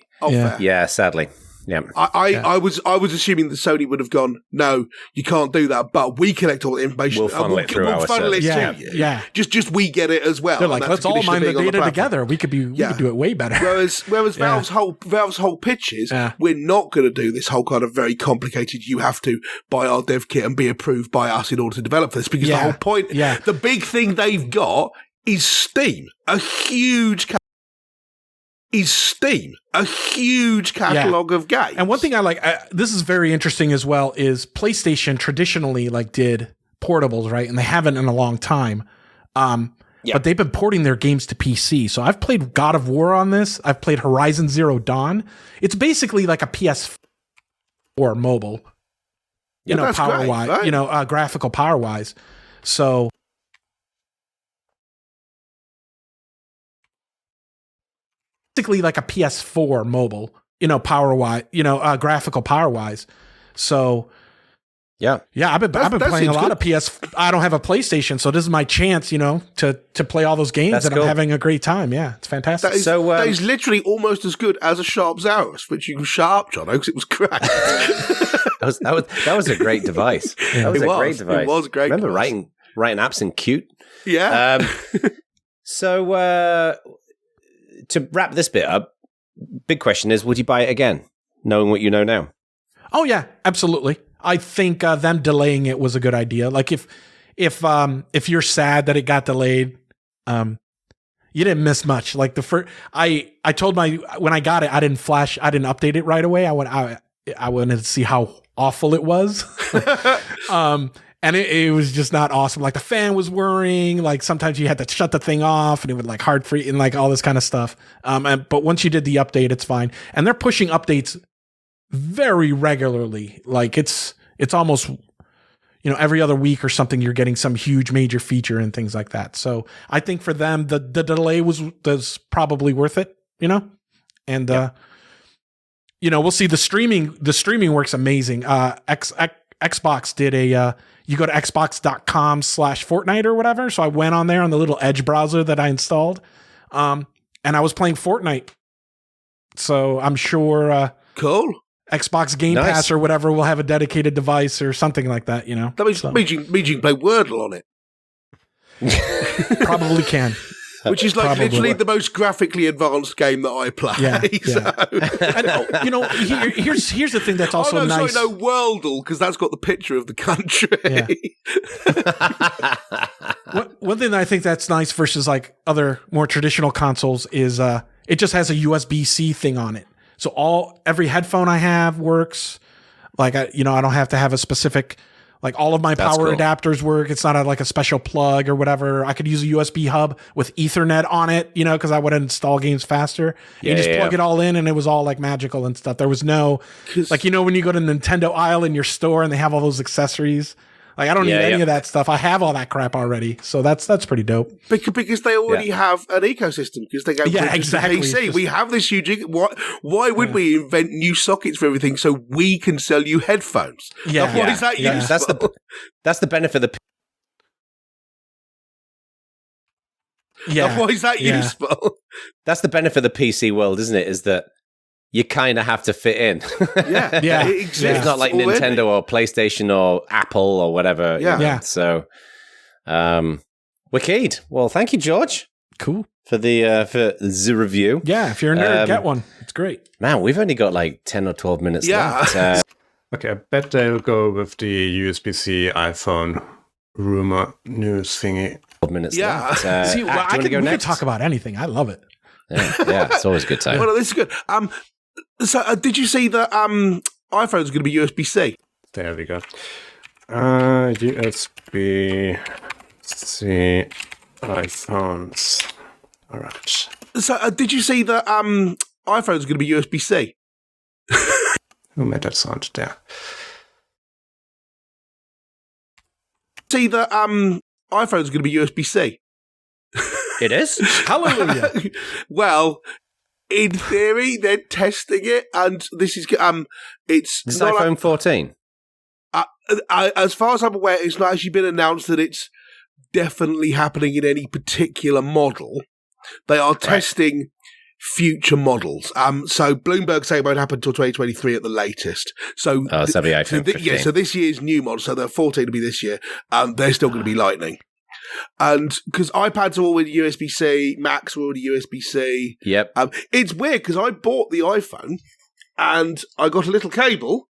Yeah, sadly. Yeah. I was assuming that Sony would have gone, no, you can't do that, but we collect all the information. We'll funnel it through our funnel it service. to you. Yeah. Just we get it as well. They're like, let's all mine the data together. We could do it way better. Whereas Valve's whole pitch is, we're not going to do this whole kind of very complicated, you have to buy our dev kit and be approved by us in order to develop this, because the whole point, the big thing they've got is Steam, a huge catalog of games. And one thing I like, this is very interesting as well, is PlayStation traditionally did portables, right? And they haven't in a long time. But they've been porting their games to PC. So I've played God of War on this. I've played Horizon Zero Dawn. It's basically like a PS4 mobile, power wise, right? Graphical power wise. So basically like a PS4 mobile, power wise, graphical power wise. So yeah, I've been playing a lot of PS. I don't have a PlayStation, so this is my chance, to play all those games, and I'm having a great time. Yeah, it's fantastic. That is literally almost as good as a Sharp Zarus, which you can sharp, John, because it was cracked. that was a great device. That was a great device. It was a great. Remember writing apps in Qt? Yeah. So to wrap this bit up, big question is: would you buy it again, knowing what you know now? Oh yeah, absolutely. I think them delaying it was a good idea. Like if you're sad that it got delayed, you didn't miss much. Like I told when I got it, I didn't update it right away. I wanted to see how awful it was. And it was just not awesome. Like the fan was whirring. Like sometimes you had to shut the thing off, and it would hard free and all this kind of stuff. But once you did the update, it's fine. And they're pushing updates very regularly. Like it's almost, every other week or something, you're getting some huge major feature and things like that. So I think for them, the delay was probably worth it, and, we'll see the streaming works amazing. Xbox did you go to xbox.com/Fortnite or whatever. So I went on there on the little Edge browser that I installed. And I was playing Fortnite. So I'm sure, cool. Xbox Game Pass or whatever will have a dedicated device or something like that, That means you can play Wordle on it. Probably can. which is like Probably. literally the most graphically advanced game that I play. Yeah, So. And, here's the thing that's also nice. Sorry, no, Worldle, because that's got the picture of the country. Yeah. One thing that I think that's nice versus like other more traditional consoles is it just has a USB-C thing on it. So every headphone I have works. Like I don't have to have a specific, like all of my power adapters work. It's not like a special plug or whatever. I could use a USB hub with Ethernet on it, because I would install games faster. You just plug it all in and it was all like magical and stuff. There was no, like, when you go to Nintendo aisle in your store and they have all those accessories. Like I don't need any of that stuff. I have all that crap already. So that's pretty dope. Because they already have an ecosystem. Because they go, exactly. PC. We have this huge. Why would we invent new sockets for everything so we can sell you headphones? Yeah. Why is that useful? That's the benefit of the. Why is that useful? That's the benefit of the PC world, isn't it? Is that you kind of have to fit in. Yeah. It exists. It's not like already. Nintendo or PlayStation or Apple or whatever. Yeah. So, wicked. Well, thank you, George. Cool. For the review. Yeah, if you're a nerd, get one. It's great. Man, we've only got like 10 or 12 minutes left. Okay, I bet they'll go with the USB-C iPhone rumor news thingy. 12 minutes left. See, we can talk about anything. I love it. Yeah, it's always a good time. Well, this is good. So, did you see that iPhone's going to be USB-C? There we go. USB-C iPhones. All right. So, did you see that iPhone's going to be USB-C? Who made that sound there? See that iPhone's going to be USB-C? It is? Hallelujah. Well, in theory, they're testing it, and this is it's This is not iPhone 14. as far as I'm aware, it's not actually been announced that it's definitely happening in any particular model. They are testing future models. So Bloomberg say it won't happen until 2023 at the latest. So that'll be iPhone 15. so this year's new model, so they're 14 to be this year, they're still going to be Lightning. And because iPads are already USB-C, Macs are already USB-C. Yep. It's weird because I bought the iPhone and I got a little cable,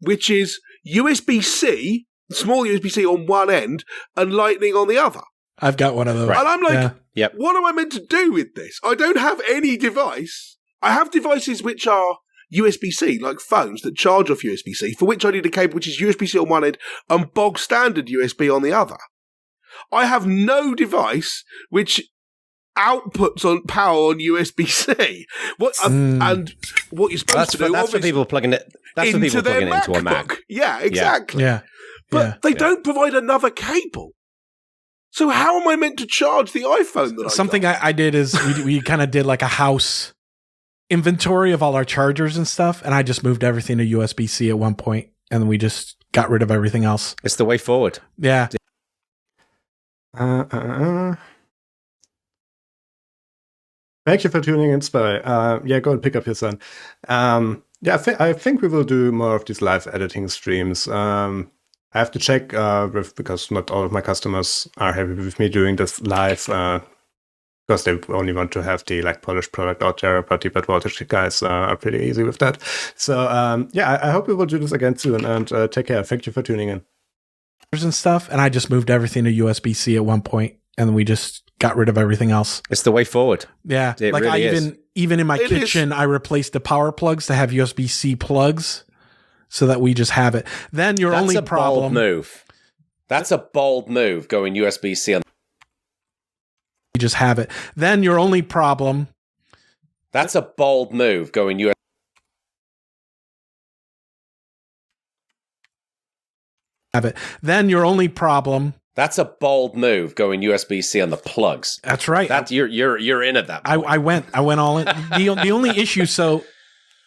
which is USB-C, small USB-C on one end and Lightning on the other. I've got one of those. And I'm like, Yep. what am I meant to do with this? I don't have any device. I have devices which are USB-C, like phones that charge off USB-C, for which I need a cable which is USB-C on one end and bog standard USB on the other. I have no device which outputs on power on USB-C. And what you're supposed to do? That's for people plugging it. That's for people plugging it into a Mac. Yeah, exactly. Yeah. But they don't provide another cable. So how am I meant to charge the iPhone that Something I did is we kind of did like a house inventory of all our chargers and stuff, and I just moved everything to USB-C at one point, and then we just got rid of everything else. It's the way forward. Yeah. Thank you for tuning in, Spy. Go and pick up your son. I think we will do more of these live editing streams. I have to check because not all of my customers are happy with me doing this live because they only want to have the polished product out there. But the Bad Voltage guys are pretty easy with that. So I hope we will do this again soon. And take care. Thank you for tuning in. And stuff, and I just moved everything to USB-C at one point, and then we just got rid of everything else. It's the way forward. Yeah, It really is. even in my kitchen, I replaced the power plugs to have USB-C plugs, so that we just have it. Then your That's only a problem. bold move. That's a bold move. Going USB-C on. We just have it. Then your only problem. That's a bold move. Going USB. Have it. Then your only problem. That's a bold move. Going USB-C on the plugs. That's right. That you're in at that point. I went all in. The only issue. So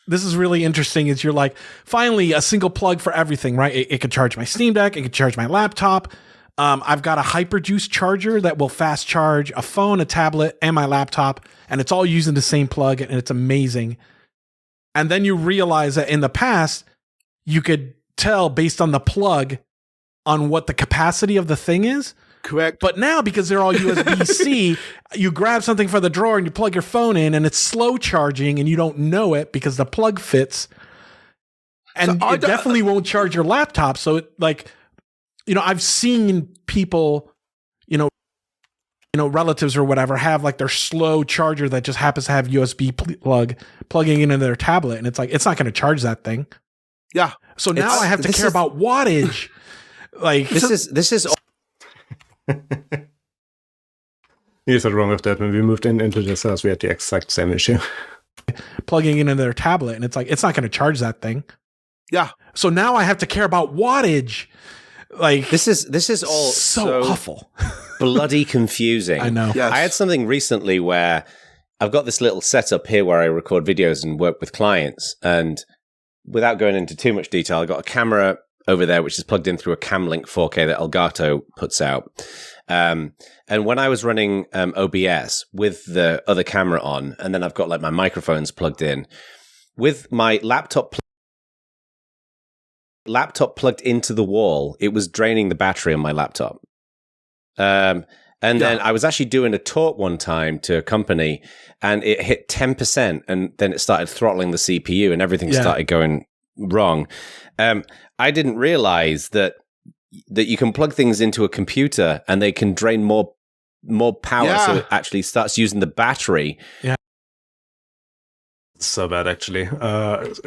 this is really interesting. Is you're like finally a single plug for everything, right? It could charge my Steam Deck. It could charge my laptop. I've got a Hyperjuice charger that will fast charge a phone, a tablet, and my laptop, and it's all using the same plug, and it's amazing. And then you realize that in the past, you could tell based on the plug on what the capacity of the thing is. Correct. But now, because they're all USB-C, you grab something from the drawer and you plug your phone in, and it's slow charging, and you don't know it because the plug fits. And So it definitely won't charge your laptop. So, I've seen people, relatives or whatever, have like their slow charger that just happens to have USB plugging into their tablet, and it's like it's not going to charge that thing. Yeah. So now I have to care about wattage. Like this is. You're not wrong with that. When we moved into this house, we had the exact same issue. Plugging it into their tablet, and it's like it's not going to charge that thing. Yeah. So now I have to care about wattage. Like this is all so awful. Bloody confusing. I know. Yes. I had something recently where I've got this little setup here where I record videos and work with clients, and without going into too much detail, I got a camera over there which is plugged in through a Camlink 4K that Elgato puts out. And when I was running OBS with the other camera on, and then I've got like my microphones plugged in, with my laptop plugged into the wall, it was draining the battery on my laptop. Then I was actually doing a talk one time to a company, and it hit 10%, and then it started throttling the CPU, and everything started going wrong. I didn't realize that you can plug things into a computer and they can drain more power, so it actually starts using the battery. Yeah. So bad, actually.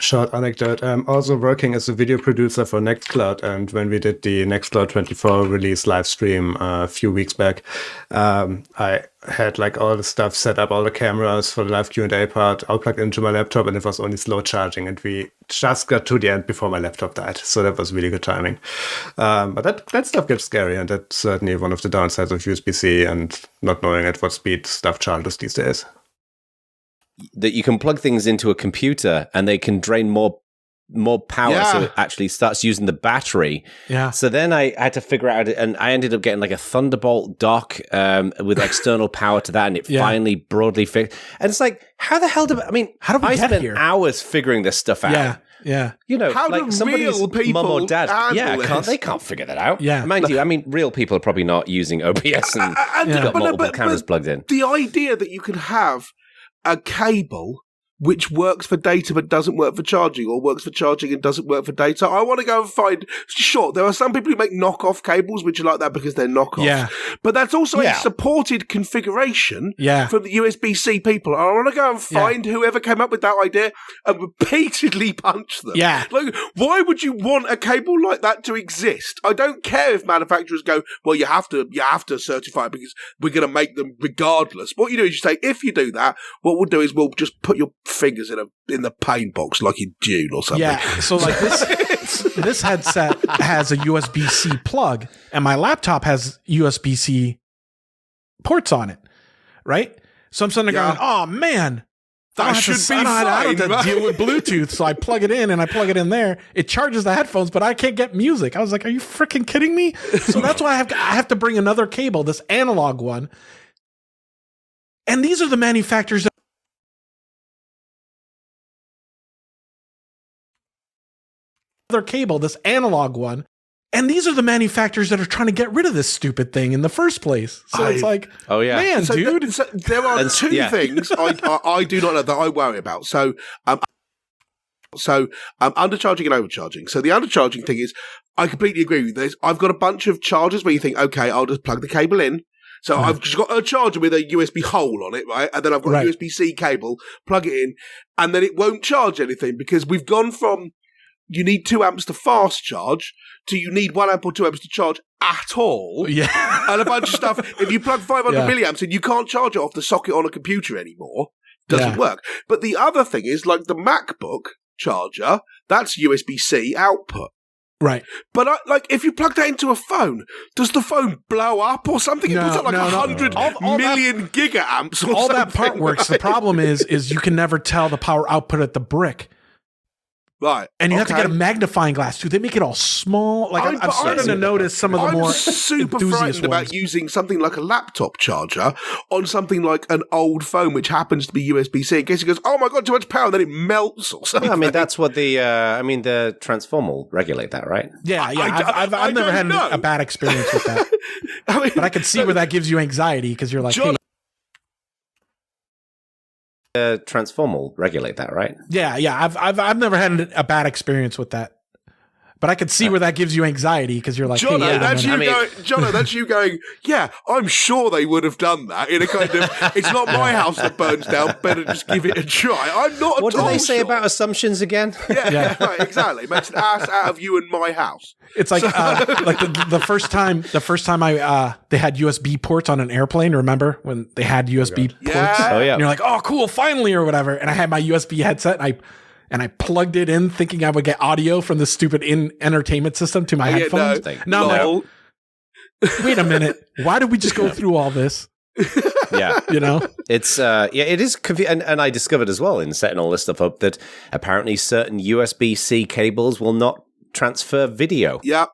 Short anecdote. I'm also working as a video producer for Nextcloud, and when we did the Nextcloud 24 release live stream a few weeks back, I had like all the stuff set up, all the cameras for the live Q&A part, all plugged into my laptop, and it was only slow charging, and we just got to the end before my laptop died. So that was really good timing. But that stuff gets scary, and that's certainly one of the downsides of USB-C and not knowing at what speed stuff charges these days. That you can plug things into a computer and they can drain more power, so it actually starts using the battery. Yeah. So then I had to figure out, and I ended up getting like a Thunderbolt dock with external power to that, and it finally broadly fixed. And it's like, how the hell how do we I get spent here? hours figuring this stuff out. Yeah. How like do somebody's real people mum or dad, handle they can't figure that out. Yeah. Mind you, I mean, real people are probably not using OBS and got multiple cameras plugged in. The idea that you can have a cable which works for data but doesn't work for charging, or works for charging and doesn't work for data. I want to go and find... Sure, there are some people who make knockoff cables which are like that because they're knockoff. Yeah. But that's also a supported configuration from the USB-C people. I want to go and find whoever came up with that idea and repeatedly punch them. Yeah. Like, why would you want a cable like that to exist? I don't care if manufacturers go, well, you have to certify it because we're going to make them regardless. What you do is you say, if you do that, what we'll do is we'll just put your fingers in the paint box like in Dune or something. Yeah, so like this headset has a USB-C plug, and my laptop has USB-C ports on it, right? So I'm sitting there going, oh man, that should be fine. I don't have to deal with Bluetooth, so I plug it in and I plug it in there. It charges the headphones, but I can't get music. I was like, are you freaking kidding me? So that's why I have to bring another cable, this analog one. And these are the manufacturers that cable, this analog one, and these are the manufacturers that are trying to get rid of this stupid thing in the first place. So it's like, man, dude. There are two things I do not know that I worry about. So undercharging and overcharging. So the undercharging thing is, I completely agree with this. I've got a bunch of chargers where you think, okay, I'll just plug the cable in. So I've just got a charger with a USB hole on it, right? And then I've got a USB-C cable, plug it in, and then it won't charge anything because we've gone from you need 2 amps to fast charge to you need 1 amp or 2 amps to charge at all. Yeah. And a bunch of stuff. If you plug 500 milliamps in, you can't charge it off the socket on a computer anymore. Doesn't work. But the other thing is, like the MacBook charger, that's USB-C output. Right. But if you plug that into a phone, does the phone blow up or something? It puts out like 100 million gigaamps or all something. That part works. The problem is you can never tell the power output at the brick. Right. And you have to get a magnifying glass too. They make it all small. Like I'm starting to notice some of the more super enthusiast frightened about ones. using something like a laptop charger on something like an old phone, which happens to be USB-C. In case it goes, oh my god, too much power, and then it melts or something. I mean, that's what the the transformer will regulate that, right? Yeah. I've never had a bad experience with that. But I can see where that gives you anxiety because you're like, John, The transformer will regulate that, right? Yeah. I've never had a bad experience with that. But I can see where that gives you anxiety because you're like, Jono, that's you going, yeah, I'm sure they would have done that in a kind of, it's not my house that burns down, better just give it a try. I'm not What do they say about assumptions again? Yeah, right, exactly. It makes an ass out of you and my house. It's like the first time they had USB ports on an airplane. Remember when they had USB ports? Yeah. Oh yeah. And you're like, oh, cool, finally, or whatever. And I had my USB headset, and I plugged it in, thinking I would get audio from the stupid entertainment system to my headphones. No, I'm like, wait a minute, why did we just go through all this? Yeah. You know, It's it is and I discovered as well in setting all this stuff up that apparently certain USB-C cables will not transfer video. Yeah.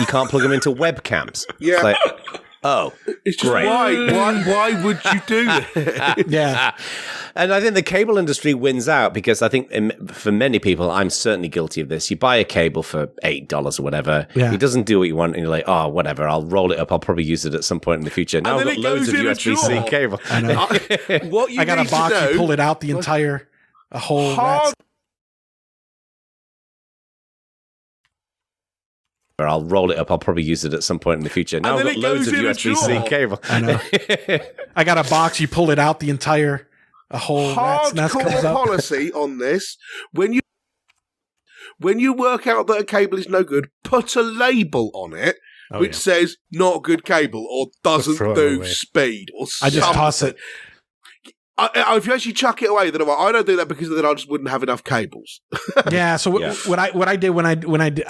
You can't plug them into webcams. Yeah. It's like, oh, It's just great. why would you do that? yeah. And I think the cable industry wins out because I think for many people, I'm certainly guilty of this. You buy a cable for $8 or whatever. Yeah. It doesn't do what you want. And you're like, oh, whatever. I'll roll it up. I'll probably use it at some point in the future. Now I've got loads of USB-C cable. I know. What you I got need a box. to do, You pull it out, the entire whole. hard Or I'll roll it up. I'll probably use it at some point in the future. Now I've got loads of USB-C cable. I know. I got a box. You pull it out, the entire whole rat's nest comes hardcore up. policy on this. When you work out that a cable is no good, put a label on it which says not good cable or doesn't Throw it do away. speed or I just toss it. If you actually chuck it away, then I don't do that because then I just wouldn't have enough cables. Yeah. So what I did when I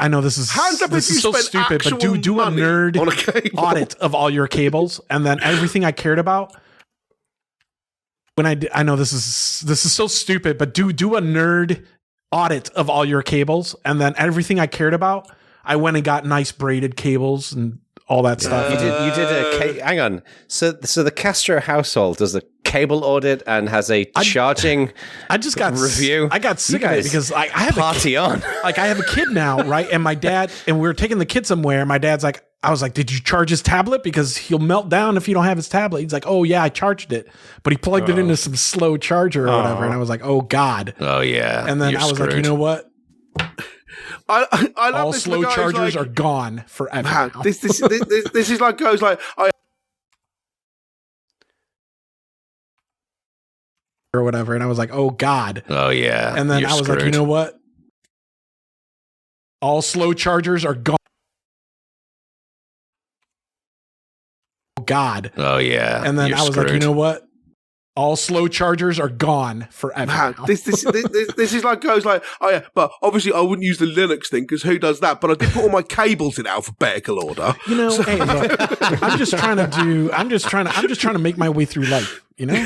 know this is Hands up if you so spent stupid, but actual do a money nerd on a cable. audit of all your cables, and then everything I cared about. When I know this is so stupid, but do a nerd audit of all your cables, and then everything I cared about, I went and got nice braided cables and all that stuff. You did hang on. So the Castro household does a cable audit and has a charging I just got review. I got sick of it because I have party on. Like I have a kid now, right? And my dad, and we were taking the kid somewhere. My dad's like, I was like, did you charge his tablet? Because he'll melt down if you don't have his tablet. He's like, oh yeah, I charged it, but he plugged it into some slow charger or whatever. And I was like, oh God. Oh yeah. And then I was like, you know what? I love All this. slow The guy's chargers like, are gone forever. Man, now. this is like goes like or whatever. And I was like, oh God. Oh yeah. And then I was like, you know what? All slow chargers are gone. Oh God. Oh yeah. And then I was like, you know what? All slow chargers are gone forever. Man, now. this is like goes like, oh yeah, but obviously I wouldn't use the Linux thing because who does that? But I did put all my cables in alphabetical order. You know, hey, look, I'm just trying to make my way through life. You know,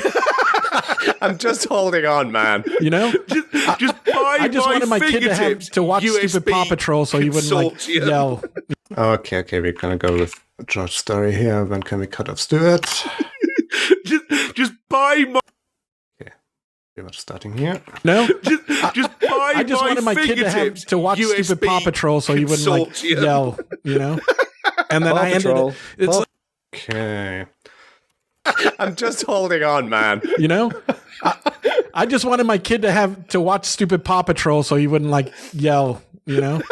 I'm just holding on, man. you know. Just buy I just wanted my kid to watch Stupid Paw Patrol, so he wouldn't like yell. Okay, we're gonna go with George's story here. When can we cut off Stuart? just buy my. Pretty much starting here. No, Just buy. I just wanted my kid to watch Stupid Paw Patrol, so he wouldn't like yell. You know, and then I ended it. It's like, Okay. I'm just holding on, man. you know. I just wanted my kid to watch Stupid Paw Patrol, so he wouldn't like yell. You know.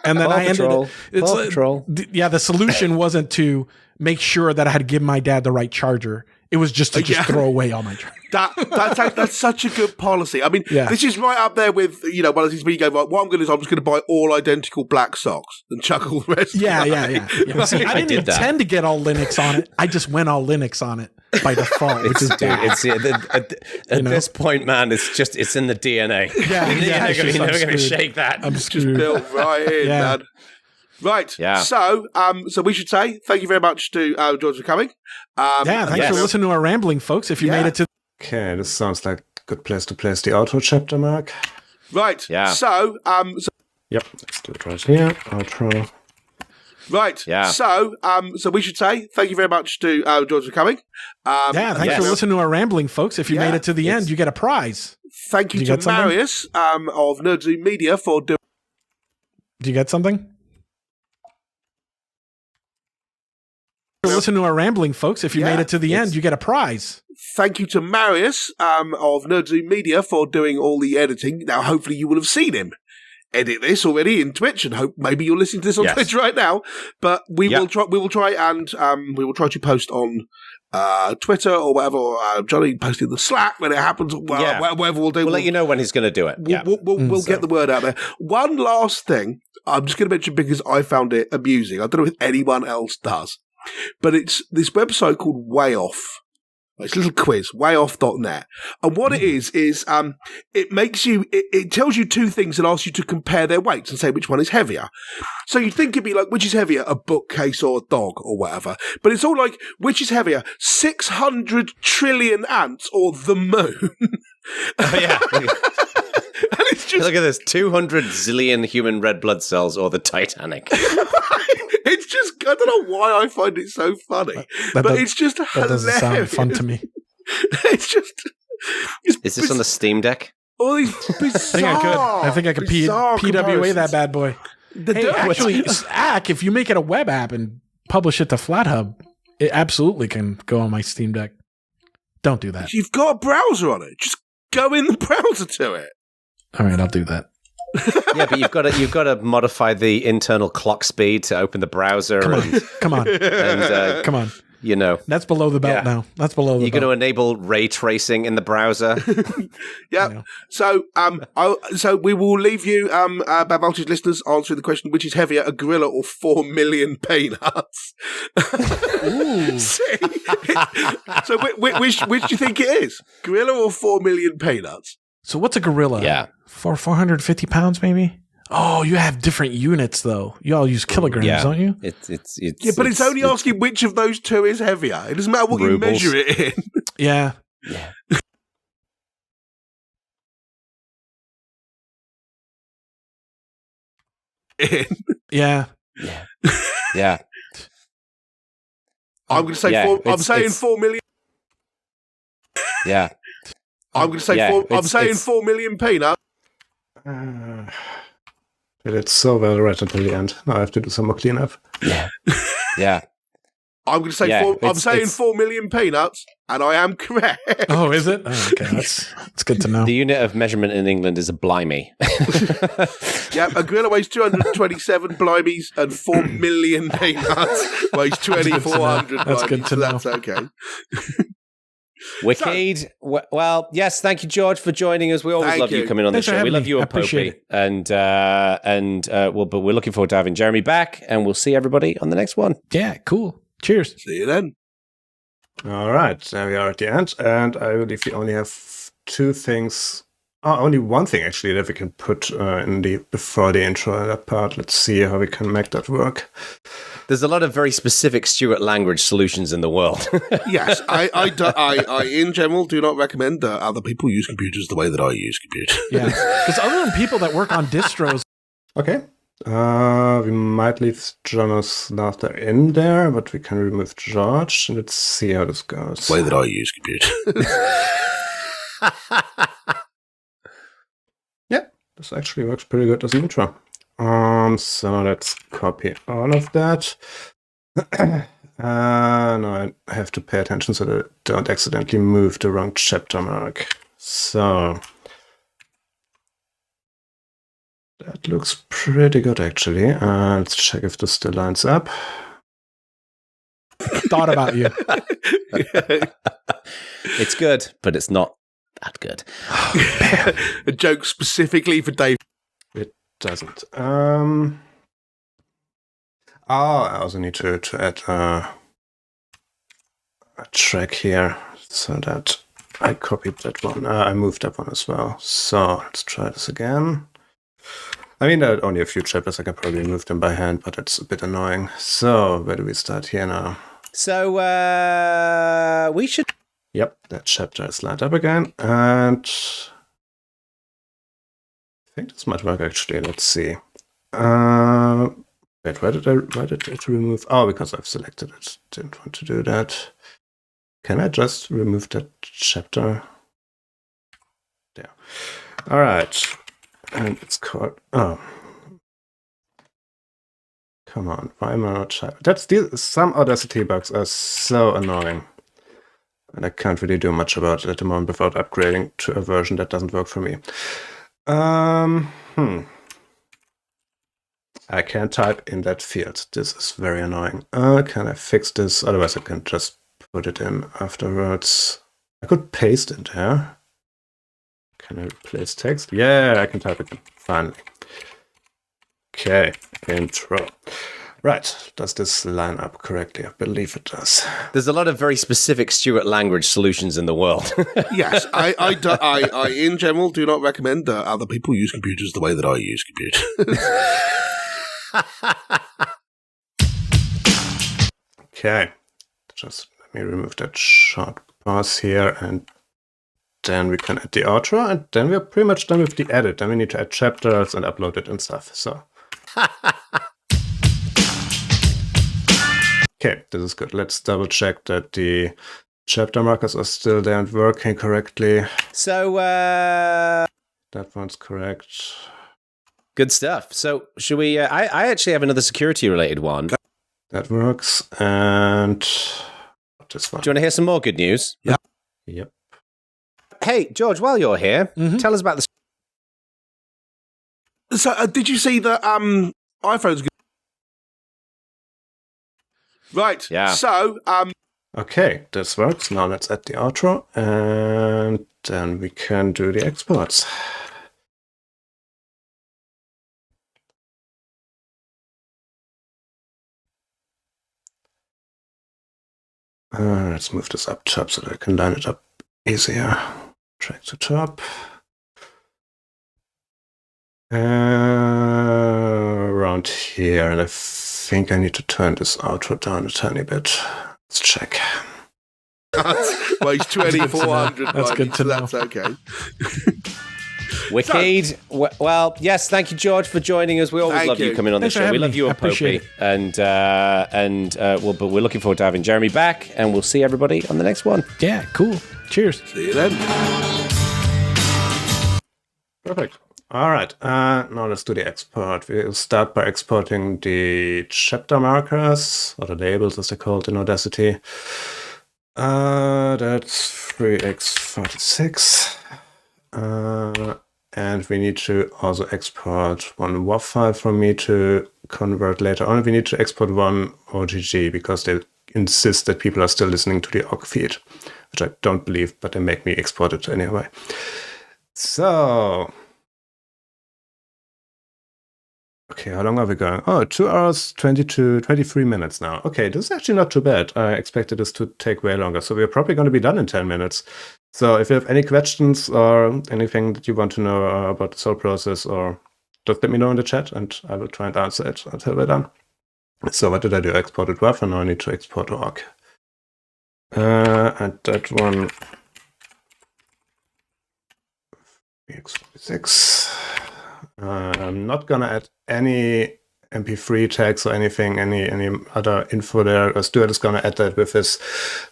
And then Paw I ended Patrol. it. It's Paw Patrol. The solution wasn't to make sure that I had given my dad the right charger. It was just to throw away all my chargers. That's such a good policy. I mean, this is right up there with, you know, one of these where you go, right, what I'm going to do is I'm just going to buy all identical black socks and chuck all the rest. Yeah. See, I didn't did that. intend to get all Linux on it. I just went all Linux on it by default, which is bad. At this point, man, it's in the DNA. Yeah, You're never going to shake that. I'm Just screwed. built right in, Yeah. man. Right. Yeah. So we should say thank you very much to George for coming. Thanks for listening to our rambling, folks. If you made it to Okay, this sounds like a good place to place the outro chapter, Mark. Right. Yeah. So, Yep, let's do it right here. Outro. right. Yeah. So we should say thank you very much to George for coming. Thanks Yes. for listening to our rambling, folks. If you Yeah, made it to the end, you get a prize. Thank you Did to you get something? Marius of Nerdzoom Media for doing. Do you get something? For listening to our rambling, folks. If you Yeah, made it to the end, you get a prize. Thank you to Marius of Nerdzoom Media for doing all the editing. Now, hopefully, you will have seen him edit this already in Twitch, and hope maybe you're listening to this on Yes. Twitch right now. But we Yeah. will try. We will try and we will try to post on Twitter or whatever. Or, Johnny posted the Slack when it happens. Yeah. Whatever we'll do. We'll let you know when he's going to do it. Yeah. We'll get the word out there. One last thing I'm just going to mention because I found it amusing. I don't know if anyone else does, but it's this website called Way Off. It's a little quiz, wayoff.net. And what it is it makes you, it tells you two things and asks you to compare their weights and say which one is heavier. So you'd think it'd be like, which is heavier, a bookcase or a dog or whatever. But it's all like, which is heavier, 600 trillion ants or the moon? Yeah. And it's just, Look at this 200 zillion human red blood cells or the Titanic. it's just, I don't know why I find it so funny. But it's just That hilarious. doesn't sound fun to me. It's just, Is this on the Steam Deck? all these bizarre, I think I could bizarre PWA that comparisons. bad boy. The Hey, dirt- actually, Slack, if you make it a web app and publish it to FlatHub, it absolutely can go on my Steam Deck. Don't do that. You've got a browser on it. Just go in the browser to it. All right, I'll do that. Yeah, but you've got to modify the internal clock speed to open the browser. Come on, and, come on, and come on. you know, That's below the belt Yeah. now. That's below the you're going to belt. enable ray tracing in the browser. Yeah. Yeah. So, so we will leave you, Bad Voltage listeners, answering the question: which is heavier, a gorilla or 4 million peanuts? See? So, which do you think it is? Gorilla or 4 million peanuts? So what's a gorilla? Yeah. For 450 pounds, maybe? Oh, you have different units, though. You all use kilograms, Yeah. don't you? It's Yeah, but it's only asking which of those two is heavier. It doesn't matter what you Rubles. measure it in. Yeah. Yeah. Yeah. Yeah. I'm going to say Yeah, four. I'm it's- saying it's- 4 million. Yeah. I'm going to say Yeah, four. I'm it's- saying it's- 4 million peanuts. But it's so well right until the end. Now I have to do some more cleanup. Yeah. Yeah. I'm going to say Yeah, four. I'm it's- saying it's- 4 million peanuts, and I am correct. Oh, is it? Oh, okay, that's good to know. The unit of measurement in England is a blimey. Yeah, a gorilla weighs 227 blimeys, and 4 million peanuts weighs 2,400. That's good blimeys, to so know. That's okay. Wicked. Well, yes, thank you, George, for joining us. We always Thank love you you. coming on the Thanks for show. We having love me. you I and appreciate Popey. But we're looking forward to having Jeremy back, and we'll see everybody on the next one. Yeah, cool. Cheers. See you then. All right, there we are at the end, and I believe we only have two things. Oh, only one thing actually that we can put in the before the intro that part. Let's see how we can make that work. There's a lot of very specific Stuart language solutions in the world. Yes, I in general do not recommend that other people use computers the way that I use computers. Yeah. Because other than people that work on distros, Okay. We might leave Jonas laughter in there, but we can remove George. Let's see how this goes. The way that I use computers. Yeah, this actually works pretty good as an intro. So let's copy all of that. Now I have to pay attention so that I don't accidentally move the wrong chapter mark. So that looks pretty good actually. Let's check if this still lines up. thought about you. It's good, but it's not that good. A joke specifically for Dave. It doesn't. I also need to add a track here so that I copied that one. I moved that one as well. So let's try this again. I mean, there are only a few chapters. I can probably move them by hand, but it's a bit annoying. So where do we start here now? So we should. Yep, that chapter is lined up again. And think this might work actually. Let's see. Wait, why did it remove? Oh, because I've selected it. Didn't want to do that. Can I just remove that chapter? There. All right. And it's called. Oh. Come on. Why am I not? Some Audacity bugs are so annoying. And I can't really do much about it at the moment without upgrading to a version that doesn't work for me. I can't type in that field. This is very annoying. Can I fix this? Otherwise I can just put it in afterwards. I could paste it there. Can I replace text? Yeah, I can type it in. Finally. Okay, intro. Right, does this line up correctly? I believe it does. There's a lot of very specific Stuart language solutions in the world. Yes, I in general do not recommend that other people use computers the way that I use computers. Okay, just let me remove that short pause here, and then we can add the outro, and then we're pretty much done with the edit. Then we need to add chapters and upload it and stuff. So, okay, this is good. Let's double check that the chapter markers are still there and working correctly. So, that one's correct. Good stuff. So, should we? I actually have another security-related one. That works, and this one. Do you want to hear some more good news? Yeah. Yep. Hey, George, while you're here, tell us about the... So, did you see that iPhone's good? Right. Yeah. So, Okay, this works. Now let's add the outro, and then we can do the exports. Let's move this up top so that I can line it up easier. Drag to top. Around here, and I think I need to turn this outro down a tiny bit. Let's check. well, he's 2400. That's good to know. That's okay. Wicked. Well, yes, thank you, George, for joining us. We always Thank love you you. coming on the Thanks for show. We having love me. you I and appreciate Popey. But we're looking forward to having Jeremy back, and we'll see everybody on the next one. Yeah, cool. Cheers. See you then. Perfect. All right. Now let's do the export. We'll start by exporting the chapter markers, or the labels as they're called in Audacity. That's 3x46. And we need to also export one WAV file for me to convert later on. We need to export one OGG because they insist that people are still listening to the OGG feed, which I don't believe, but they make me export it anyway. So, okay, how long are we going? Oh, 2 hours, 23 minutes now. Okay, this is actually not too bad. I expected this to take way longer, so we're probably going to be done in 10 minutes. So if you have any questions or anything that you want to know about this whole process, or just let me know in the chat and I will try and answer it until we're done. So what did I do? I exported WAV, and now I need to export OGG. And that one, x46. I'm not gonna add any MP3 tags or anything, any other info there. Stuart is gonna add that with his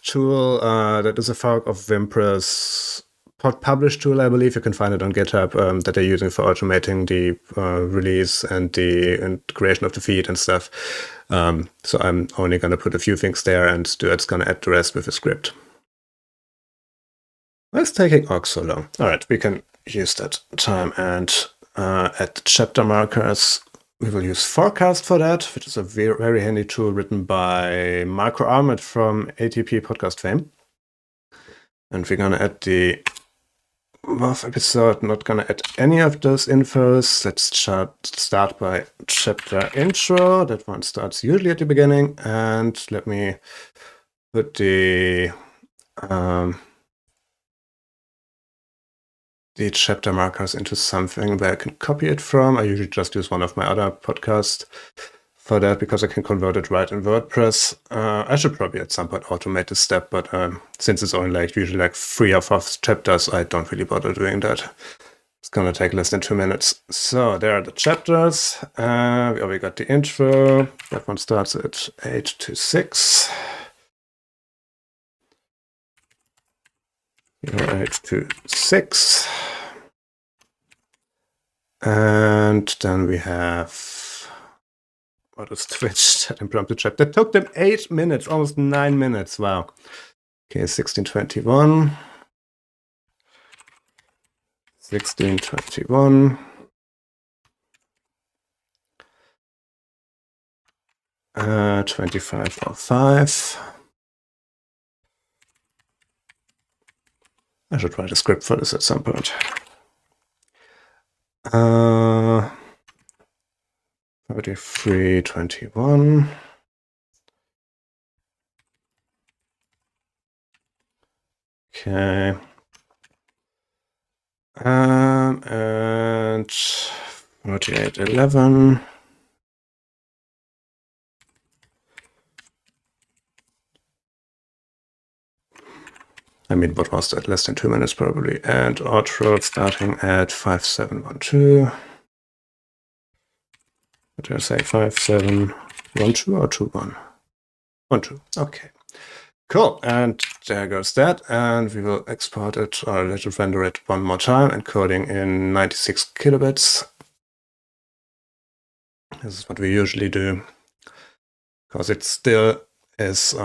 tool. That is a fork of Wimpress publish tool, I believe. You can find it on GitHub, that they're using for automating the release and the integration of the feed and stuff. So I'm only gonna put a few things there, and Stuart's gonna add the rest with a script. Why is taking OGG so long? All right, we can use that time and add chapter markers. We will use Forecast for that, which is a very, very handy tool written by Marco Arment from ATP podcast fame. And we're gonna add the WAV episode. Not gonna add any of those infos. Let's start by chapter intro. That one starts usually at the beginning. And let me put the chapter markers into something where I can copy it from. I usually just use one of my other podcasts for that because I can convert it right in WordPress. I should probably at some point automate this step, but since it's only usually 3 or 4 chapters, I don't really bother doing that. It's gonna take less than 2 minutes. So there are the chapters. We got the intro. That one starts at 8 to 6. 8 to 6. And then we have what is Twitch impromptu chat. That took them 8 minutes, almost 9 minutes. Wow. Okay, 1621. 1621. 2505. I should write a script for this at some point. 3321. Okay. And 4811. I mean, what was that? Less than 2 minutes probably. And outro starting at 5712. What did I say? 5712 or 21? 12. Okay. Cool. And there goes that. And we will export it or let it render it one more time, encoding in 96 kilobits. This is what we usually do, because it still is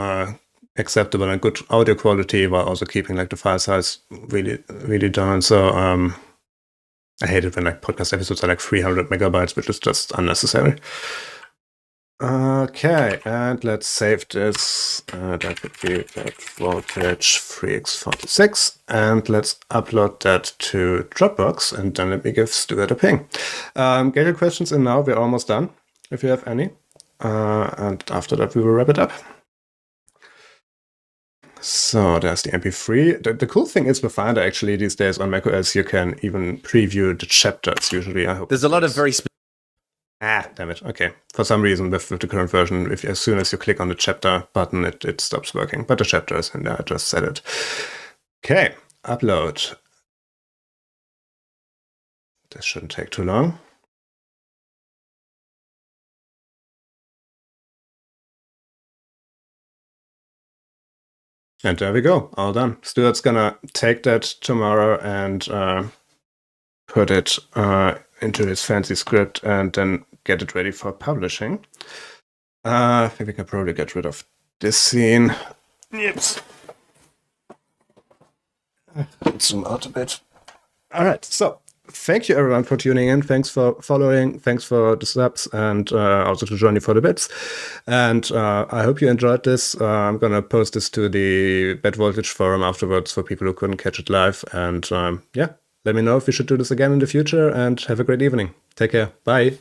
acceptable and good audio quality while also keeping like the file size really down. So I hate it when like podcast episodes are like 300 megabytes, which is just unnecessary. Okay, and let's save this. That would be that voltage 3x46, and let's upload that to Dropbox, and then let me give Stuart a ping. Get your questions in now. We're almost done, if you have any. And after that, we will wrap it up. So there's the MP3. The cool thing is with Finder, actually, these days on macOS, you can even preview the chapters, usually. I hope there's a lot of very damn it. Okay. For some reason, with the current version, as soon as you click on the chapter button, it stops working. But the chapter is in there. I just said it. Okay. Upload. This shouldn't take too long. And there we go. All done. Stuart's gonna take that tomorrow and put it into his fancy script and then get it ready for publishing. I think we can probably get rid of this scene. Yips. Let's zoom out a bit. All right. So thank you everyone for tuning in. Thanks for following. Thanks for the subs and also to Johnny for the bits. And I hope you enjoyed this. I'm going to post this to the Bad Voltage forum afterwards for people who couldn't catch it live. And yeah, let me know if we should do this again in the future, and have a great evening. Take care. Bye.